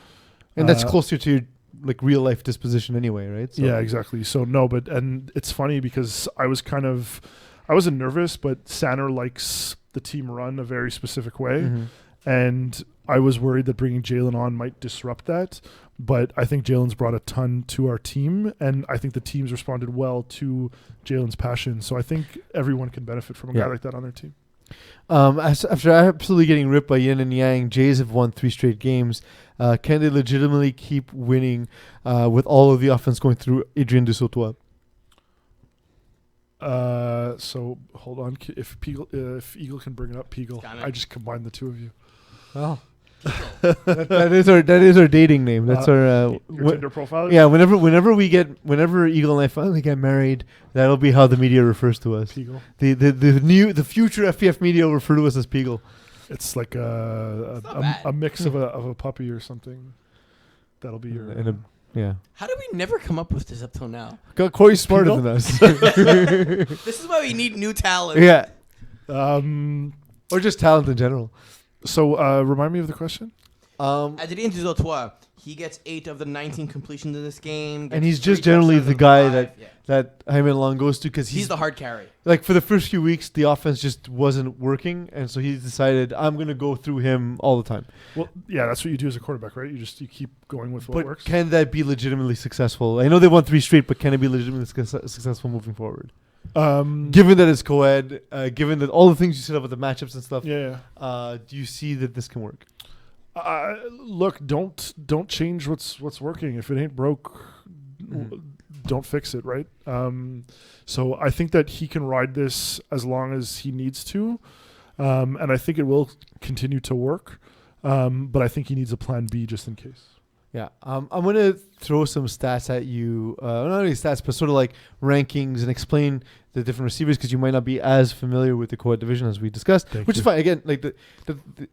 and that's closer to your like real life disposition anyway, right? So yeah, exactly. So no, and it's funny because I wasn't nervous, but Sander likes the team run a very specific way, and I was worried that bringing Jalen on might disrupt that. But I think Jalen's brought a ton to our team, and I think the team's responded well to Jalen's passion. So I think everyone can benefit from a guy like that on their team. After absolutely getting ripped by Yin and Yang, Jays have won 3 straight games. Can they legitimately keep winning with all of the offense going through Adrien Dusautois? So hold on. If Eagle can bring it up, Peagle. I just combined the two of you. Well, that is our dating name. That's our your Tinder profile. Yeah. Whenever Eagle and I finally get married, that'll be how the media refers to us. Peagle. The future FPF media will refer to us as Peagle. It's like a mix of a puppy or something. That'll be your Yeah. How did we never come up with this up till now? Corey's smarter than us. This is why we need new talent. Yeah. Um, Or just talent in general. so remind me of the question. Adrien Duzautois, he gets 8 of the 19 completions in this game. And he's gets just 3 generally touchdowns the and guy 5. Yeah. that Jaime Long goes to because He's the hard carry. like for the first few weeks, the offense just wasn't working. And so he decided, I'm going to go through him all the time. Well, yeah, that's what you do as a quarterback, right? You keep going with what But works. can that be legitimately successful? I know they won 3 straight, but can it be legitimately successful moving forward? Given that it's co-ed, given that all the things you said about the matchups and stuff, Yeah. do you see that this can work? Look, don't change what's working. If it ain't broke, don't fix it, right? So I think that he can ride this as long as he needs to, and I think it will continue to work. But I think he needs a plan B just in case. Yeah, I'm going to throw some stats at you. Not only stats, but sort of like rankings and explain the different receivers because you might not be as familiar with the co-ed division as we discussed, which is fine. Again, like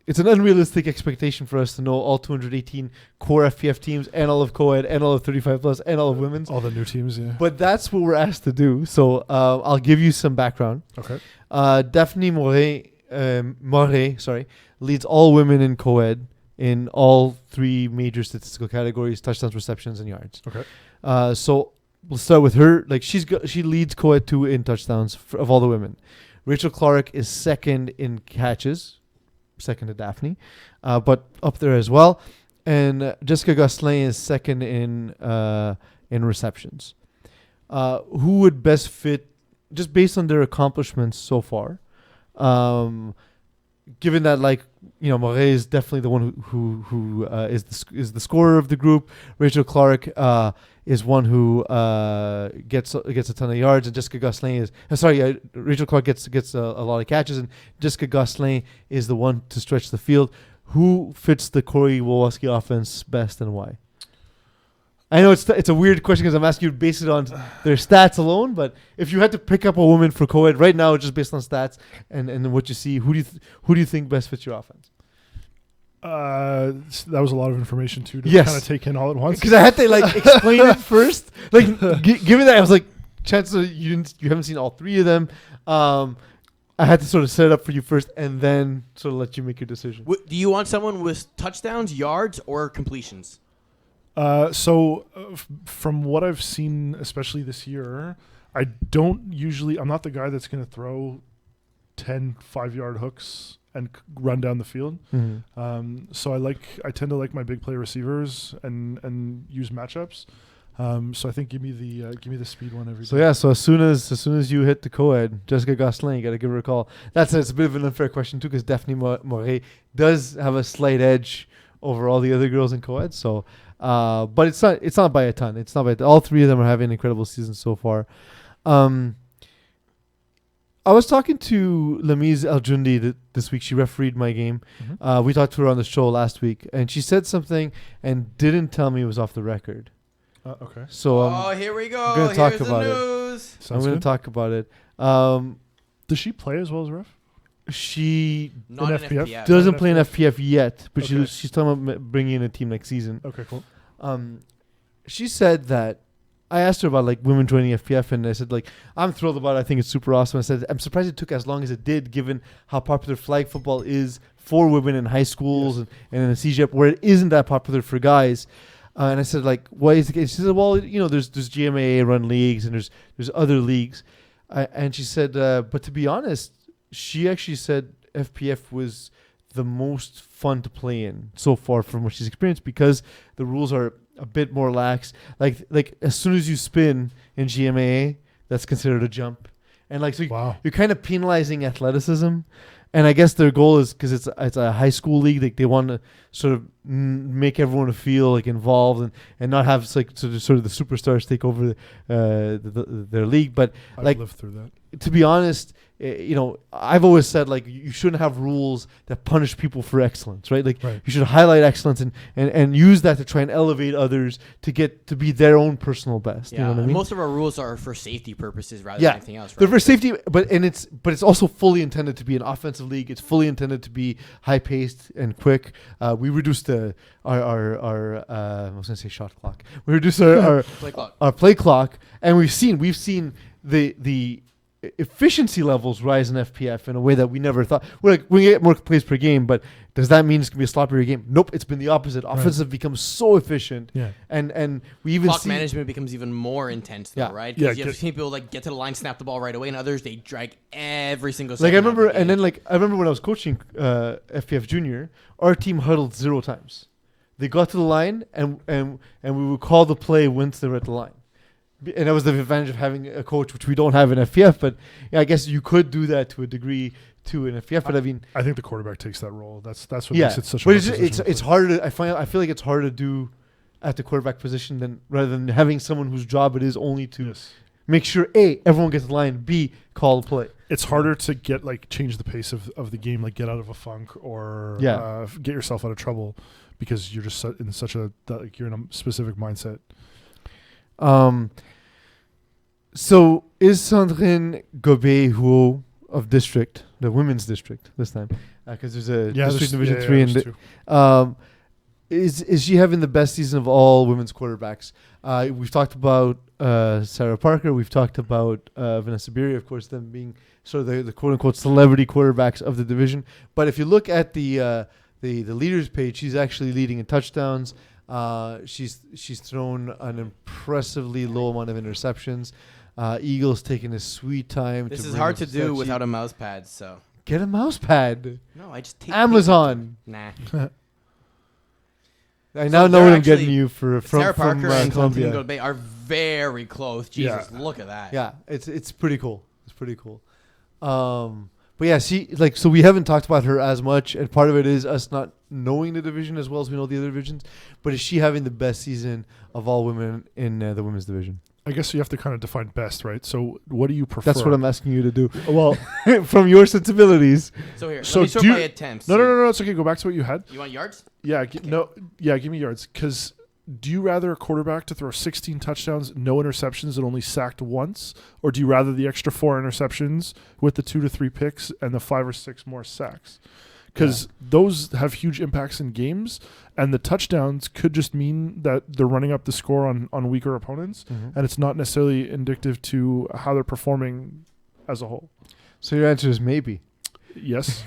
it's an unrealistic expectation for us to know all 218 core FPF teams and all of co-ed and all of 35 plus and all of women's. All the new teams, yeah. But that's what we're asked to do. So I'll give you some background. Okay. Daphne Moret, leads all women in co-ed in all 3 major statistical categories: touchdowns, receptions, and yards. Okay. So we'll start with her. Like she leads co-ed 2 in touchdowns of all the women. Rachel Clark is second in catches, second to Daphne, but up there as well. And Jessica Gosselin is second in receptions. Who would best fit, just based on their accomplishments so far? Given that, like, you know, Moret is definitely the one who is the scorer of the group. Rachel Clark is one who gets a ton of yards, and Jessica Gosselin is Rachel Clark gets a lot of catches, and Jessica Gosselin is the one to stretch the field. Who fits the Corey Walwaski offense best and why? I know it's a weird question because I'm asking you to base it on their stats alone, but if you had to pick up a woman for co-ed right now, just based on stats and what you see, who do you think best fits your offense? That was a lot of information too to Yes. kind of take in all at once. Because I had to like explain it first. Like, given that I was like, chances are you haven't seen all 3 of them. I had to sort of set it up for you first and then sort of let you make your decision. Do you want someone with touchdowns, yards, or completions? From what I've seen, especially this year, I'm not the guy that's going to throw 10 5-yard hooks and run down the field. Mm-hmm. So I tend to like my big play receivers and use matchups. So I think give me the speed one every So day. yeah, so as soon as you hit the co-ed, Jessica Gosselin, you got to give her a call. It's a bit of an unfair question too, because Daphne Moret does have a slight edge over all the other girls in co-ed. So, but it's not by a ton. It's not by all 3 of them are having incredible seasons so far. I was talking to Lamise Aljundi this week. She refereed my game. Mm-hmm. We talked to her on the show last week, and she said something and didn't tell me it was off the record. Okay. So here we go. I'm gonna talk Here's about the it. news. I'm going to talk about it. Does she play as well as ref? She Not in in FPF? FPF. doesn't play in FPF yet, but Okay. she's talking about bringing in a team next season. Okay, cool. She said that I asked her about like women joining FPF, and I said like I'm thrilled about it. I think it's super awesome. I said I'm surprised it took as long as it did, given how popular flag football is for women in high schools and in the CGEP, where it isn't that popular for guys. And I said like, why is it? She said, well, you know, there's GMAA run leagues and there's other leagues, and she said, but to be honest, she actually said FPF was the most fun to play in so far from what she's experienced because the rules are a bit more lax. Like as soon as you spin in GMAA, that's considered a jump, and like so you're kind of penalizing athleticism. And I guess their goal is because it's a high school league. They want to sort of make everyone feel like involved and not have like sort of the superstars take over their league. But I've like lived through that. To be honest, I've always said like you shouldn't have rules that punish people for excellence, right? Like Right. you should highlight excellence and use that to try and elevate others to get to be their own personal best. Yeah, You know what I and mean? most of our rules are for safety purposes rather Yeah. than anything else. They're Right? for safety, but it's also fully intended to be an offensive league. It's fully intended to be high paced and quick. We reduced our I was gonna say shot clock. We reduced our Play clock. our play clock, and we've seen the efficiency levels rise in FPF in a way that we never thought. We're like we get more plays per game, but does that mean it's gonna be a sloppier game? Nope, it's been the opposite. Offenses have become so efficient, Yeah. and we even Clock see management becomes even more intense, though, Yeah. right? Yeah, Because you have seen people like get to the line, snap the ball right away, and others they drag every single. like I second out of remember, the and game. then like I remember when I was coaching FPF Junior, our team huddled 0 times. They got to the line, and we would call the play once they were at the line. And that was the advantage of having a coach, which we don't have in FPF. But yeah, I guess you could do that to a degree too in FPF. But I mean, I think the quarterback takes that role. That's what yeah, makes it such. but a hard position to it's play. harder. I feel like it's harder to do at the quarterback position than rather than having someone whose job it is only to Yes. make sure A, everyone gets the line, B, call the play. It's harder to get change the pace of the game, like get out of a funk or get yourself out of trouble because you're just in such a you're in a specific mindset. So is Sandrine Gobet-Huot of district, the women's district this time, because there's a district division 3 and is she having the best season of all women's quarterbacks? We've talked about Sarah Parker. We've talked about Vanessa Beery, of course, them being sort of the quote unquote celebrity quarterbacks of the division. But if you look at the leaders page, she's actually leading in touchdowns. She's thrown an impressively low amount of interceptions. Eagle's taking a sweet time. this is bring hard up to the do stat without sheet. a mouse pad. So Get a mouse pad. no, I just take Amazon. Nah. I now So know what they're I'm getting actually- you from Sarah Parker and Columbia. Santino Bay are very close. Jesus, Yeah. look at that. Yeah, it's pretty cool. It's pretty cool. But yeah, so we haven't talked about her as much, and part of it is us not knowing the division as well as we know the other divisions. But is she having the best season of all women in the women's division? I guess you have to kind of define best, right? So what do you prefer? That's what I'm asking you to do. Well, From your sensibilities. So here, So let me start do- my attempts. no, it's okay. Go back to what you had. You want yards? Yeah, give me yards. Because do you rather a quarterback to throw 16 touchdowns, no interceptions, and only sacked once, or do you rather the extra 4 interceptions with the 2 to 3 picks and the 5 or 6 more sacks? Because those have huge impacts in games, and the touchdowns could just mean that they're running up the score on weaker opponents, and it's not necessarily indicative to how they're performing as a whole. So your answer is maybe. Yes,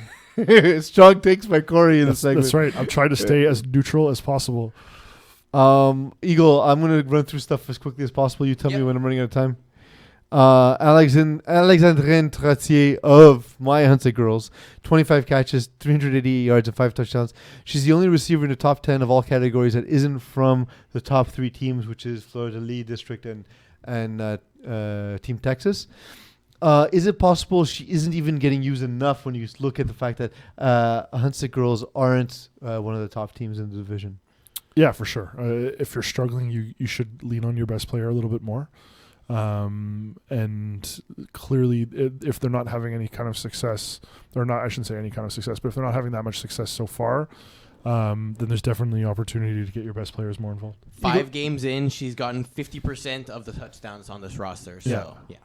Strong takes by Corey in the segment. that's right. I'm trying to stay as neutral as possible. Eagle, I'm going to run through stuff as quickly as possible. You tell me Yep. when I'm running out of time. Alexandre Tratier of my Hunter Girls, 25 catches, 388 yards, and 5 touchdowns. She's the only receiver in the top 10 of all categories that isn't from the top 3 teams, which is Florida Lee District and Team Texas. Is it possible she isn't even getting used enough when you look at the fact that Hunter Girls aren't one of the top teams in the division? Yeah, for sure. If you're struggling, you should lean on your best player a little bit more. And clearly, if they're not having any kind of success, I shouldn't say any kind of success, but if they're not having that much success so far, then there's definitely opportunity to get your best players more involved. 5 games in, she's gotten 50% of the touchdowns on this roster. So yeah.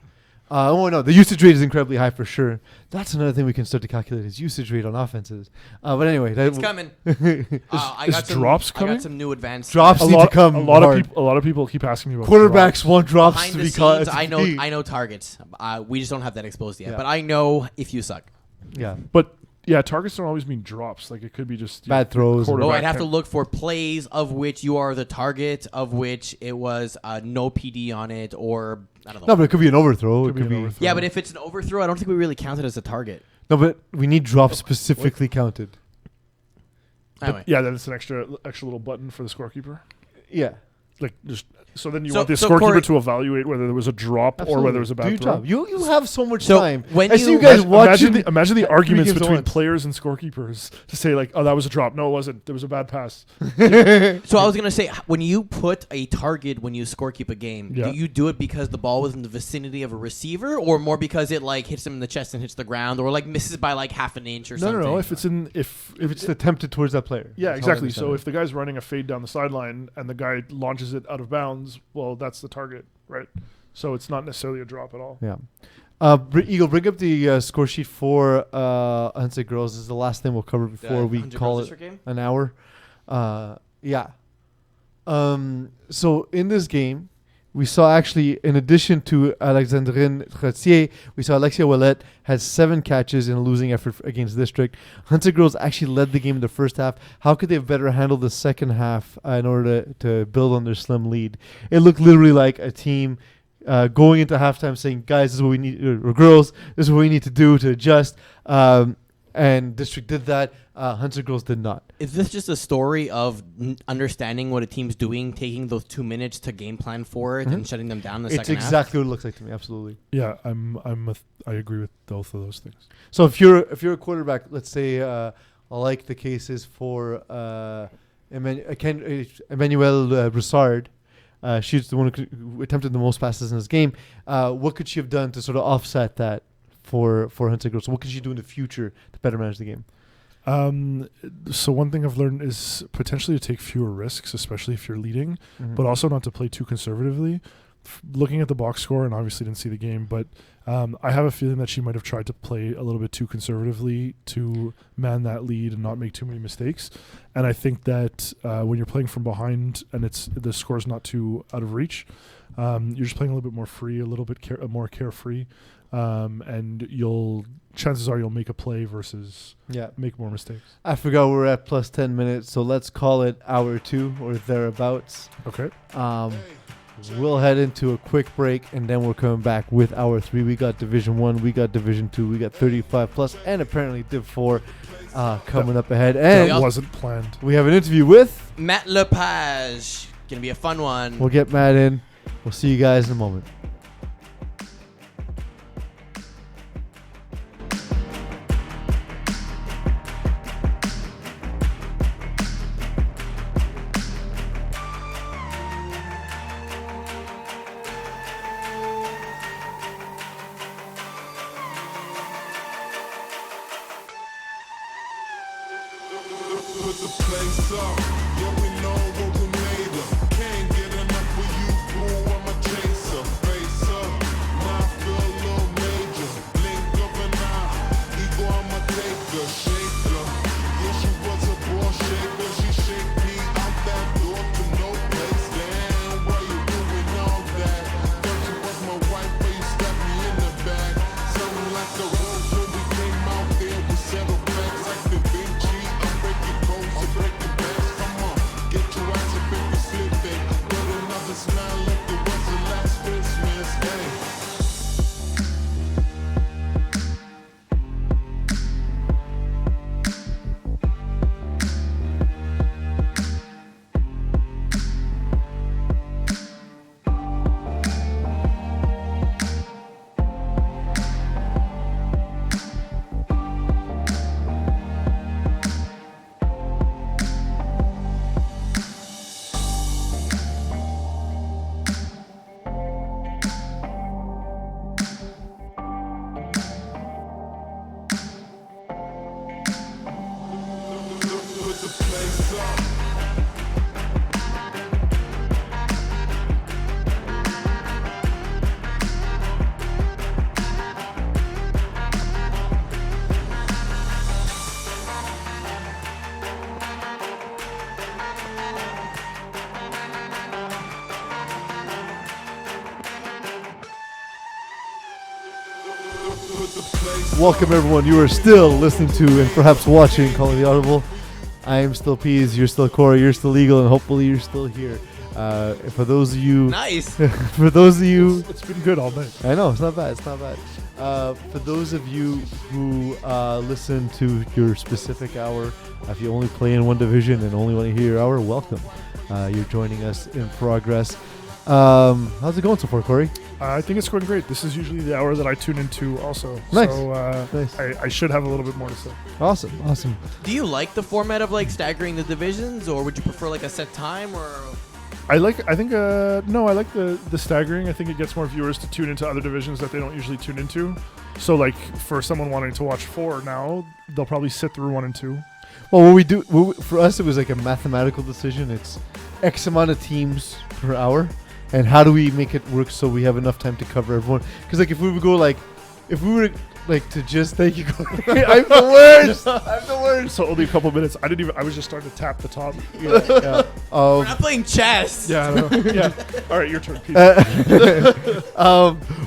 No, the usage rate is incredibly high for sure. That's another thing we can start to calculate is usage rate on offenses. But anyway, It's coming. I is got some, drops I coming? got some new advanced Drops A need lot, to come a lot hard. of people keep asking me about Quarterbacks want drops behind to the be scenes. caught. I know targets. We just don't have that exposed yet. Yeah. But I know if you suck. Yeah, But yeah, targets don't always mean drops. Like it could be just bad throws. quarterback Oh, I'd have to can't- look for plays of which you are the target, of which it was no PD on it, or I don't know. No, but it could be an overthrow. Could be an overthrow. Yeah, but if it's an overthrow, I don't think we really count it as a target. No, but we need drops specifically counted. Anyway, Yeah, then it's an extra little button for the scorekeeper. Yeah. like just. So then you So- want the so scorekeeper Corey- to evaluate whether there was a drop or whether it was a Do bad your throw. job. You have so much So time. when I see you- you guys watching. Imagine the three arguments games at between once. players and scorekeepers to say like, oh, that was a drop. No, it wasn't. There was a bad pass. So I was gonna say, when you put a target when you scorekeep a game, Yeah. do you do it because the ball was in the vicinity of a receiver, or more because it like hits him in the chest and hits the ground, or like misses by like half an inch or No, something? no. If it's in if If it's attempted towards that player. yeah, That's how I exactly. So understand if the guy's running a fade down the sideline and the guy launches it out of bounds, well, that's the target, right? So it's not necessarily a drop at all. it. Eagle, bring up the score sheet for Unsafe Girls. This is the last thing we'll cover before we 100 call girls it district game? an hour. Yeah. So in this game, we saw actually, in addition to Alexandre Trottier, we saw Alexia Ouellet had 7 catches in a losing effort against District. Hunter Girls actually led the game in the first half. How could they have better handled the second half in order to build on their slim lead? It looked literally like a team going into halftime saying, guys, this is what we need, or girls, this is what we need to do to adjust. And District did that. Hunter Girls did not. Is this just a story of understanding what a team's doing, taking those 2 minutes to game plan for it, and shutting them down in the It's second exactly what it looks like to me. Absolutely. Yeah, I agree with both of those things. So if you're a quarterback, let's say like the cases for Emmanuel Broussard, she's the one who attempted the most passes in this game. What could she have done to sort of offset that for Hunter Girls? So what could she do in the future to better manage the game? So one thing I've learned is potentially to take fewer risks, especially if you're leading, Mm-hmm. but also not to play too conservatively. Looking at the box score, and obviously didn't see the game, but I have a feeling that she might have tried to play a little bit too conservatively to man that lead and not make too many mistakes. And I think that when you're playing from behind and the score's not too out of reach, you're just playing a little bit more free, a little bit more carefree, and chances are you'll make a play versus make more mistakes. I forgot we're at plus 10 minutes, so let's call it hour 2 or thereabouts. Okay. We'll head into a quick break, and then we're coming back with hour 3. We got Division 1, we got Division 2, we got 35 plus, and apparently Div 4 coming up ahead. And That wasn't planned. we have an interview with Matt Lepage. Gonna be a fun one. We'll get Matt in. We'll see you guys in a moment. Put the place up, yeah, we know what we made of. Can't get enough of you, boo, I'm a chaser. Face up, now I feel a little major. Blink of an eye, ego, I'ma take her, shake her. Yeah, she was a ball shaker, she shake me out that door to no place. Damn, why you doing all that? Thought you was my wife, but you stabbed me in the back. Something like a rose when we came out there, we settled facts like Da Vinci. I'm breaking codes and breaking backs. Come on, get your ass up if you slip it. Put another smile like it was the last Christmas. Hey. Put the place up. Put the place up. Welcome, everyone. You are still listening to and perhaps watching Calling The Audible. I am still Peeze, you're still Corey, you're still Eagle, and hopefully you're still here. For those of you, Nice. for those of you, It's been good all night. I know it's not bad. It's not bad. For those of you who listen to your specific hour, if you only play in one division and only want to hear your hour, welcome. You're joining us in progress. How's it going so far, Corey? I think it's going great. This is usually the hour that I tune into also. Nice. So Nice. I should have a little bit more to say. Awesome. Do you like the format of like staggering the divisions, or would you prefer like a set time? Or I like the staggering. I think it gets more viewers to tune into other divisions that they don't usually tune into. So like for someone wanting to watch 4 now, they'll probably sit through 1 and 2. Well, what we do for us, it was like a mathematical decision. It's X amount of teams per hour, and how do we make it work so we have enough time to cover everyone? Because like if we were to just thank you, Corey. I'm the worst. So only a couple minutes. I was just starting to tap the top. Yeah. we're not playing chess. Yeah. I know. Yeah. All right, your turn, Peeze.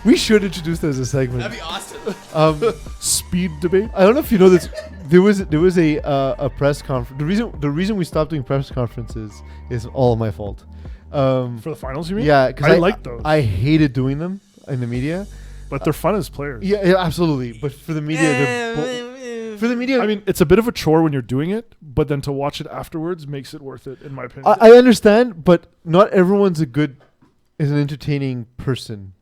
We should introduce that as a segment. That'd be awesome. Speed debate. I don't know if you know this. There was a press conference. The reason we stopped doing press conferences is all my fault. For the finals, you mean? Yeah, because I like those. I hated doing them in the media. But they're fun as players. Yeah, absolutely. But for the media, for the media, I mean, it's a bit of a chore when you're doing it, but then to watch it afterwards makes it worth it, in my opinion. I understand, but not everyone's an entertaining person.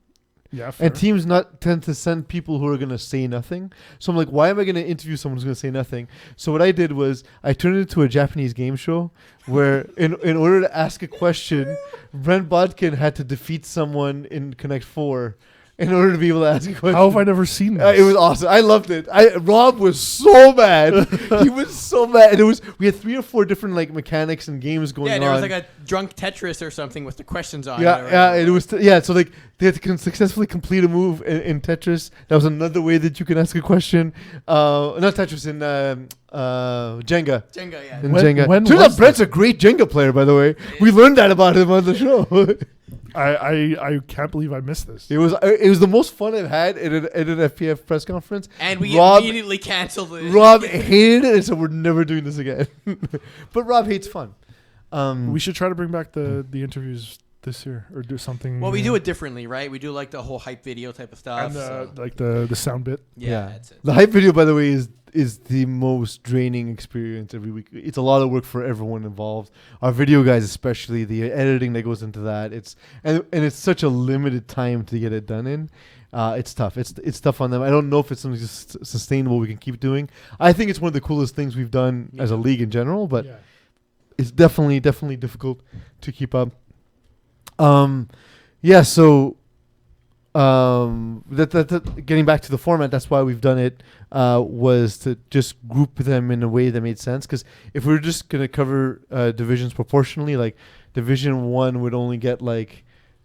Yeah, fair. And teams tend to send people who are going to say nothing. So I'm like, why am I going to interview someone who's going to say nothing? So what I did was I turned it into a Japanese game show where in order to ask a question, Brent Bodkin had to defeat someone in Connect 4 in order to be able to ask a question. How have I never seen this? It was awesome. I loved it. Rob was so mad. He was so mad. And we had 3 or 4 different like mechanics and games going on. Yeah, there was like a drunk Tetris or something with the questions on. Yeah, it was. So like they had to successfully complete a move in Tetris. That was another way that you can ask a question. Not Tetris, in Jenga. Jenga, yeah. In When- Jenga. when Turns was out Brent's a great Jenga player, by the way. We learned that about him on the show. I can't believe I missed this. It was the most fun I've had in an FPF press conference. And we Rob- immediately canceled it. Rob hated it and said we're never doing this again. But Rob hates fun. We should try to bring back the interviews this year or do something. Well, we do it differently, right? We do like the whole hype video type of stuff. And so. like the sound bit. Yeah, that's it. The hype video, by the way, is the most draining experience every week. It's a lot of work for everyone involved. Our video guys, especially the editing that goes into that. And it's such a limited time to get it done in. It's tough. It's tough on them. I don't know if it's something sustainable we can keep doing. I think it's one of the coolest things we've done as a league in general, but it's definitely difficult to keep up. So getting back to the format, that's why we've done it, was to just group them in a way that made sense. Because if we were just going to cover divisions proportionally, like Division 1 would only get it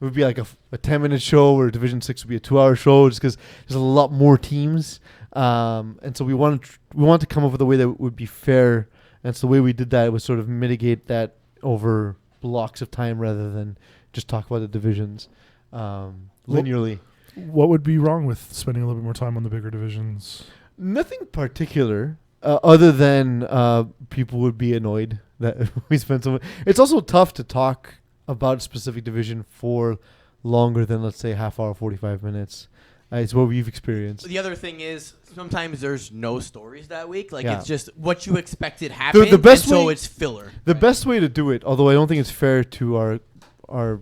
would be like a 10-minute show, or Division 6 would be a 2-hour show, just because there's a lot more teams. And so we want to come up with a way that would be fair. And so the way we did that was sort of mitigate that over blocks of time rather than just talk about the divisions linearly. What would be wrong with spending a little bit more time on the bigger divisions? Nothing particular, other than people would be annoyed that we spend so much. It's also tough to talk about a specific division for longer than, let's say, half hour, 45 minutes. It's what we've experienced. The other thing is sometimes there's no stories that week. Like Yeah. it's just what you expected happened, The best so way- it's filler. The best way to do it, although I don't think it's fair to our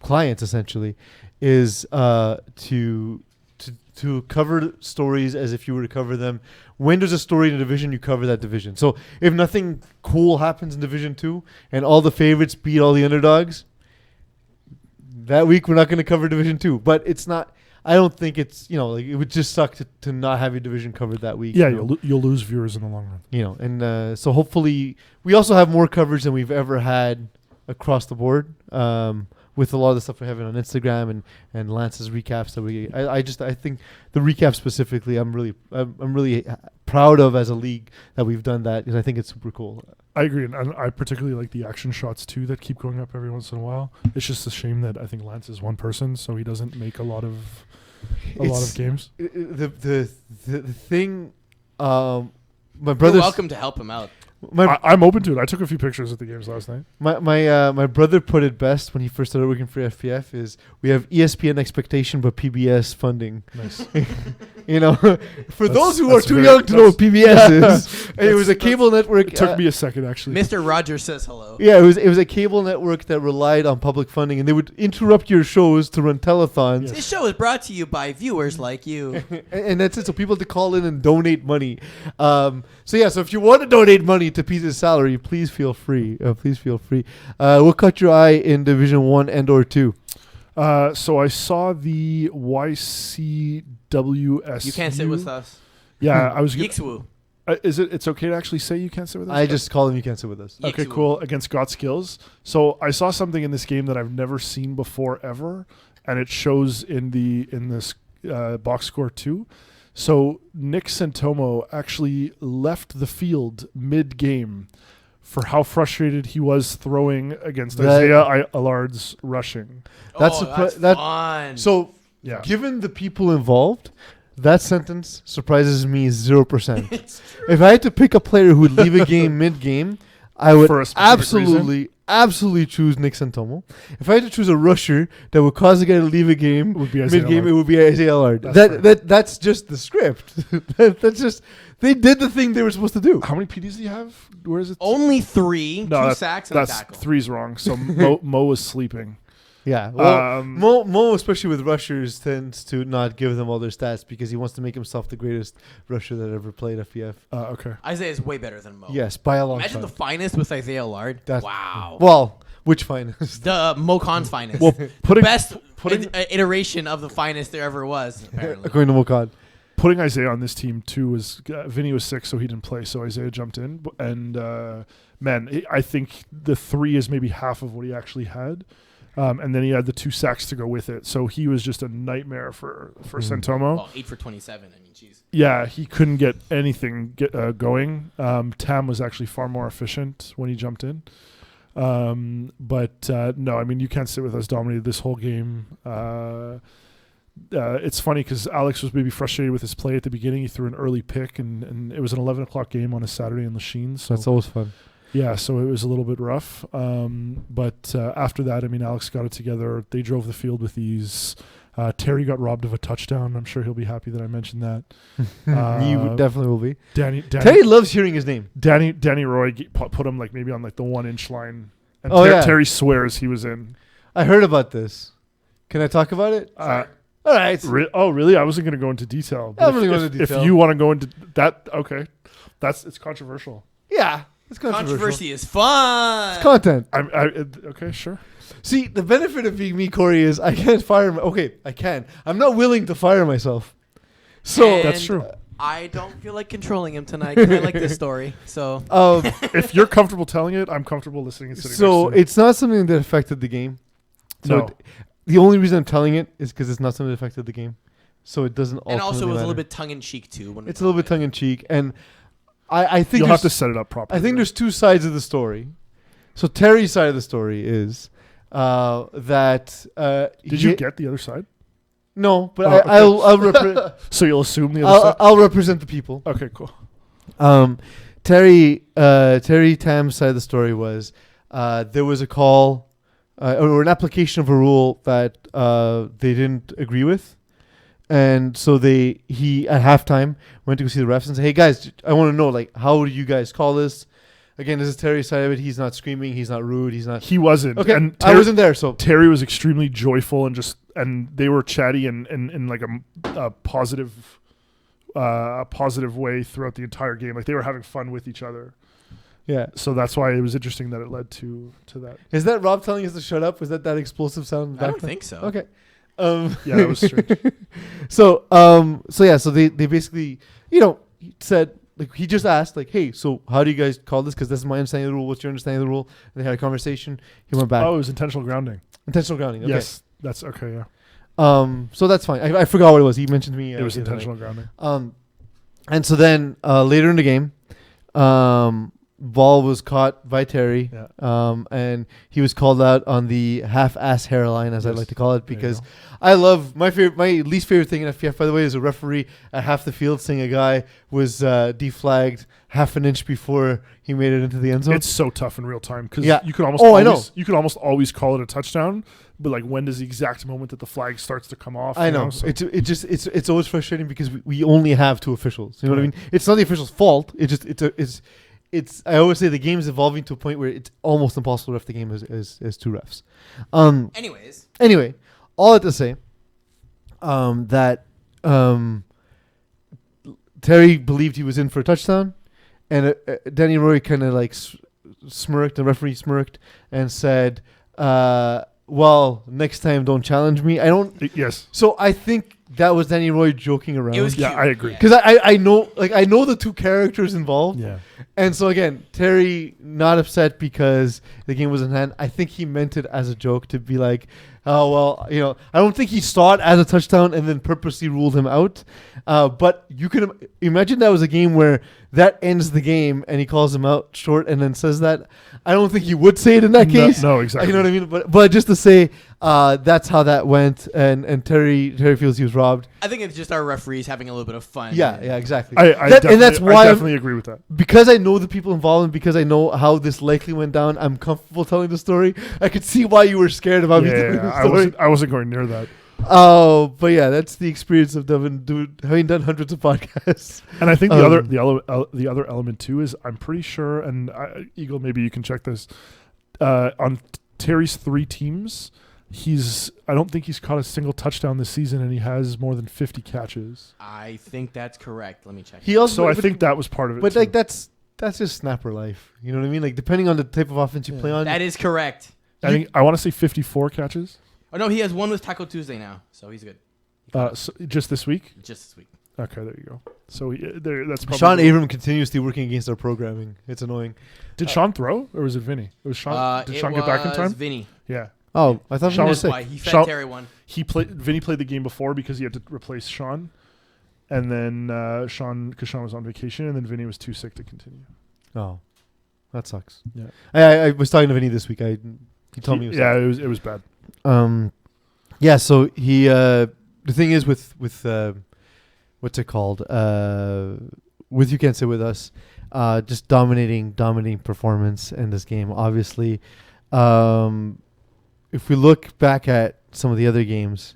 clients essentially, is to cover stories as if you were to cover them. When there's a story in a division, you cover that division. So if nothing cool happens in Division 2 and all the favorites beat all the underdogs, that week we're not going to cover Division 2. But it's not. I don't think it's, it would just suck to not have your division covered that week. Yeah, you'll lose viewers in the long run. And so hopefully we also have more coverage than we've ever had across the board, with a lot of the stuff we're having on Instagram and Lance's recaps that I think the recap specifically I'm really proud of as a league that we've done that, because I think it's super cool. I agree, and I particularly like the action shots too that keep going up every once in a while. It's just a shame that I think Lance is one person, so he doesn't make a lot of games. The thing, my You're brother. welcome to help him out. I'm open to it. I took a few pictures at the games last night. My brother put it best when he first started working for FPF is we have ESPN expectation but PBS funding. Nice. You know, for those who are that's too very- young to know what PBS is, it was a cable network. It took me a second, actually. Mr. Rogers says hello. Yeah, it was a cable network that relied on public funding, and they would interrupt your shows to run telethons. Yes. This show is brought to you by viewers like you. And that's it. So people had to call in and donate money. So if you want to donate money to Peace's salary, please feel free. Please feel free. What caught your eye in Division 1 and or 2? So I saw the YCWS. You can't sit with us. Yeah, I was. Yixwoo. It's okay to actually say you can't sit with us? I just call them you can't sit with us. Okay, Yixwoo. cool. Against Got Skills. So I saw something in this game that I've never seen before ever, and it shows in this box score too. So Nick Santomo actually left the field mid-game for how frustrated he was throwing against Isaiah Allard's rushing. That's fun. So, Yeah. given the people involved, that sentence surprises me 0%. If I had to pick a player who would leave a game mid-game, I would For a specific absolutely choose Nick Santomo. If I had to choose a rusher that would cause a guy to leave a game It would be Isaiah mid-game, Allard. it would be Isaiah Allard. That's That's just the script. That's just they did the thing they were supposed to do. How many PDs do you have? Where is it? Only 3, No, 2 sacks, and a that's tackle. 3's wrong. So Mo was sleeping. Yeah. Well, Um, Mo, especially with rushers, tends to not give them all their stats because he wants to make himself the greatest rusher that ever played FPF. Okay. Isaiah is way better than Mo. Yes, by a long Imagine shot. the finest with Isaiah Allard. That's- Wow. Well, which finest? The Mo Khan's finest. Well, putting Best putting- iteration of the finest there ever was, apparently. According to Mokad. putting Isaiah on this team too was Vinny was sick, so he didn't play. So Isaiah jumped in, and I think the 3 is maybe half of what he actually had, and then he had the 2 sacks to go with it. So he was just a nightmare for Santomo. Well, 8 for 27. I mean, jeez. Yeah, he couldn't get anything going. Tam was actually far more efficient when he jumped in. But no, I mean, you can't sit with us dominated this whole game. It's funny because Alex was maybe frustrated with his play at the beginning. He threw an early pick, and it was an 11 o'clock game on a Saturday in Lachine. So That's always fun. yeah, so it was a little bit rough. But after that, I mean, Alex got it together. They drove the field with ease. Terry got robbed of a touchdown. I'm sure he'll be happy that I mentioned that. You definitely will be. Danny Terry loves hearing his name. Danny Roy put him like maybe on like the 1-inch line. And Oh, yeah. Terry swears he was in. I heard about this. Can I talk about it? All right. Really? I wasn't going to go into detail. But I'm gonna go into detail. If you want to go into that, okay. It's controversial. Yeah. It's controversial. Controversy is fun. It's content. Okay, sure. See, the benefit of being me, Corey, is I can't fire. I can. I'm not willing to fire myself. So And That's true. I don't feel like controlling him tonight. 'Cause I like this story. So If you're comfortable telling it, I'm comfortable listening and sitting so next to it's not something that affected the game. So No. the only reason I'm telling it is because it's not something that affected the game. So it doesn't. and also it ultimately was a little matter. bit tongue in cheek too. When It's a little bit tongue in cheek, and I think You'll have there's- to set it up properly. I think there's 2 sides of the story. So Terry's side of the story is that. Did you get the other side? No, but Oh, okay. I'll So you'll assume the other side? I'll represent the people. Okay, cool. Terry Tam's side of the story was there was a call or an application of a rule that they didn't agree with, and so he at halftime went to go see the refs and say, "Hey guys, I want to know like how do you guys call this?" Again, this is Terry's side of it. He's not screaming. He's not rude. He's not. He wasn't. Okay, And I wasn't there, so Terry was extremely joyful and they were chatty and like a positive way throughout the entire game. Like they were having fun with each other. yeah. So that's why it was interesting that it led to that. Is that Rob telling us to shut up? Was that explosive sound? in the I don't background? think so. Okay. Yeah, that was strange. So they basically, said, like, he just asked, like, hey, so how do you guys call this? Because this is my understanding of the rule. What's your understanding of the rule? And they had a conversation. He went back. Oh, it was intentional grounding. Intentional grounding. Okay. Yes, that's okay. Yeah, So that's fine. I forgot what it was. He mentioned to me. it was the other night. intentional grounding. And so then later in the game, ball was caught by Terry, Yeah. and he was called out on the half-ass hairline, as I Yes. like to call it, There you because go. I love my least favorite thing in FPF, by the way, is a referee at half the field saying a guy was deflagged half an inch before he made it into the end zone. It's so tough in real time because Yeah. you could almost Oh, I always, know. you could almost always call it a touchdown, but like when does the exact moment that the flag starts to come off? I you know. So- It's always frustrating because we only have two officials. You know what I Right. mean? It's not the official's fault. It's I always say the game is evolving to a point where it's almost impossible to ref the game as two refs. Anyways, Anyway, all that to say, that Terry believed he was in for a touchdown, and Danny Roy kind of like smirked, the referee smirked, and said, "Well, next time don't challenge me." I don't. Yes. So I think that was Danny Roy joking around. it was Yeah, cute. I agree. Because I know the two characters involved. Yeah. And so again, Terry not upset because the game was in hand. I think he meant it as a joke to be like, oh well, I don't think he saw it as a touchdown and then purposely ruled him out. But you can imagine that was a game where that ends the game and he calls him out short and then says that. I don't think he would say it in that case. No, exactly. You know what I mean? But just to say, that's how that went, and Terry feels he was robbed. I think it's just our referees having a little bit of fun. Yeah, exactly. I definitely agree with that. Because I know the people involved and because I know how this likely went down, I'm comfortable telling the story. I could see why you were scared about me telling the story. I wasn't going near that. Oh, but yeah, that's the experience of having done hundreds of podcasts. And I think the other element too is I'm pretty sure, and Eagle, maybe you can check this. On Terry's 3 teams, I don't think he's caught a single touchdown this season, and he has more than 50 catches. I think that's correct. Let me check. He also, So I think that was part of it. but too. like that's just snapper life. You know what I mean? Like depending on the type of offense you play on. That is correct. I want to say 54 catches. Oh no, he has one with Taco Tuesday now, so he's good. So just this week. Just this week. Okay, there you go. So that's probably Sean Abram continuously working against our programming. It's annoying. Did Sean throw or was it Vinny? It was Sean. Did Sean get back in time? Vinny. Yeah. Oh, I thought Sean he was was That's why sick. he fed Sean- Terry one. Vinny played the game before because he had to replace Sean, and then Sean was on vacation, and then Vinny was too sick to continue. Oh, that sucks. Yeah. I was talking to Vinny this week. He told me it was Yeah, it was bad. Yeah, so he the thing is with what's it called? With You Can't Sit With Us, just dominating performance in this game. Obviously, if we look back at some of the other games,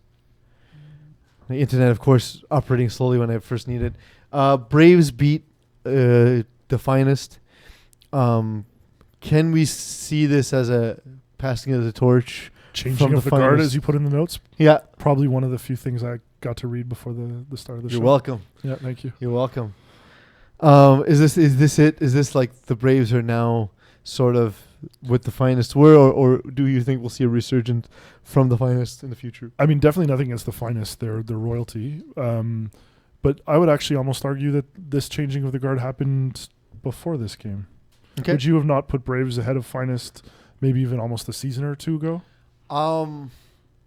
the internet, of course, operating slowly when I first needed. Braves beat the Finest. Can we see this as a passing of the torch? Changing From of the the guard, finest. as you put in the notes. Yeah. Probably one of the few things I got to read before the start of the show. You're welcome. Yeah, thank you. You're welcome. Is this it? Is this like the Braves are now sort of what the Finest were, or do you think we'll see a resurgence from the Finest in the future? I mean, definitely nothing against the Finest. They're royalty. But I would actually almost argue that this changing of the guard happened before this game. Okay. Would you have not put Braves ahead of Finest maybe even almost a season or two ago?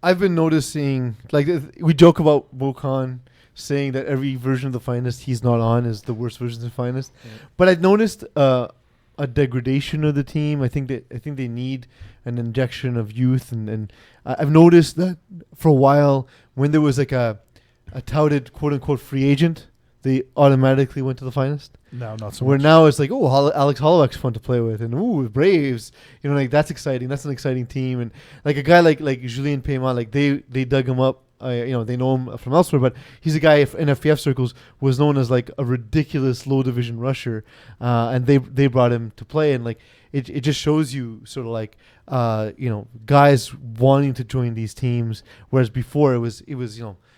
I've been noticing, like, we joke about Wokan saying that every version of the Finest he's not on is the worst version of the Finest. Yeah. But I've noticed a degradation of the team. I think they need an injection of youth, and I've noticed that for a while when there was like a touted quote unquote free agent, they automatically went to the Finest. No, not so Where much. now it's like, oh, Alex Holloway's fun to play with, and ooh, Braves, like that's exciting. That's an exciting team, and like a guy like Julien Payman, like they dug him up. They know him from elsewhere, but he's a guy in FPF circles was known as like a ridiculous low division rusher, and they brought him to play, and like it just shows you sort of like guys wanting to join these teams, whereas before it was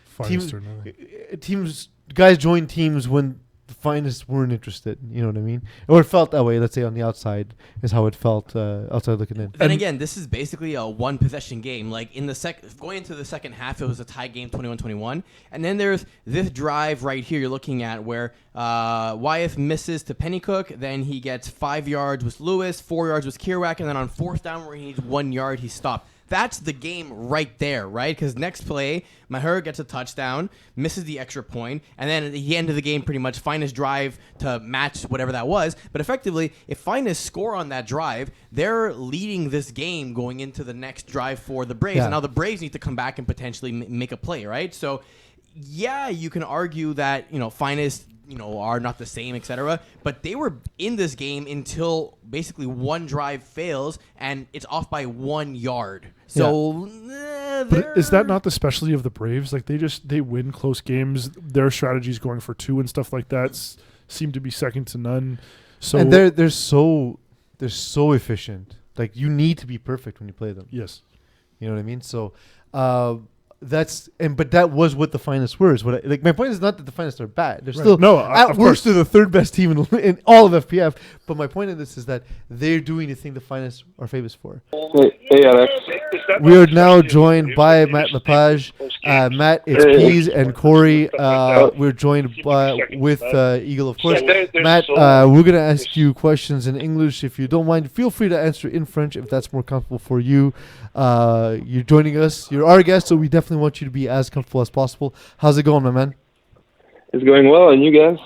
Finest or nothing. teams guys joined teams when the Finest weren't interested. You know what I mean? Or it felt that way. Let's say on the outside is how it felt outside looking in. Then again, this is basically a one possession game. Like in the going into the second half, it was a tie game, 21-21, and then there's this drive right here you're looking at where Wyeth misses to Pennycook, then he gets 5 yards with Lewis, 4 yards with Kerouac, and then on fourth down where he needs 1 yard, he stopped. that's the game right there, right? Because next play, Meunier gets a touchdown, misses the extra point, and then at the end of the game, pretty much Finest drive to match whatever that was. But effectively, if Finest score on that drive, they're leading this game going into the next drive for the Braves. Yeah. And now the Braves need to come back and potentially make a play, right? So, yeah, you can argue that, Finest, are not the same, etc. But they were in this game until basically one drive fails and it's off by 1 yard. So, But is that not the specialty of the Braves? Like they win close games. Their strategies going for 2 and stuff like that seem to be second to none. So and they're so efficient. Like, you need to be perfect when you play them. yes, You know what I mean? So but that was what the Finest were. My point is not that the Finest are bad. They're still at worst they're the third best team in all of FPF. But my point in this is that they're doing the thing the Finest are famous for. Hey, Alex. We are now joined by Matt Lepage. Matt, it's Peeze and Corey. We're joined with Eagle, of course. Matt, we're going to ask you questions in English. If you don't mind, feel free to answer in French if that's more comfortable for you. You're joining us. You're our guest, so we definitely want you to be as comfortable as possible. How's it going, my man? It's going well, and you guys?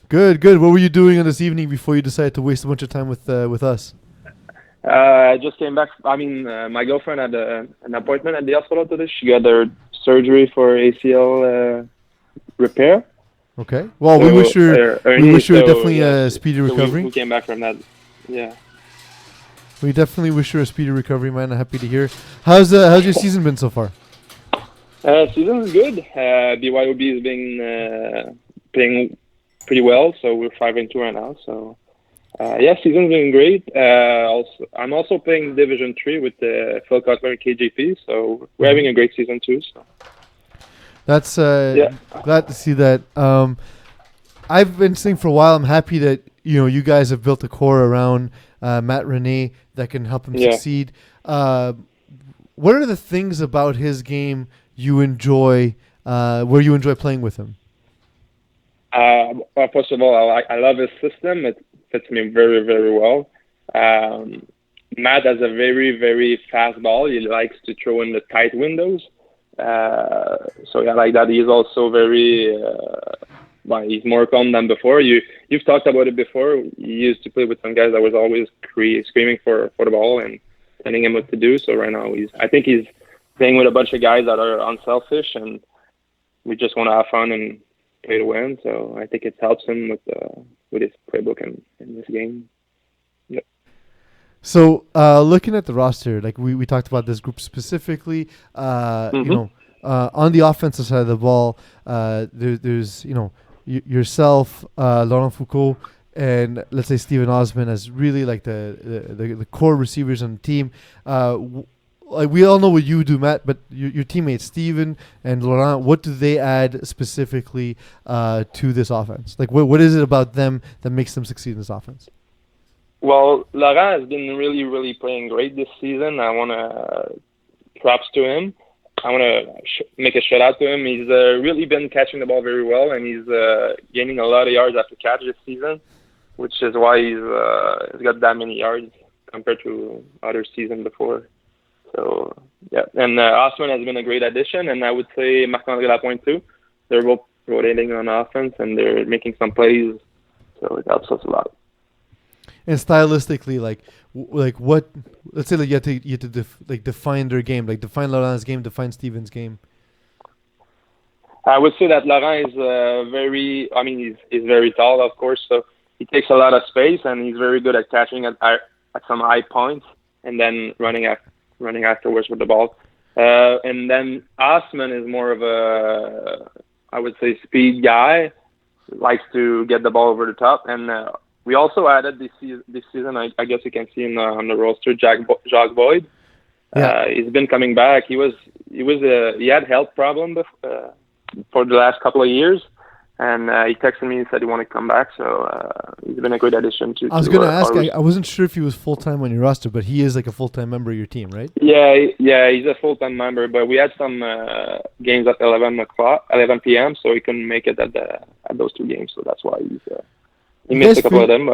Good. What were you doing on this evening before you decided to waste a bunch of time with us? I just came back. My girlfriend had an appointment at the hospital today. She got her surgery for ACL repair. Okay. Well, So, we wish her definitely yeah, a speedy so recovery. we came back from that. Yeah. We definitely wish her a speedy recovery, man. I'm happy to hear. How's your season been so far? Season is good. BYOB has been playing pretty well, so we're 5-2 right now. So season's been great. I'm also playing Division 3 with Phil Cutler and KJP, so we're having a great season too. So. That's glad to see that. I've been saying for a while, I'm happy that you guys have built a core around Matt Rene that can help him succeed. What are the things about his game you enjoy, where you enjoy playing with him? Well, first of all, I love his system. It fits me very, very well. Matt has a very, very fast ball. He likes to throw in the tight windows. So I like that. He's also very, he's more calm than before. You've talked about it before. He used to play with some guys that was always screaming for the ball and telling him what to do. So right now I think he's playing with a bunch of guys that are unselfish, and we just want to have fun and play to win. So I think it helps him with his playbook and in this game. Yep. So looking at the roster, like we talked about this group specifically, on the offensive side of the ball, there's yourself, Laurent Foucault, and let's say Steven Osman as really like the core receivers on the team. Like we all know what you do, Matt, but your teammates Steven and Laurent, what do they add specifically to this offense? Like what is it about them that makes them succeed in this offense? Well, Laurent has been really, really playing great this season. I want to props to him. I want to make a shout out to him. He's really been catching the ball very well, and he's gaining a lot of yards after catch this season, which is why he's got that many yards compared to other seasons before. So, yeah. And Osman has been a great addition, and I would say Marc-André Lapointe too. They're both rotating on offense, and they're making some plays, so it helps us a lot. And stylistically, like what? Let's say you have to define their game, like define Laurent's game, define Steven's game. I would say that Laurent is he's very tall, of course, so he takes a lot of space, and he's very good at catching at some high points and then running afterwards with the ball. And then Osman is more of a, I would say, speed guy, likes to get the ball over the top, and we also added this season. I guess you can see on the roster, Jacques Boyd. Yeah. He's been coming back. He had health problem for the last couple of years, and he texted me and said he wanted to come back. So he's been a great addition to. I was going to ask. I wasn't sure if he was full time on your roster, but he is like a full time member of your team, right? Yeah, he's a full time member. But we had some games at 11 p.m., so he couldn't make it at those 2 games. So that's why he missed a couple of them.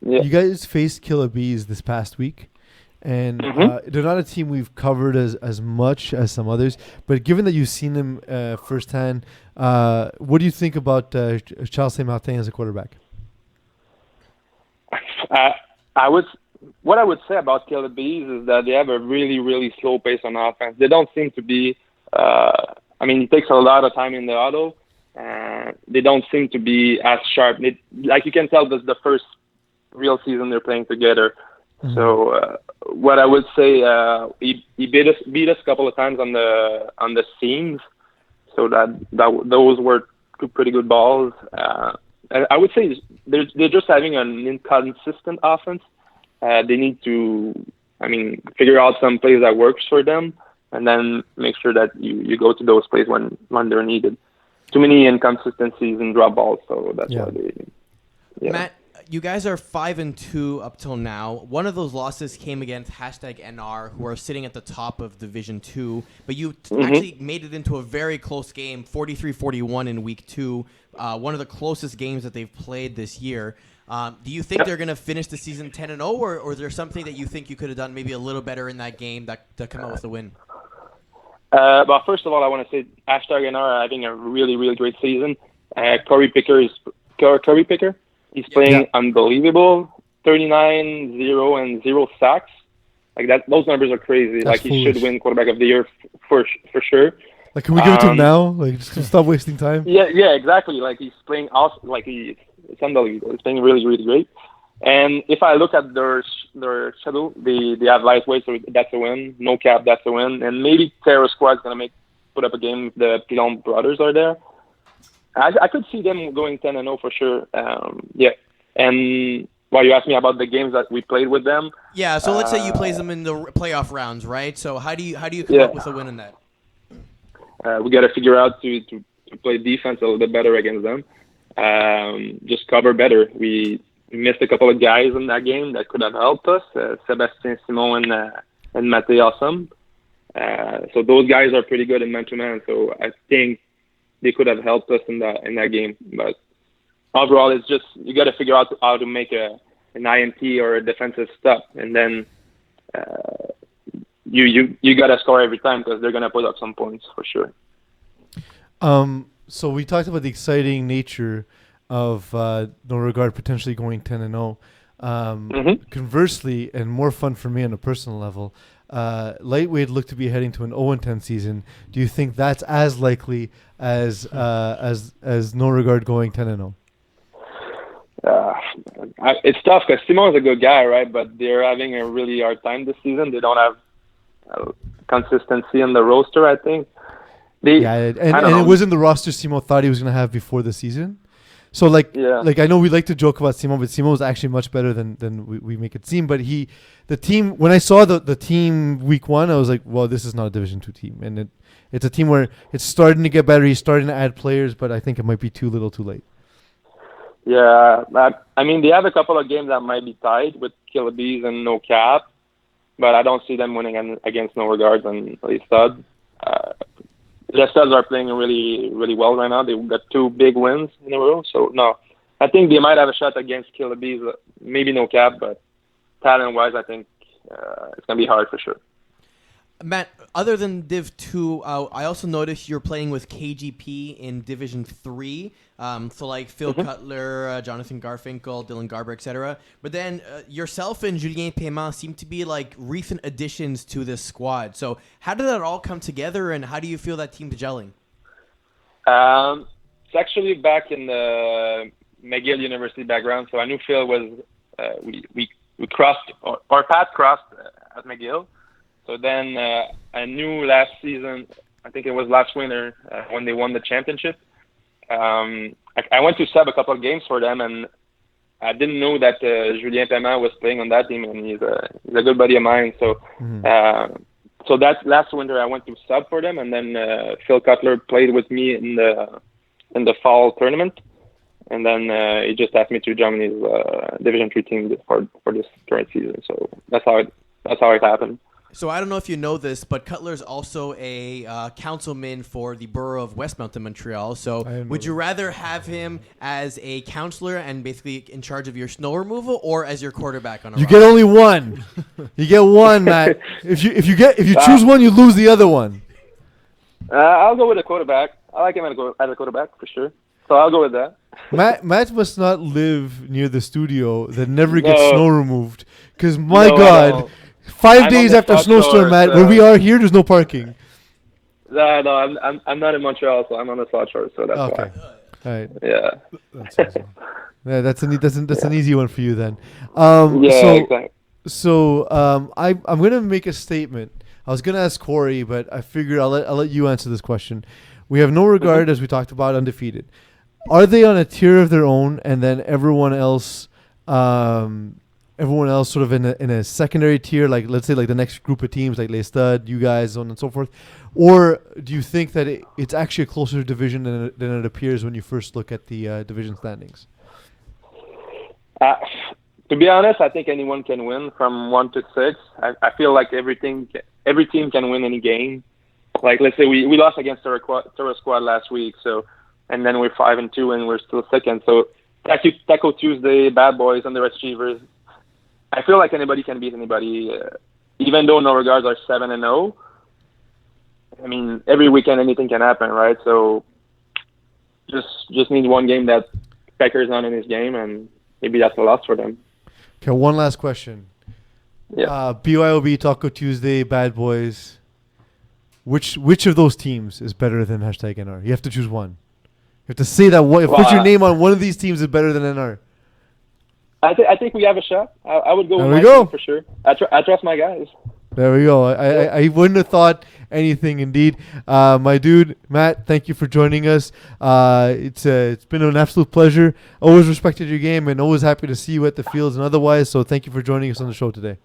Yeah. You guys faced Killer Bees this past week. and they're not a team we've covered as much as some others. But given that you've seen them firsthand, what do you think about Charles Saint-Martin as a quarterback? What I would say about Kill the Bees is that they have a really, really slow pace on offense. They don't seem to be. It takes a lot of time in the huddle. They don't seem to be as sharp. Like you can tell, this is the first real season they're playing together. Mm-hmm. So what I would say, he beat us a couple of times on the seams. So that those were pretty good balls. And I would say they're just having an inconsistent offense. They need to, figure out some plays that works for them, and then make sure that you go to those plays when they're needed. Too many inconsistencies and drop balls, so that's why they. Yeah. Matt, you guys are 5-2 up till now. One of those losses came against #NR, who are sitting at the top of Division 2. But you actually made it into a very close game, 43-41 in Week 2. One of the closest games that they've played this year. Do you think they're going to finish the season 10-0, or is there something that you think you could have done maybe a little better in that game to come out with a win? But first of all, I want to say #NR are having a really, really great season. Curry Picker, he's playing unbelievable. 39, 0, and 0 sacks. Like that, those numbers are crazy. That's he should win quarterback of the year for sure. Like, can we give it to him now? Like, just stop wasting time. Yeah, exactly. Like he's playing awesome. It's unbelievable. He's playing really, really great. And if I look at their schedule, they have lightweight, so that's a win. No cap, that's a win. And maybe Terror Squad's gonna put up a game if the Pilon brothers are there. I could see them going 10-0 for sure. And you asked me about the games that we played with them. Yeah, so let's say you play them in the playoff rounds, right? So how do you come up with a win in that? We got to figure out to play defense a little bit better against them. Just cover better. We missed a couple of guys in that game that could have helped us. Sébastien Simon and Mate Awesome. So those guys are pretty good in man-to-man. So I think they could have helped us in that game. But overall, it's just you got to figure out how to make an INT or a defensive stop, and then you got to score every time because they're gonna put up some points for sure. So we talked about the exciting nature of No Regard potentially going 10-0. Conversely, and more fun for me on a personal level, Lightweight looked to be heading to an 0-10 season. Do you think that's as likely as No Regard going 10-0? It's tough because Simon's a good guy, right? But they're having a really hard time this season. They don't have consistency in the roster, I think. And it wasn't the roster Simon thought he was going to have before the season. So, I know we like to joke about Simon, but Simon was actually much better than we make it seem. But the team, when I saw the team week 1, I was like, well, this is not a Division 2 team. And it's a team where it's starting to get better. He's starting to add players, but I think it might be too little too late. Yeah, they have a couple of games that might be tied with Killabees and No Cap, but I don't see them winning against No Regards and Les Studs. The Studs are playing really, really well right now. They've got 2 big wins in a row. So, no, I think they might have a shot against Killabees, maybe No Cap, but talent-wise, I think it's going to be hard for sure. Matt, other than Div 2, I also noticed you're playing with KGP in Division 3. Phil Cutler, Jonathan Garfinkel, Dylan Garber, etc. But then yourself and Julien Paiement seem to be recent additions to this squad. So how did that all come together, and how do you feel that team's gelling? It's actually back in the McGill University background. So I knew Phil was, we crossed, our path crossed at McGill. So then I knew last season, I think it was last winter, when they won the championship. I went to sub a couple of games for them, and I didn't know that Julien Paiement was playing on that team, and he's a good buddy of mine. So so that last winter I went to sub for them, and then Phil Cutler played with me in the fall tournament, and then he just asked me to join his Division 3 team for this current season. So that's how it happened. So I don't know if you know this, but Cutler's also a councilman for the borough of Westmount in Montreal. So would you rather have him as a counselor and basically in charge of your snow removal, or as your quarterback on a You roster? get only one. You get one, Matt. If you choose one, you lose the other one. I'll go with a quarterback. I like him as a quarterback for sure. So I'll go with that. Matt must not live near the studio that never gets No. snow removed. Because my No, I God, don't. 5 I'm days on the after a South snowstorm, Shore, Matt, so- where we are here, there's no parking. No, I'm not in Montreal, so I'm on the South Shore, so that's Okay. why. All right. Yeah. That's awesome. Yeah, that's an easy one for you then. Yeah, exactly. So I'm gonna make a statement. I was gonna ask Corey, but I figured I'll let you answer this question. We have no regard, as we talked about, undefeated. Are they on a tier of their own, and then everyone else sort of in a secondary tier, like let's say like the next group of teams, like Les Stades, you guys, so on and so forth? Or do you think that it's actually a closer division than it appears when you first look at the division standings? To be honest, I think anyone can win from 1 to 6. I feel like every team can win any game. Like let's say we lost against Toro Squad last week, so and then we're 5-2 and we're still second. So Taco Tuesday, Bad Boys, Underachievers. I feel like anybody can beat anybody, even though No Regards are 7-0. I mean, every weekend anything can happen, right? So just need one game that Pecker's not in his game, and maybe that's a loss for them. Okay, one last question. Yeah. BYOB, Taco Tuesday, Bad Boys. Which of those teams is better than #NR? You have to choose one. You have to say that put your name on one of these teams is better than NR. I think we have a shot. I would go There with we my go. team for sure. I trust my guys. There we go. I wouldn't have thought anything, indeed. My dude, Matt, thank you for joining us. It's been an absolute pleasure. Always respected your game and always happy to see you at the fields and otherwise. So thank you for joining us on the show today.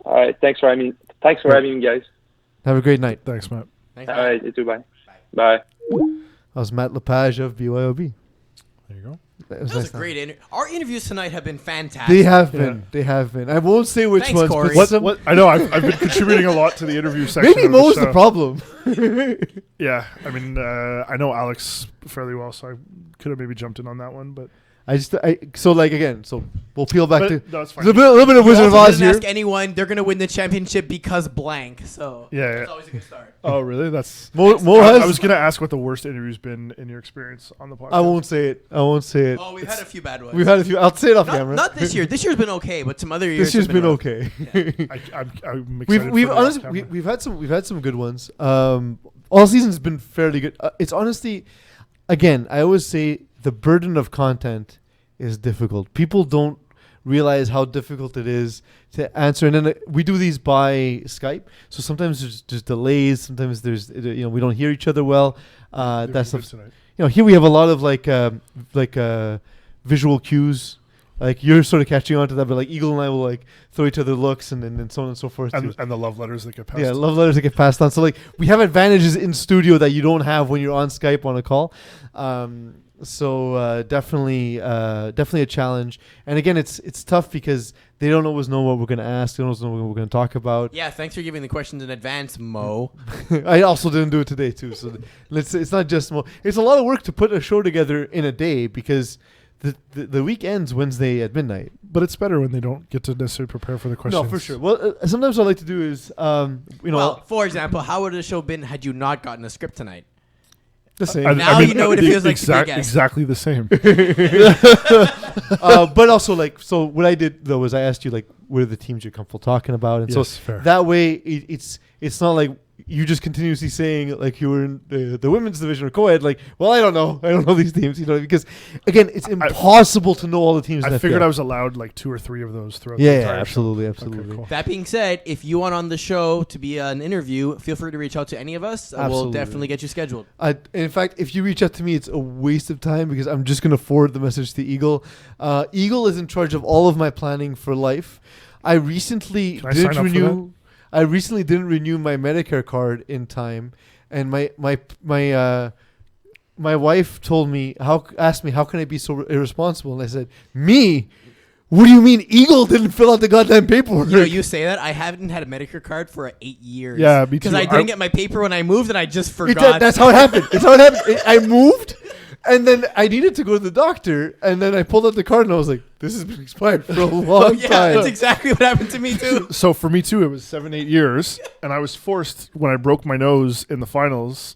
All right. Thanks for having me. Thanks for having me, guys. Have a great night. Thanks, Matt. Thanks, All Matt. right. You too. Bye. Bye. That was Matt Lepage of BYOB. There you go. That That was nice a great interview. Our interviews tonight have been fantastic. They have Yeah. been. They have been. I won't say which Thanks, ones. Corey. But What I know, I've been contributing a lot to the interview section. maybe of Mo's the the show. problem. Yeah, I mean, I know Alex fairly well, so I could have maybe jumped in on that one, but So we'll peel back to no, it's fine. there's a little bit of You Wizard of also Oz didn't here. ask anyone. They're going to win the championship because blank. So Yeah, that's yeah. always a good start. Oh, really? That's. Mo I has. was gonna ask what the worst interview's been in your experience on the podcast. I won't say it. Oh, we've had a few bad ones. We've had a few. I'll say it off not, camera. not this year. This year's been okay, but some other years. This year's have been rough. okay. I'm excited. we've for the honestly off-camera. we've had some good ones. All season's been fairly good. It's honestly, again, I always say the burden of content is difficult. People don't realize how difficult it is to answer, and then we do these by Skype, so sometimes there's just delays. Sometimes there's we don't hear each other well. They've That's been stuff. good tonight. Here we have a lot of visual cues. Like you're sort of catching on to that, but like Eagle and I will like throw each other looks and so on and so forth. And too. the love letters that get passed. Yeah, love letters that get passed on. So like we have advantages in studio that you don't have when you're on Skype on a call. So definitely a challenge. And again, it's tough because they don't always know what we're going to ask. They don't always know what we're going to talk about. Yeah, thanks for giving the questions in advance, Mo. I also didn't do it today too. So it's not just it's a lot of work to put a show together in a day because the week ends Wednesday at midnight. But it's better when they don't get to necessarily prepare for the questions. No, for sure. Well, sometimes what I like to do is Well, for example, how would the show been had you not gotten a script tonight? the same. Now you know what it feels like to be a guest. Exactly the same. But also so what I did though was I asked you like what are the teams you're comfortable talking about, and Yes, so fair. that way it's not like you just continuously saying like you were in the women's division or co-ed like, well, I don't know these teams, because again it's impossible to know all the teams. I in figured FPL. I was allowed like 2 or 3 of those throughout the Yeah, entire absolutely, show. absolutely. Okay, cool. That being said, if you want on the show to be an interview, feel free to reach out to any of us. We'll Absolutely. definitely get you scheduled. In fact, if you reach out to me, it's a waste of time because I'm just going to forward the message to Eagle. Eagle is in charge of all of my planning for life. I recently Can I sign up for that? I recently didn't renew my Medicare card in time, and my wife asked me how can I be so irresponsible, and I said, me, What do you mean Eagle didn't fill out the goddamn paperwork? You know, you say that. I haven't had a Medicare card for 8 years. Yeah, me too. Because I didn't get my paper when I moved, and I just forgot. That's how it happened. It's how it happened. I moved, and then I needed to go to the doctor, and then I pulled out the card, and I was like, this has been expired for a long yeah, time. that's exactly what happened to me, too. So for me too, it was 7-8 years, and I was forced when I broke my nose in the finals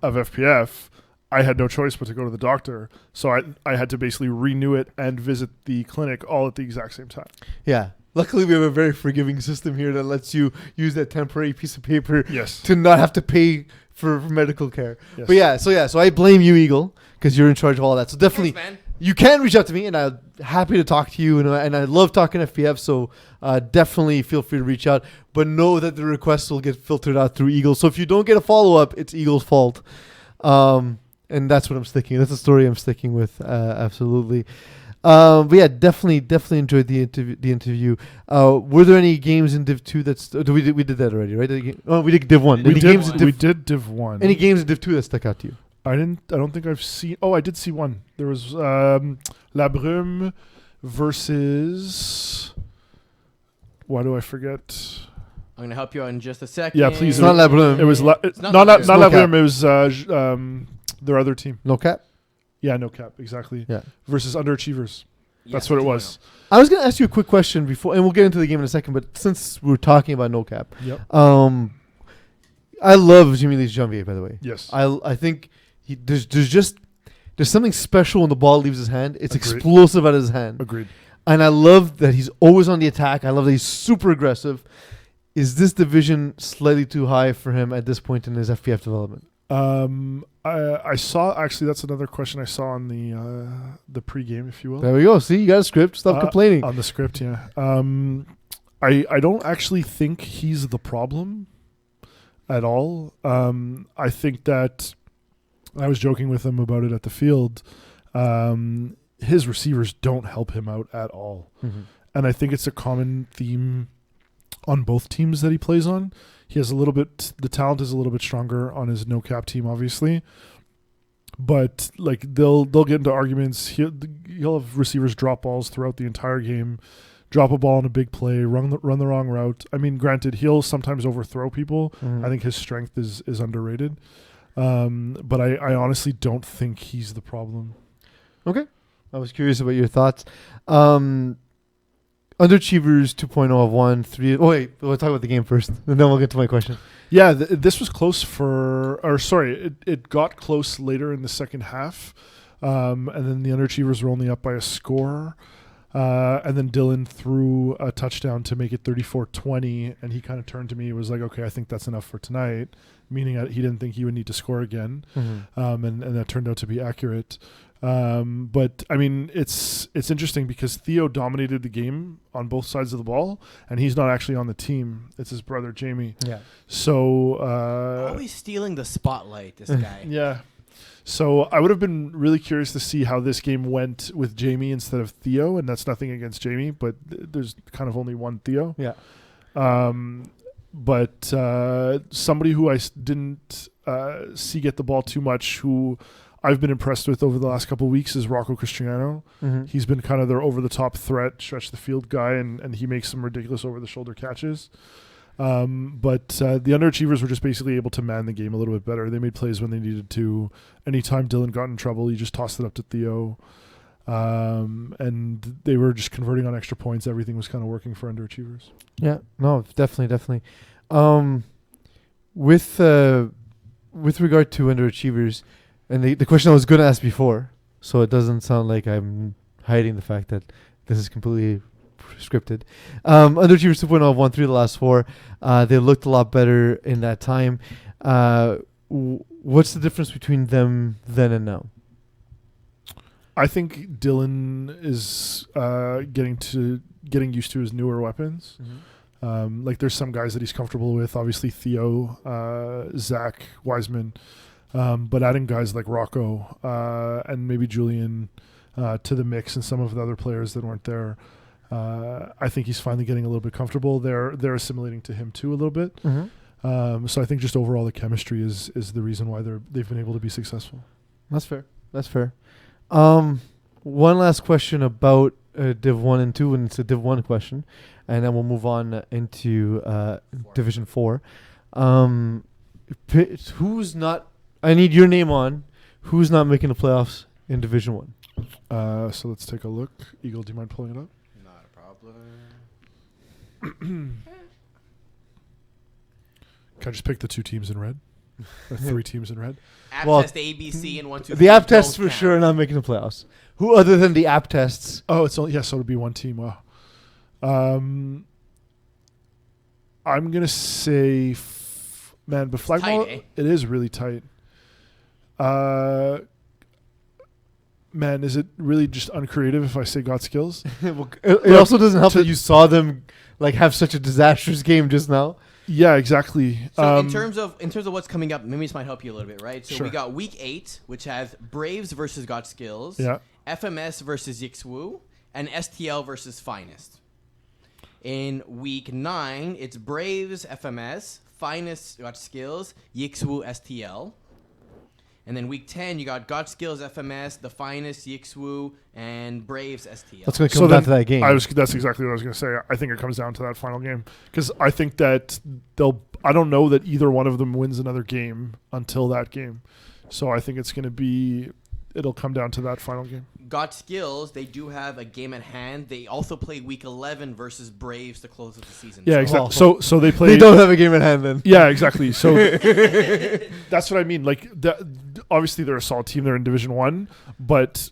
of FPF. I had no choice but to go to the doctor, so I had to basically renew it and visit the clinic all at the exact same time. Yeah. Luckily, we have a very forgiving system here that lets you use that temporary piece of paper Yes. to not have to pay for medical care. Yes. But so I blame you, Eagle, because you're in charge of all that. So definitely, Thanks, man. you can reach out to me, and I'm happy to talk to you, and I love talking FPF, so definitely feel free to reach out. But know that the requests will get filtered out through Eagle. So if you don't get a follow-up, it's Eagle's fault. And that's what I'm sticking. That's the story I'm sticking with. Absolutely. But yeah, definitely enjoyed the interview. Were there any games in Div 2 that's we did that already, right? We did Div 1. We Games did, we did Div 1. Any games in Div 2 that stuck out to you? I don't think I've seen. Oh, I did see one. There was La Brume versus. Why do I forget? I'm going to help you out in just a second. Yeah, please. It's not La Brume. It was not not La No Cap. Brume. It was their other team. No cap. Yeah, No Cap, exactly. Yeah. Versus Underachievers. Yes, That's what it was. I was gonna ask you a quick question before, and we'll get into the game in a second. But since we're talking about No Cap, Yep. I love Jimmy Lee's Janvier. By the way, Yes. I think there's something special when the ball leaves his hand. It's Agreed. explosive out of his hand. Agreed. And I love that he's always on the attack. I love that he's super aggressive. Is this division slightly too high for him at this point in his FPF development? I saw, actually, that's another question I saw on the pregame, if you will. There we go. See, you got a script. Stop complaining. On the script, yeah. I don't actually think he's the problem at all. I think that I was joking with him about it at the field. His receivers don't help him out at all. Mm-hmm. And I think it's a common theme on both teams that he plays on. He has the talent is a little bit stronger on his No Cap team, obviously. But like they'll get into arguments. He'll have receivers drop balls throughout the entire game, drop a ball in a big play, run the wrong route. I mean, granted, he'll sometimes overthrow people. Mm-hmm. I think his strength is underrated. But I honestly don't think he's the problem. Okay. I was curious about your thoughts. Underachievers 2.0 have won 3. Oh, wait. We'll talk about the game first, and then we'll get to my question. Yeah, this was close it got close later in the second half. And then the Underachievers were only up by a score. And then Dylan threw a touchdown to make it 34-20, and he kind of turned to me and was like, okay, I think that's enough for tonight, meaning he didn't think he would need to score again. Mm-hmm. And that turned out to be accurate. But I mean, it's interesting because Theo dominated the game on both sides of the ball, and he's not actually on the team. It's his brother Jamie. Yeah. So Always stealing the spotlight, this guy. yeah. So I would have been really curious to see how this game went with Jamie instead of Theo, and that's nothing against Jamie, but there's kind of only one Theo. Yeah. But somebody who I didn't see get the ball too much, who I've been impressed with over the last couple of weeks, is Rocco Cristiano. Mm-hmm. He's been kind of their over-the-top threat, stretch the field guy, and he makes some ridiculous over-the-shoulder catches. But the Underachievers were just basically able to man the game a little bit better. They made plays when they needed to. Anytime Dylan got in trouble, he just tossed it up to Theo. And they were just converting on extra points. Everything was kind of working for Underachievers. Yeah, no, definitely. With regard to Underachievers, and the question I was going to ask before, so it doesn't sound like I'm hiding the fact that this is completely scripted. Underachievers 2.0 have won 3 of the last 4. They looked a lot better in that time. What's the difference between them then and now? I think Dylan is getting used to his newer weapons. Mm-hmm. Like there's some guys that he's comfortable with. Obviously Theo, Zach, Wiseman. But adding guys like Rocco and maybe Julian to the mix, and some of the other players that weren't there, I think he's finally getting a little bit comfortable. They're assimilating to him too a little bit. Mm-hmm. So I think just overall the chemistry is the reason why they've been able to be successful. That's fair. One last question about Div 1 and 2, and it's a Div 1 question. And then we'll move on into Division 4. Who's not... I need your name on. Who's not making the playoffs in Division 1? So let's take a look. Eagle, do you mind pulling it up? Not a problem. Can I just pick the 2 teams in red? Or 3 teams in red? App Well, test ABC and 1, 2, The app tests don't for count. sure are not making the playoffs. Who other than the app tests? Oh, it's only, so it'll be 1 team. Wow. I'm gonna say, but Flagmall, tight, eh? it is really tight. Man, is it really just uncreative if I say got skills? It also doesn't help that you saw them have such a disastrous game just now. Yeah, exactly. So in terms of what's coming up, maybe this might help you a little bit, right? So Sure. we got week 8, which has Braves versus Got Skills, Yeah. FMS versus Yixwu, and STL versus Finest. In week 9, it's Braves FMS, Finest Got Skills, Yixwu STL. And then week 10, you got Skills FMS, the Finest Yixwu, and Braves STL. That's going to come down to that game. That's exactly what I was going to say. I think it comes down to that final game because I think that I don't know that either one of them wins another game until that game. So I think it'll come down to that final game. Got Skills, they do have a game at hand. They also play week 11 versus Braves to close out the season. Yeah, So- exactly. So they play. They don't have a game at hand then. Yeah, exactly. So that's what I mean. Obviously, they're a solid team. They're in Division 1, but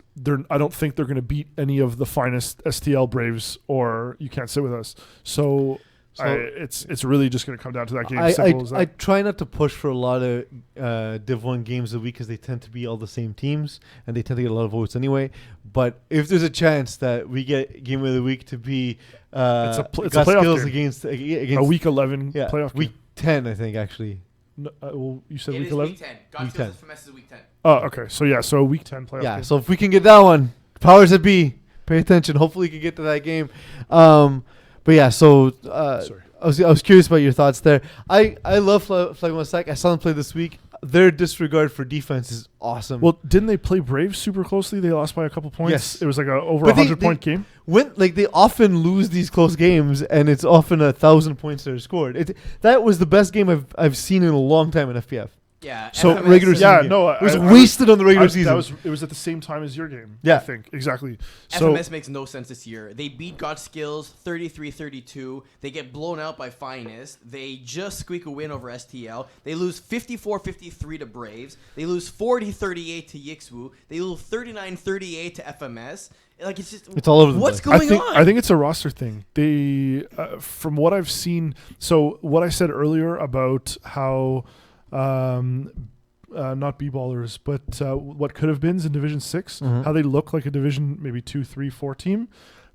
I don't think they're going to beat any of the Finest STL Braves or You Can't Sit With Us. So it's really just going to come down to that game. Simple as that. I try not to push for a lot of Div 1 games a week because they tend to be all the same teams and they tend to get a lot of votes anyway. But if there's a chance that we get Game of the Week to be it's a Got playoff Skills game. against a Week 11 playoff Week game. 10, I think, actually. No, well, you said It Week is 11? week 10. Got Week Skills 10. FMS is week 10. Oh, okay. So a Week 10 playoff Yeah, game. so if we can get that one, powers that be, pay attention. Hopefully we can get to that game. But yeah, so Sorry. I was curious about your thoughts there. I love Flagmall Sack. I saw them play this week. Their disregard for defense is awesome. Well, didn't they play Braves super closely? They lost by a couple points. Yes. It was like over But 100-point game. When they often lose these close games, and it's often 1,000 points that are scored. That was the best game I've seen in a long time in FPF. Yeah. So FMS regular is- season. Yeah, game. no, it was wasted on the regular season. It was at the same time as your game. Yeah. I think exactly. So FMS makes no sense this year. They beat Got Skills 33-32. They get blown out by Finest. They just squeak a win over STL. They lose 54-53 to Braves. They lose 40-38 to Yixwu. They lose 39-38 to FMS. It's all over the What's place. going on? I think it's a roster thing. They, from what I've seen, so what I said earlier about how, not B-ballers, but what could have been in Division 6, how they look like a Division maybe 2, 3, 4 team.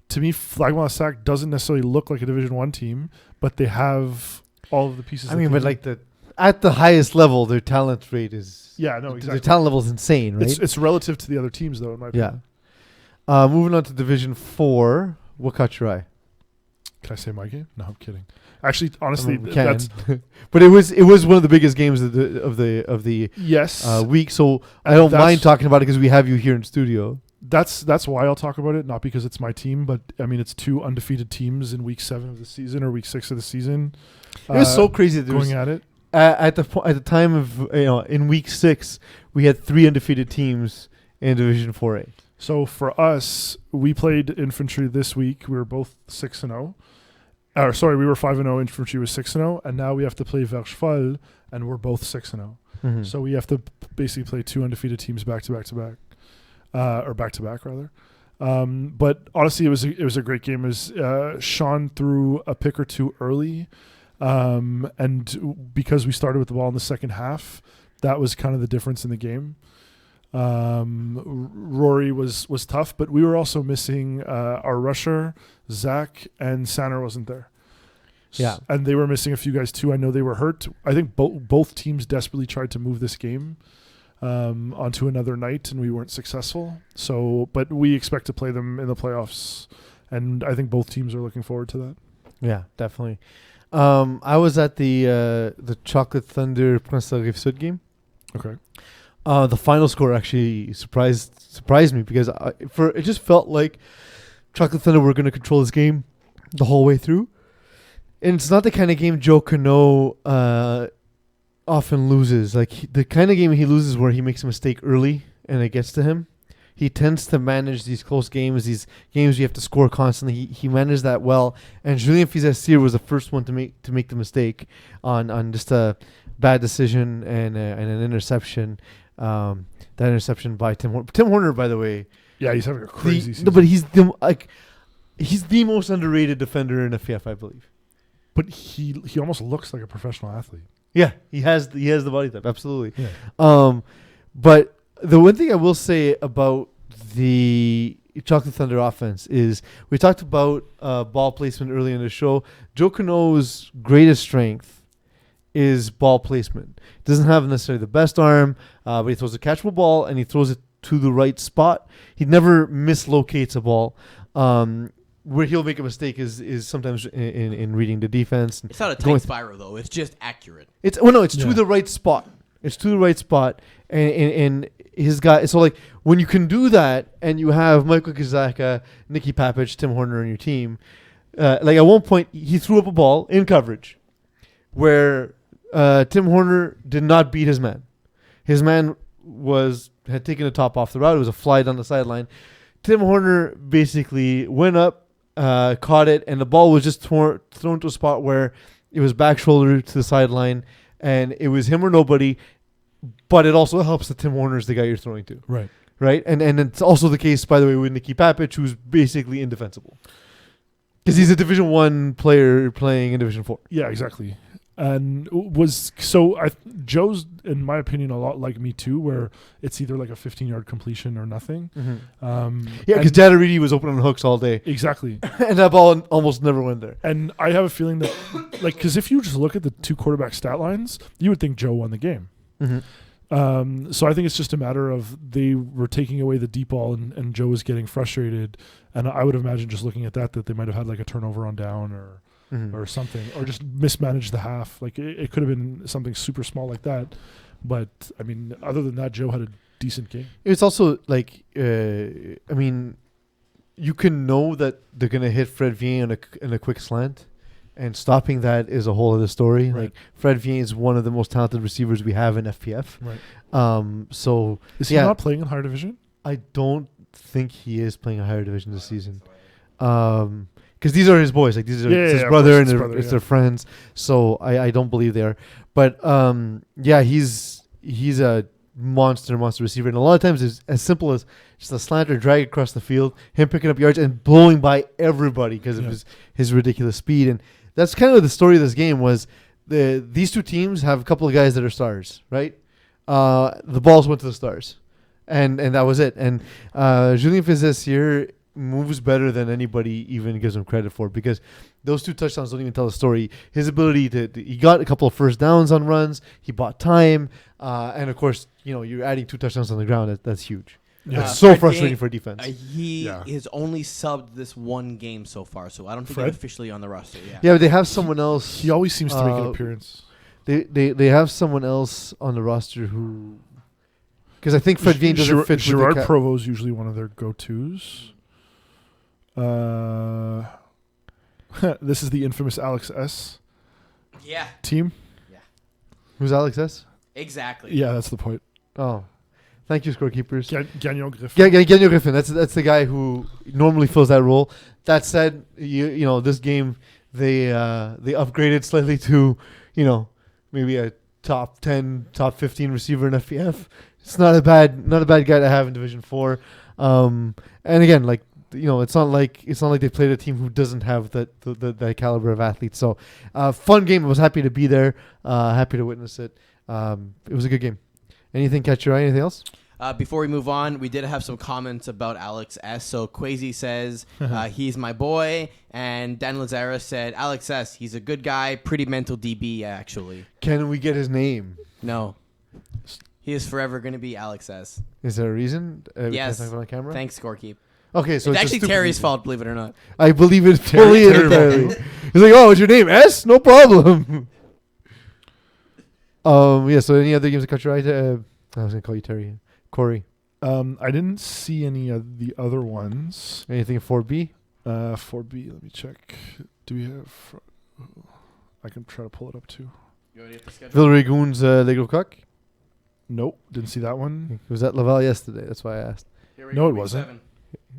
To me, Flagmall Sack doesn't necessarily look like a Division 1 team, but they have all of the pieces. I mean, but at the highest level, their talent rate is... Yeah, no, exactly. Their talent level is insane, right? It's relative to the other teams, though, in my opinion. Moving on to Division 4, what caught your eye? Can I say my game? No, I'm kidding. Actually, honestly, we can. that's but it was one of the biggest games of the yes. week. So I don't That's- mind talking about it because we have you here in studio. That's why I'll talk about it, not because it's my team, but I mean it's 2 undefeated teams in week 7 of the season or week 6 of the season. It was so crazy that there going was, at it. at the time of in week 6 we had 3 undefeated teams in Division 4A. So for us, we played infantry this week. We were both 6-0. We were 5-0. Infantry was 6-0, and now we have to play Verschval, and we're both 6-0. Mm-hmm. So we have to basically play 2 undefeated teams back to back to back, or back to back rather. But honestly, it was a great game. It was Sean threw a pick or 2 early, and because we started with the ball in the second half, that was kind of the difference in the game. Rory was tough, but we were also missing our rusher, Zach, and Sanner wasn't there. Yeah. And they were missing a few guys too. I know they were hurt. I think both teams desperately tried to move this game onto another night, and we weren't successful. So, but we expect to play them in the playoffs, and I think both teams are looking forward to that. Yeah, definitely. I was at the Chocolate Thunder Prince de la Rive Sud game. Okay. The final score actually surprised me because it just felt like Chocolate Thunder were going to control this game the whole way through. And it's not the kind of game Joe Cano often loses. Like the kind of game he loses where he makes a mistake early and it gets to him. He tends to manage these close games, these games you have to score constantly. He managed that well. And Julien Fizestier was the first one to make the mistake on just a bad decision and an interception. That interception by Tim Horner. Tim Horner, by the way. Yeah, he's having a crazy season. No, but he's the most underrated defender in FPF, I believe. But he almost looks like a professional athlete. Yeah, he has the body type, absolutely. Yeah. But the one thing I will say about the Chocolate Thunder offense is we talked about ball placement earlier in the show. Joe Cano's greatest strength is ball placement. Doesn't have necessarily the best arm, but he throws a catchable ball and he throws it to the right spot. He never mislocates a ball. Where he'll make a mistake is sometimes in reading the defense. It's not a tight spiral though. It's just accurate. It's to the right spot. It's to the right spot, and his guy. So like when you can do that, and you have Michael Kazaka, Nicky Papich, Tim Horner on your team. Like at one point, he threw up a ball in coverage, where Tim Horner did not beat his man. His man had taken the top off the route. It was a fly down the sideline. Tim Horner basically went up, caught it, and the ball was just thrown to a spot where it was back shoulder to the sideline, and it was him or nobody. But it also helps that Tim Horner is the guy you're throwing to. Right. Right? And it's also the case, by the way, with Nicky Papich, who's basically indefensible. Because he's a Division 1 player playing in Division 4. Yeah, exactly. And Joe's, in my opinion, a lot like me too, where it's either like a 15-yard completion or nothing. Mm-hmm. Because Jadaridi was open on hooks all day. Exactly. And that ball almost never went there. And I have a feeling that, like, because if you just look at the two quarterback stat lines, you would think Joe won the game. Mm-hmm. So I think it's just a matter of they were taking away the deep ball and Joe was getting frustrated. And I would imagine just looking at that they might have had like a turnover on down or something, or just mismanaged the half. Like it could have been something super small like that. But I mean, other than that, Joe had a decent game. It's also like, I mean, you can know that they're going to hit Fred Vien in a quick slant. And stopping that is a whole other story. Right. Like Fred Vien is one of the most talented receivers we have in FPF. Right. So is he not playing in higher division? I don't think he is playing a higher division this season. Because these are his boys. Like these are his brother and it's their friends. So I don't believe they are. But he's a monster receiver. And a lot of times it's as simple as just a slant or drag across the field, him picking up yards and blowing by everybody because of his ridiculous speed. And that's kind of the story of this game was these two teams have a couple of guys that are stars, right? The balls went to the stars. And that was it. And Julien Fizestier moves better than anybody even gives him credit for because those two touchdowns don't even tell the story. His ability he got a couple of first downs on runs. He bought time. And, of course, you're adding 2 touchdowns on the ground. That's huge. Yeah. It's so frustrating for defense. He is only subbed this one game so far, so I don't think he's officially on the roster. Yeah, but they have someone else. He always seems to make an appearance. They have someone else on the roster who... Because I think Fred Vien doesn't fit Gerard Provo is usually one of their go-tos. This is the infamous Alex S. Yeah. Team. Yeah. Who's Alex S? Exactly. Yeah, that's the point. Oh. Thank you, scorekeepers. Gagnon Griffin. Gagnon Griffin. That's the guy who normally fills that role. That said, this game they upgraded slightly to, maybe a top 10, top 15 receiver in FPF. It's not a bad guy to have in Division 4. And again, like it's not like they played a team who doesn't have that caliber of athletes. So, fun game. I was happy to be there. Happy to witness it. It was a good game. Anything catch your eye? Anything else? Before we move on, we did have some comments about Alex S. So Quasi says he's my boy, and Dan Lazara said Alex S. He's a good guy, pretty mental DB actually. Can we get his name? No. He is forever going to be Alex S. Is there a reason? Yes. Can't talk on camera? Thanks, Scorekeep. Okay, so it's actually Terry's fault, believe it or not. I believe it fully and entirely. He's like, "Oh, what's your name? S? No problem." So any other games that caught your eye? I was gonna call you Terry. Corey. I didn't see any of the other ones. Anything in 4B? 4B, let me check. Do we have... I can try to pull it up too. Villeray Goons, Ligue au Coq. Nope, didn't see that one. It was at Laval yesterday. That's why I asked. No, it wasn't. 7.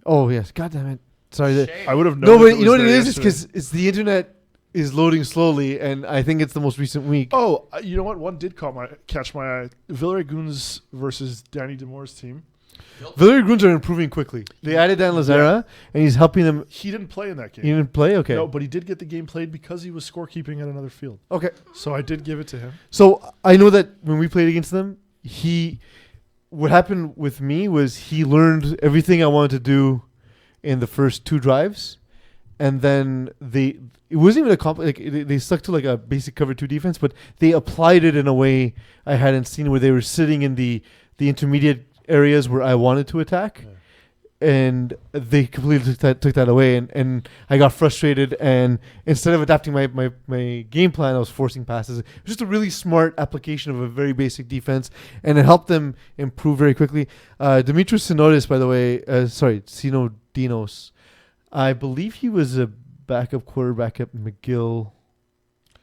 Oh, yes. God damn it. Sorry. I would have known. No, but if you know what it there is? It's yesterday. because it's the internet is loading slowly, and I think it's the most recent week. Oh, you know what? One did catch my eye. Villeray Goons versus Danny Demore's team. Villeray Goons are improving quickly. They added Dan Lazara, and he's helping them. He didn't play in that game. He didn't play? Okay. No, but he did get the game played because he was scorekeeping at another field. Okay. So I did give it to him. So I know that when we played against them, what happened with me was he learned everything I wanted to do in the first 2 drives, and then it wasn't even they stuck to like a basic cover 2 defense, but they applied it in a way I hadn't seen, where they were sitting in the intermediate areas where I wanted to attack. And they completely took that away, and I got frustrated. And instead of adapting my game plan, I was forcing passes. It was just a really smart application of a very basic defense, and it helped them improve very quickly. Dimitris Sinodis, by the way, Sinodinos, I believe he was a backup quarterback at McGill.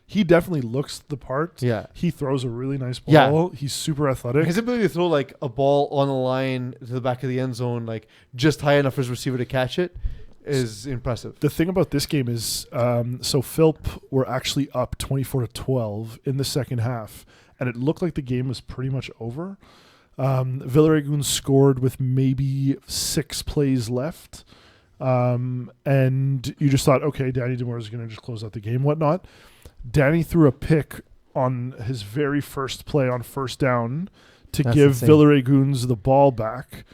He definitely looks the part. Yeah. He throws a really nice ball. Yeah. He's super athletic. His ability to throw like a ball on the line to the back of the end zone, like just high enough for his receiver to catch it, is impressive. The thing about this game is, so Philp were actually up 24-12 in the second half, and it looked like the game was pretty much over. Villeray Goons scored with maybe 6 plays left, and you just thought, okay, Danny Demore is going to just close out the game, whatnot. Danny threw a pick on his very first play on first down to That's give insane. Villeray Goons the ball back,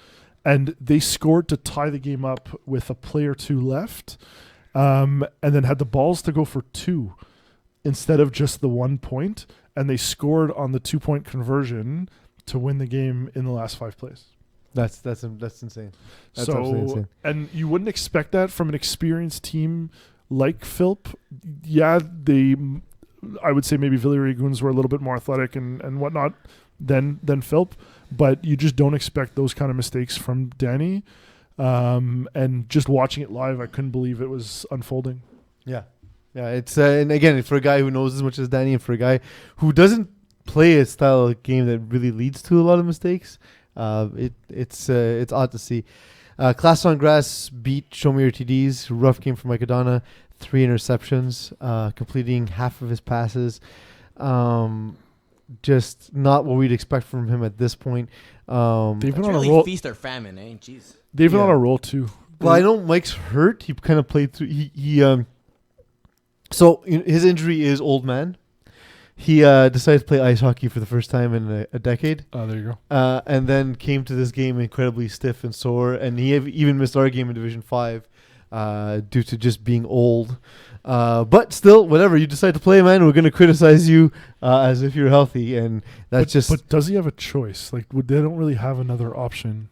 and they scored to tie the game up with a play or 2 left, and then had the balls to go for 2 instead of just the 1 point, and they scored on the 2-point conversion to win the game in the last 5 plays. That's insane. That's so, absolutely insane. And you wouldn't expect that from an experienced team like Philp. Yeah, I would say maybe Villeray Goons were a little bit more athletic and whatnot than Philp, but you just don't expect those kind of mistakes from Danny. And just watching it live, I couldn't believe it was unfolding. Yeah. It's and again, for a guy who knows as much as Danny, and for a guy who doesn't play a style of game that really leads to a lot of mistakes, it's odd to see. Class on Grass beat Show Me Your TDs. Rough game for Mike Adana. 3 interceptions, completing half of his passes. Just not what we'd expect from him at this point. They've been on really a roll. feast or famine, eh? Jeez. They've been on a roll too. Well, I know Mike's hurt. He kind of played through. So his injury is old man. He decided to play ice hockey for the first time in a decade. Oh, there you go. And then came to this game incredibly stiff and sore. And he even missed our game in Division 5 due to just being old. But still, whatever. You decide to play, man, we're going to criticize you as if you're healthy. And that's But does he have a choice? Like, they don't really have another option.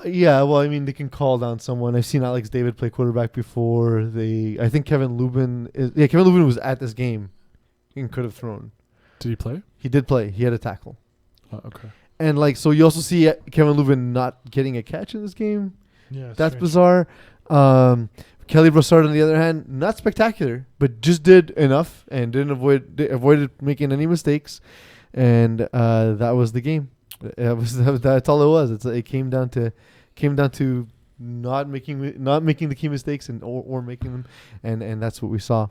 Yeah, well, I mean, they can call down someone. I've seen Alex David play quarterback before. I think Kevin Lubin was at this game and could have thrown. Did he play? He did play. He had a tackle. Okay. And so you also see Kevin Lubin not getting a catch in this game. Yeah, That's strange. bizarre. Kelly Brassard, on the other hand, not spectacular, but just did enough and avoided making any mistakes, and that was the game. That's all it was. It came down to not making the key mistakes or making them, and that's what we saw.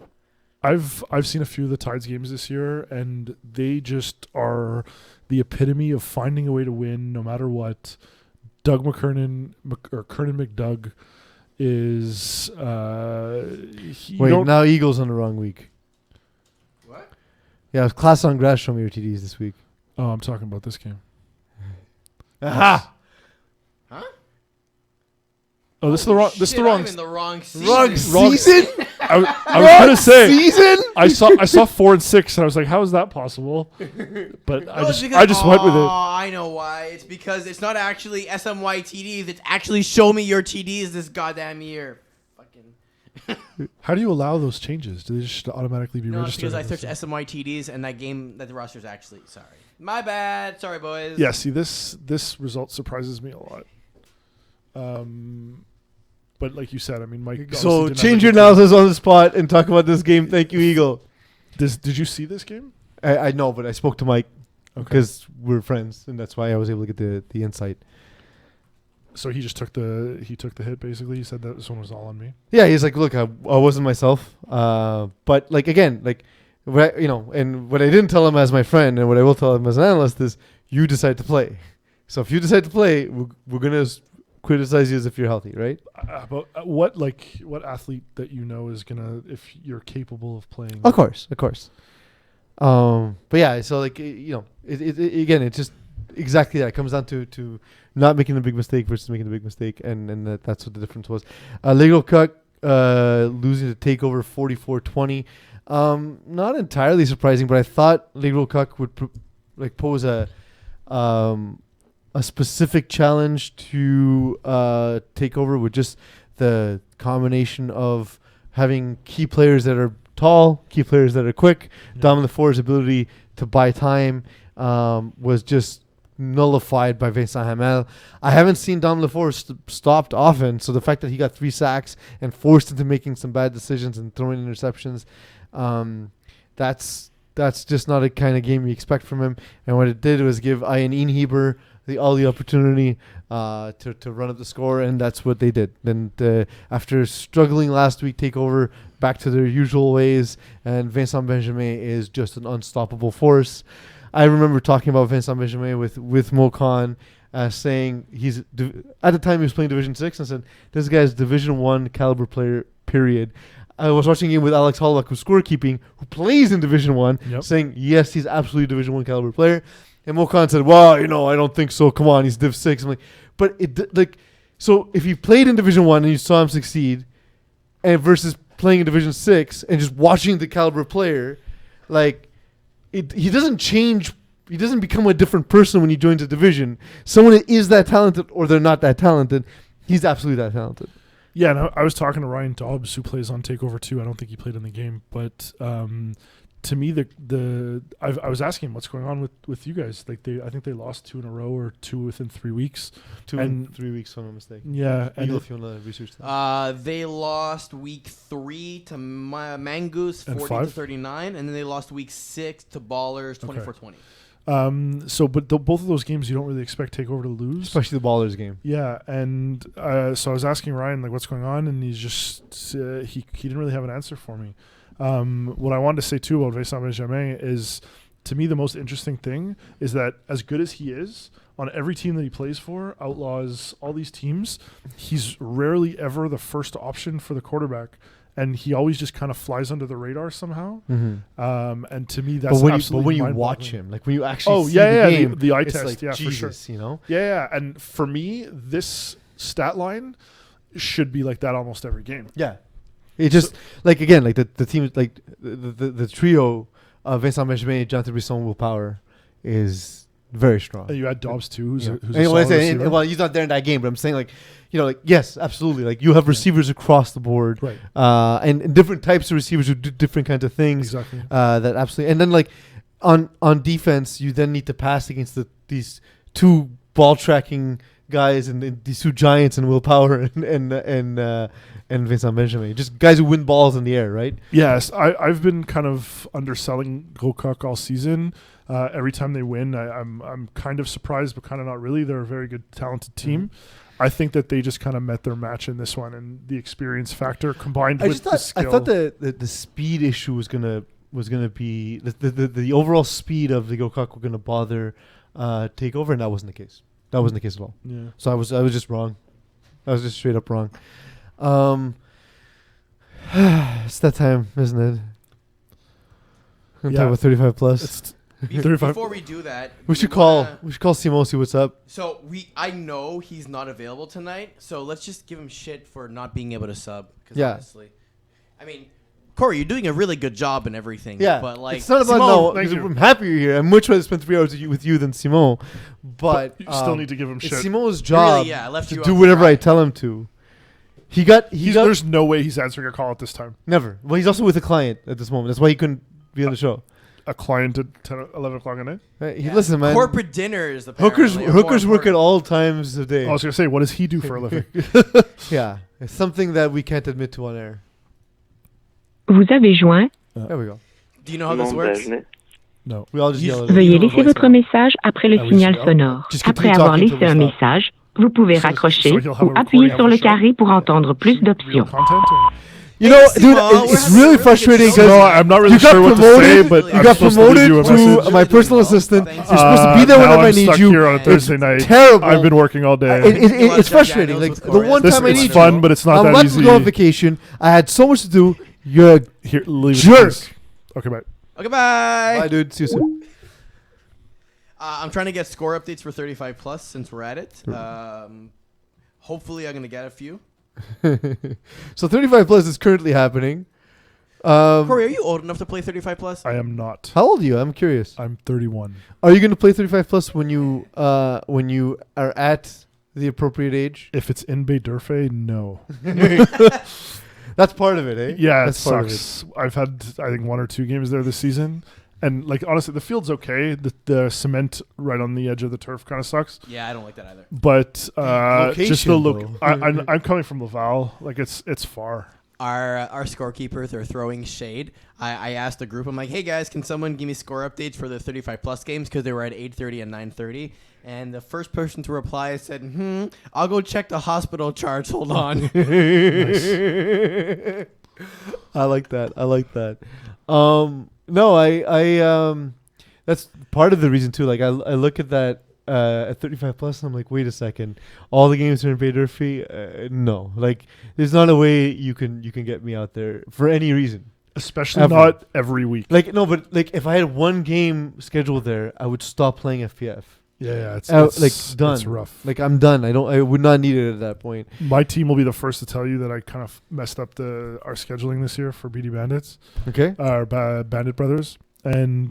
I've seen a few of the Tides games this year, and they just are the epitome of finding a way to win no matter what. Doug Kernan McDoug is now Eagles on the wrong week. What? Yeah, it was Class on Grass. Show Me Your TDs this week. Oh, I'm talking about this game. Aha! Huh? Oh, this is the wrong. This is the wrong. I'm in the wrong season. Wrong season. I was gonna say season. I saw 4 and 6, and I was like, how is that possible? But No, I it's just because- went with it. I know why. It's because it's not actually SMY TDs. It's actually Show Me Your TDs this goddamn year. Fucking. How do you allow those changes? Do they just automatically be No, it's registered? because I searched SMY TDs and that the roster's actually sorry. My bad. Sorry, boys. Yeah. See, this result surprises me a lot. but like you said, I mean, Mike. So obviously change didn't your have a good analysis on the spot and talk about this game. Thank you, Eagle. game. Did you see this game? I know, but I spoke to Mike Okay. because we're friends, and that's why I was able to get the insight. So he just took the hit. Basically, he said that this one was all on me. Yeah, he's like, look, I wasn't myself. But like again, like what and what I didn't tell him as my friend, and what I will tell him as an analyst is, you decide to play. So if you decide to play, we're gonna criticize you as if you're healthy, right? But what athlete that you know is gonna, if you're capable of playing? Of course. But yeah, so like it again, it's just exactly that. It comes down to not making a big mistake versus making a big mistake, and that's what the difference was. Lego Cup losing to Takeover 44-20. Not entirely surprising, but I thought Lego Cup would pose a specific challenge to Takeover with just the combination of having key players that are tall, key players that are quick. Yeah. Dom LaFour's ability to buy time was just nullified by Vincent Hamel. I haven't seen Dom LaFour stopped often, so the fact that he got 3 sacks and forced into making some bad decisions and throwing interceptions, that's just not a kind of game you expect from him. And what it did was give Ian Inheber all the opportunity to run up the score, and that's what they did. Then after struggling last week, take over back to their usual ways, and Vincent Benjamin is just an unstoppable force. I remember talking about Vincent Benjamin with Mokan, saying at the time he was playing Division 6, and said this guy's Division 1 caliber player, period. I was watching him with Alex Holloway, who's scorekeeping, who plays in Division 1, saying yes, he's absolutely Division 1 caliber player. And Mokan said, well, I don't think so. Come on, he's Div 6. I'm like, but so if you played in Division 1 and you saw him succeed, and versus playing in Division 6 and just watching the caliber player, he doesn't change. He doesn't become a different person when he joins a division. Someone that is that talented or they're not that talented, he's absolutely that talented. Yeah, and I was talking to Ryan Dobbs, who plays on Takeover 2. I don't think he played in the game, but to me, I was asking him what's going on with you guys. Like I think they lost 2 in a row or 2 within 3 weeks. 2 in 3 weeks, if I'm not mistaken. Yeah, Eagle, if you want to research that. They lost week 3 to Mangoose 40-39, and then they lost week 6 to Ballers 24-20. Both of those games you don't really expect Takeover to lose, especially the Ballers game. Yeah, and so I was asking Ryan what's going on, and he's just he didn't really have an answer for me. What I wanted to say too about Vincent Benjamin is, to me, the most interesting thing is that as good as he is on every team that he plays for, Outlaws, all these teams, he's rarely ever the first option for the quarterback. And he always just kind of flies under the radar somehow. Mm-hmm. And to me, that's absolutely. But when you watch him, when you actually see the game, the eye test, Jesus, for sure. Yeah. And for me, this stat line should be like that almost every game. Yeah. It just the team, the trio of Vincent Benjamin, Jonathan Brisson, Will Power is very strong. And you had Dobbs too, who's a well, he's not there in that game, but I'm saying yes, absolutely. You have receivers across the board, right? And different types of receivers who do different kinds of things. Exactly. That absolutely. And then on defense, you then need to pass against these 2 ball tracking guys and these 2 giants and Will Power and Vincent Benjamin, just guys who win balls in the air, right? Yes, I've been kind of underselling Gokak all season. Every time they win, I'm kind of surprised, but kind of not really. They're a very good, talented team. Mm-hmm. I think that they just kind of met their match in this one, and the experience factor combined with the skill. I thought the speed issue was gonna be the overall speed of the Gokak were gonna bother Takeover, and that wasn't the case. That wasn't the case at all. Yeah. So I was just wrong. I was just straight up wrong. It's that time, isn't it? I'm talking about 35 plus. Before we do that, we should call Simon, see what's up. So I know he's not available tonight, so let's just give him shit for not being able to sub. Honestly, I mean, Corey, you're doing a really good job and everything. Yeah, but it's not about I'm happy you're here. I'm much rather spend 3 hours with you than Simon. But you still need to give him shit. It's Simon's job to do whatever I tell him to. There's no way he's answering a call at this time. Never. Well, he's also with a client at this moment. That's why he couldn't be on the show. A client at 11 o'clock at night? Listen, man. Corporate dinners. Hookers work at all times of day. I was going to say, what does he do for a living? Yeah. It's something that we can't admit to on air. Vous avez joint. There we go. Do you know how this works? No. We all just yell at Veuillez it. laisser votre message après le Ah oui, signal c'est- sonore. Just Après continue avoir talking laissé till we un stop. message, vous pouvez So- raccrocher so you'll have a ou appuyer recording sur of le the show? carré pour entendre plus Real d'options. content? Or? You know, Simon, dude, we're it's having a really really good frustrating show. No, because I'm not really you got sure what to say, promoted. but You I'm got supposed to leave promoted you a to message. my personal assistant. Thanks. You're supposed to be there now whenever I I'm need stuck you. here on a Thursday It's night. terrible. I've been working all day. It's frustrating. Like the one This time I it's need fun, you, but it's not I'm that about easy. to go on vacation. I had so much to do. You're a Here, leave it, jerk. please. Okay, bye. Okay, bye. bye, dude. See you soon. I'm trying to get score updates for 35 plus since we're at it. Hopefully, I'm gonna get a few. So 35 plus is currently happening. Corey, are you old enough to play 35 plus? I am not. How old are you? I'm curious. I'm 31. Are you going to play 35 plus when you are at the appropriate age? If it's in Bay Durfay, no. That's part of it, eh? Yeah, That's it part of sucks. I've had, I think, 1 or 2 games there this season. And, like, honestly, the field's okay. The cement right on the edge of the turf kind of sucks. Yeah, I don't like that either. But just location, the look. though. I'm coming from Laval. Like, it's far. Our scorekeepers are throwing shade. I asked the group, I'm like, hey guys, can someone give me score updates for the 35 plus games because they were at 8:30 and 9:30. And the first person to reply said, I'll go check the hospital charts. Hold on. I like that. I like that. No, I that's part of the reason too. Like I look at that at 35 plus, and I'm like, wait a second, all the games are in Bay Durfee. No, like there's not a way you can get me out there for any reason. Especially Ever. not every week. Like no, but like if I had one game scheduled there, I would stop playing FPF. Yeah, it's Like done. It's rough. Like I'm done. I would not need it at that point. My team will be the first to tell you that I kind of messed up our scheduling this year for BD Bandits, Okay. our Bandit Brothers, and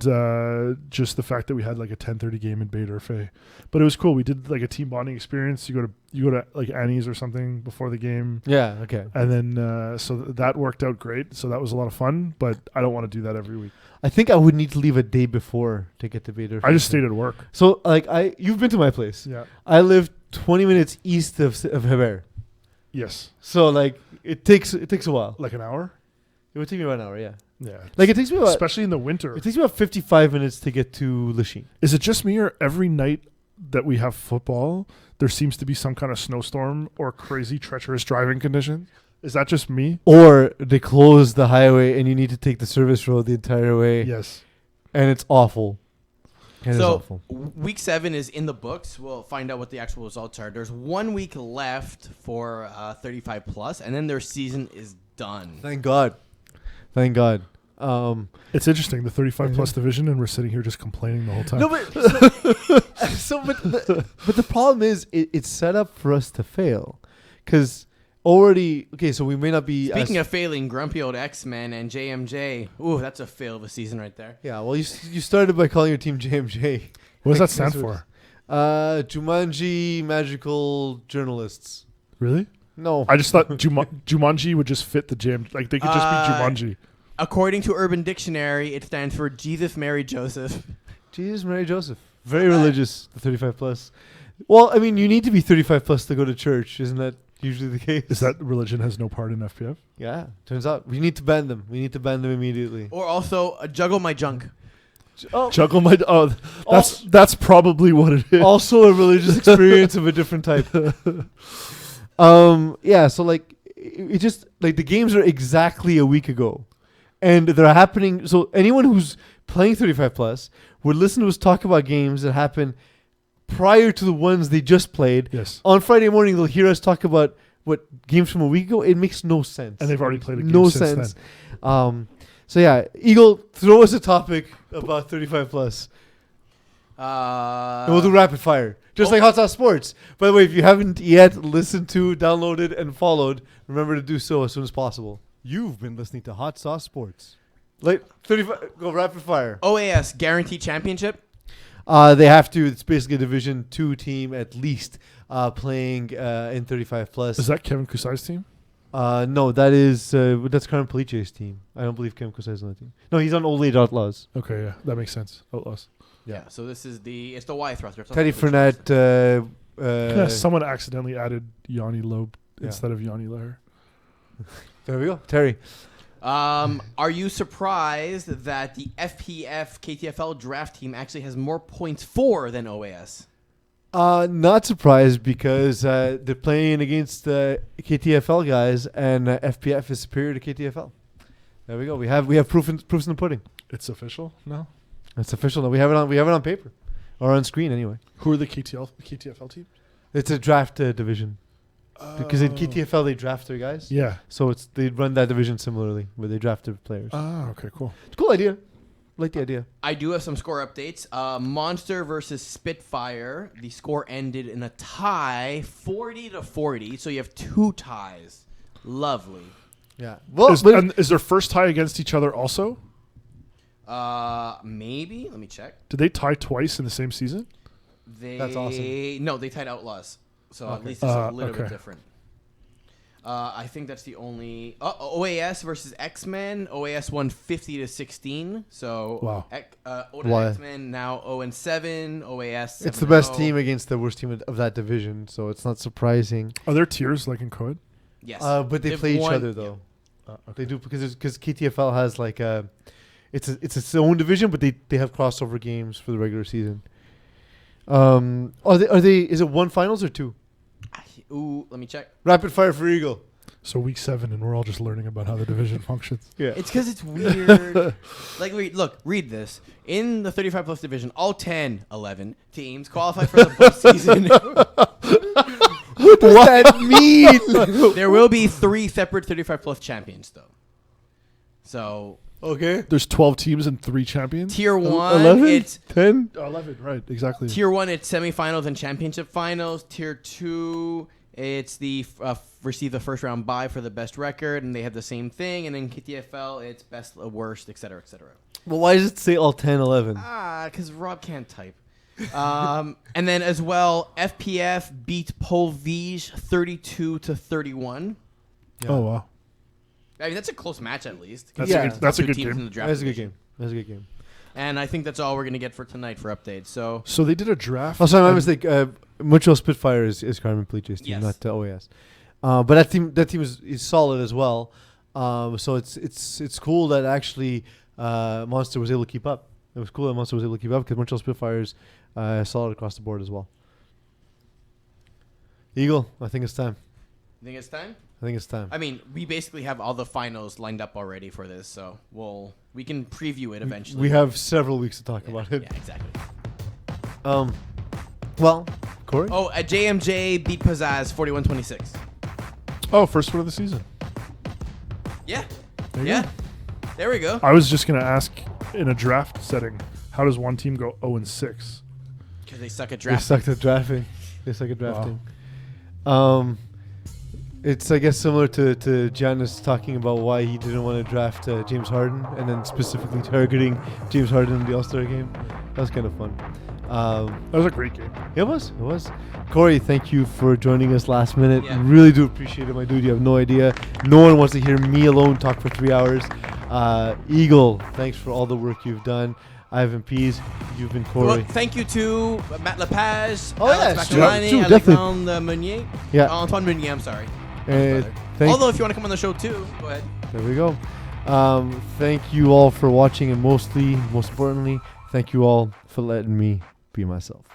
just the fact that we had like a 10:30 game in Bay Durfay. But it was cool. We did like a team bonding experience. You go to like Annie's or something before the game, Yeah. Okay. and then that worked out great. So that was a lot of fun. But I don't want to do that every week. I think I would need to leave a day before to get to Bay Durfee. I just stayed at work. So like you've been to my place. Yeah. I live 20 minutes east of Hebert. Yes. So like it takes a while. Like an hour. It would take me about an hour, yeah. Yeah. Like it takes me about Especially in the winter. it takes me about 55 minutes to get to Lachine. Is it just me or every night that we have football, there seems to be some kind of snowstorm or crazy treacherous driving condition? Is that just me? Or they close the highway and you need to take the service road the entire way. Yes. And it's awful. It is So awful. week 7 is in the books. We'll find out what the actual results are. There's 1 week left for 35 plus, and then their season is done. Thank God. Thank God. It's interesting, the 35 plus division, and we're sitting here just complaining the whole time. No, but but the problem is it's set up for us to fail, because already so we may not be. Speaking of failing, Grumpy Old X-Men and JMJ. Ooh, that's a fail of a season right there. Yeah, well, you started by calling your team JMJ. What does that stand for? Jumanji Magical Journalists. Really? No, I just thought Jumanji would just fit the jam. Like, they could just be Jumanji. According to Urban Dictionary, it stands for Jesus, Mary, Joseph. Jesus, Mary, Joseph. Very religious. The 35 plus. Well, I mean, you need to be 35 plus to go to church, isn't that usually the case? Is that religion has no part in FPF? Yeah, turns out we need to ban them. We need to ban them immediately. Or also, juggle my junk. Oh, Juggle my... Oh, that's probably what it is. also a religious experience of a different type. Yeah, so like it just like the games are exactly a week ago, and they're happening. So anyone who's playing 35 plus would listen to us talk about games that happen prior to the ones they just played. Yes. On Friday morning, they'll hear us talk about what games from a week ago. It makes no sense. And they've already played a game no since sense. then. So yeah, Eagle, throw us a topic about 35 plus. And we'll do rapid fire, just like Hot Sauce Sports. By the way, if you haven't yet listened to, downloaded, and followed, remember to do so as soon as possible. You've been listening to Hot Sauce Sports. Like 35, go rapid fire. OAS, guaranteed championship? They have to. It's basically a Division 2 team at least playing in 35 plus. Is that Kevin Kusai's team? No, that's Karan Paliche's team. I don't believe Kevin Kusai is on the team. No, he's on Old Age Outlaws. Okay, yeah, that makes sense. Outlaws. Yeah. So this is it's the Y thruster. Teddy Fournette. Someone accidentally added Yanni Loeb instead of Yanni Leher. There we go. Terry. Are you surprised that the FPF KTFL draft team actually has more points for than OAS? Not surprised because they're playing against the KTFL guys, and FPF is superior to KTFL. There we go. We have proofs in the pudding. It's official now. It's official now. We have it on paper, or on screen anyway. Who are the KTFL teams? It's a draft division. Because in KTFL they draft their guys. Yeah. So they run that division similarly, where they draft their players. Okay, cool. It's a cool idea. Like the idea. I do have some score updates. Monster versus Spitfire. The score ended in a tie, 40-40. So you have 2 ties. Lovely. Yeah. Well, is their first tie against each other also? Maybe. Let me check. Did they tie twice in the same season? That's awesome. No, they tied Outlaws. So at least it's a little bit different. I think that's the only OAS versus X-Men. OAS won 50-16. So wow. X-Men now 0-7. OAS. It's the best team against the worst team of that division, so it's not surprising. Are there tiers like in Coed? Yes. But they play each other though. Yeah. They do because KTFL has like it's its own division, but they have crossover games for the regular season. Are they? Is it 1 finals or 2? Ooh, let me check. Rapid fire for Eagle. So week 7, and we're all just learning about how the division functions. Yeah, it's because it's weird. Read this. In the 35+ division, all 11 teams qualify for the postseason. What does that mean? There will be 3 separate 35+ champions, though. So. Okay. There's 12 teams and 3 champions. Tier 1, 11? it's 10. 11, right? Exactly. Tier 1, it's semifinals and championship finals. Tier 2, it's the receive the first round bye for the best record, and they have the same thing. And in KTFL, it's best, worst, etc., etc. Well, why does it say all 10, 11? Because Rob can't type. And then as well, FPF beat Polvige 32-31. Yeah. Oh wow. I mean, that's a close match at least. That's a good game. That's a good game. That's a good game. And I think that's all we're going to get for tonight for updates. So they did a draft. Oh, sorry, my mistake. Montreal Spitfire is Carmen Pleache's team, not OAS. But that team is solid as well. So it's cool that actually Monster was able to keep up. It was cool that Monster was able to keep up because Montreal Spitfire's solid across the board as well. Eagle, I think it's time. You think it's time? I think it's time. I mean, we basically have all the finals lined up already for this, so we can preview it eventually. We have several weeks to talk about it. Yeah, exactly. Well, Corey? Oh, JMJ beat Pizzazz 41-26. Oh, first one of the season. Yeah. There There we go. I was just going to ask, in a draft setting, how does one team go 0-6? Because they suck at They suck at drafting. Wow. It's, I guess, similar to Giannis talking about why he didn't want to draft James Harden and then specifically targeting James Harden in the All-Star game. That was kind of fun. That was a great game. It was. Corey, thank you for joining us last minute. Yeah. Really do appreciate it, my dude. You have no idea. No one wants to hear me alone talk for 3 hours. Eagle, thanks for all the work you've done. Ivan Peeze, you've been Corey. Well, thank you to Matt Lepage, Oh, Alex yeah, Bachaalani, true, Alexandre Meunier. Yeah. Antoine Meunier, I'm sorry. Although, if you want to come on the show too, go ahead. There we go. Thank you all for watching, and most importantly, thank you all for letting me be myself.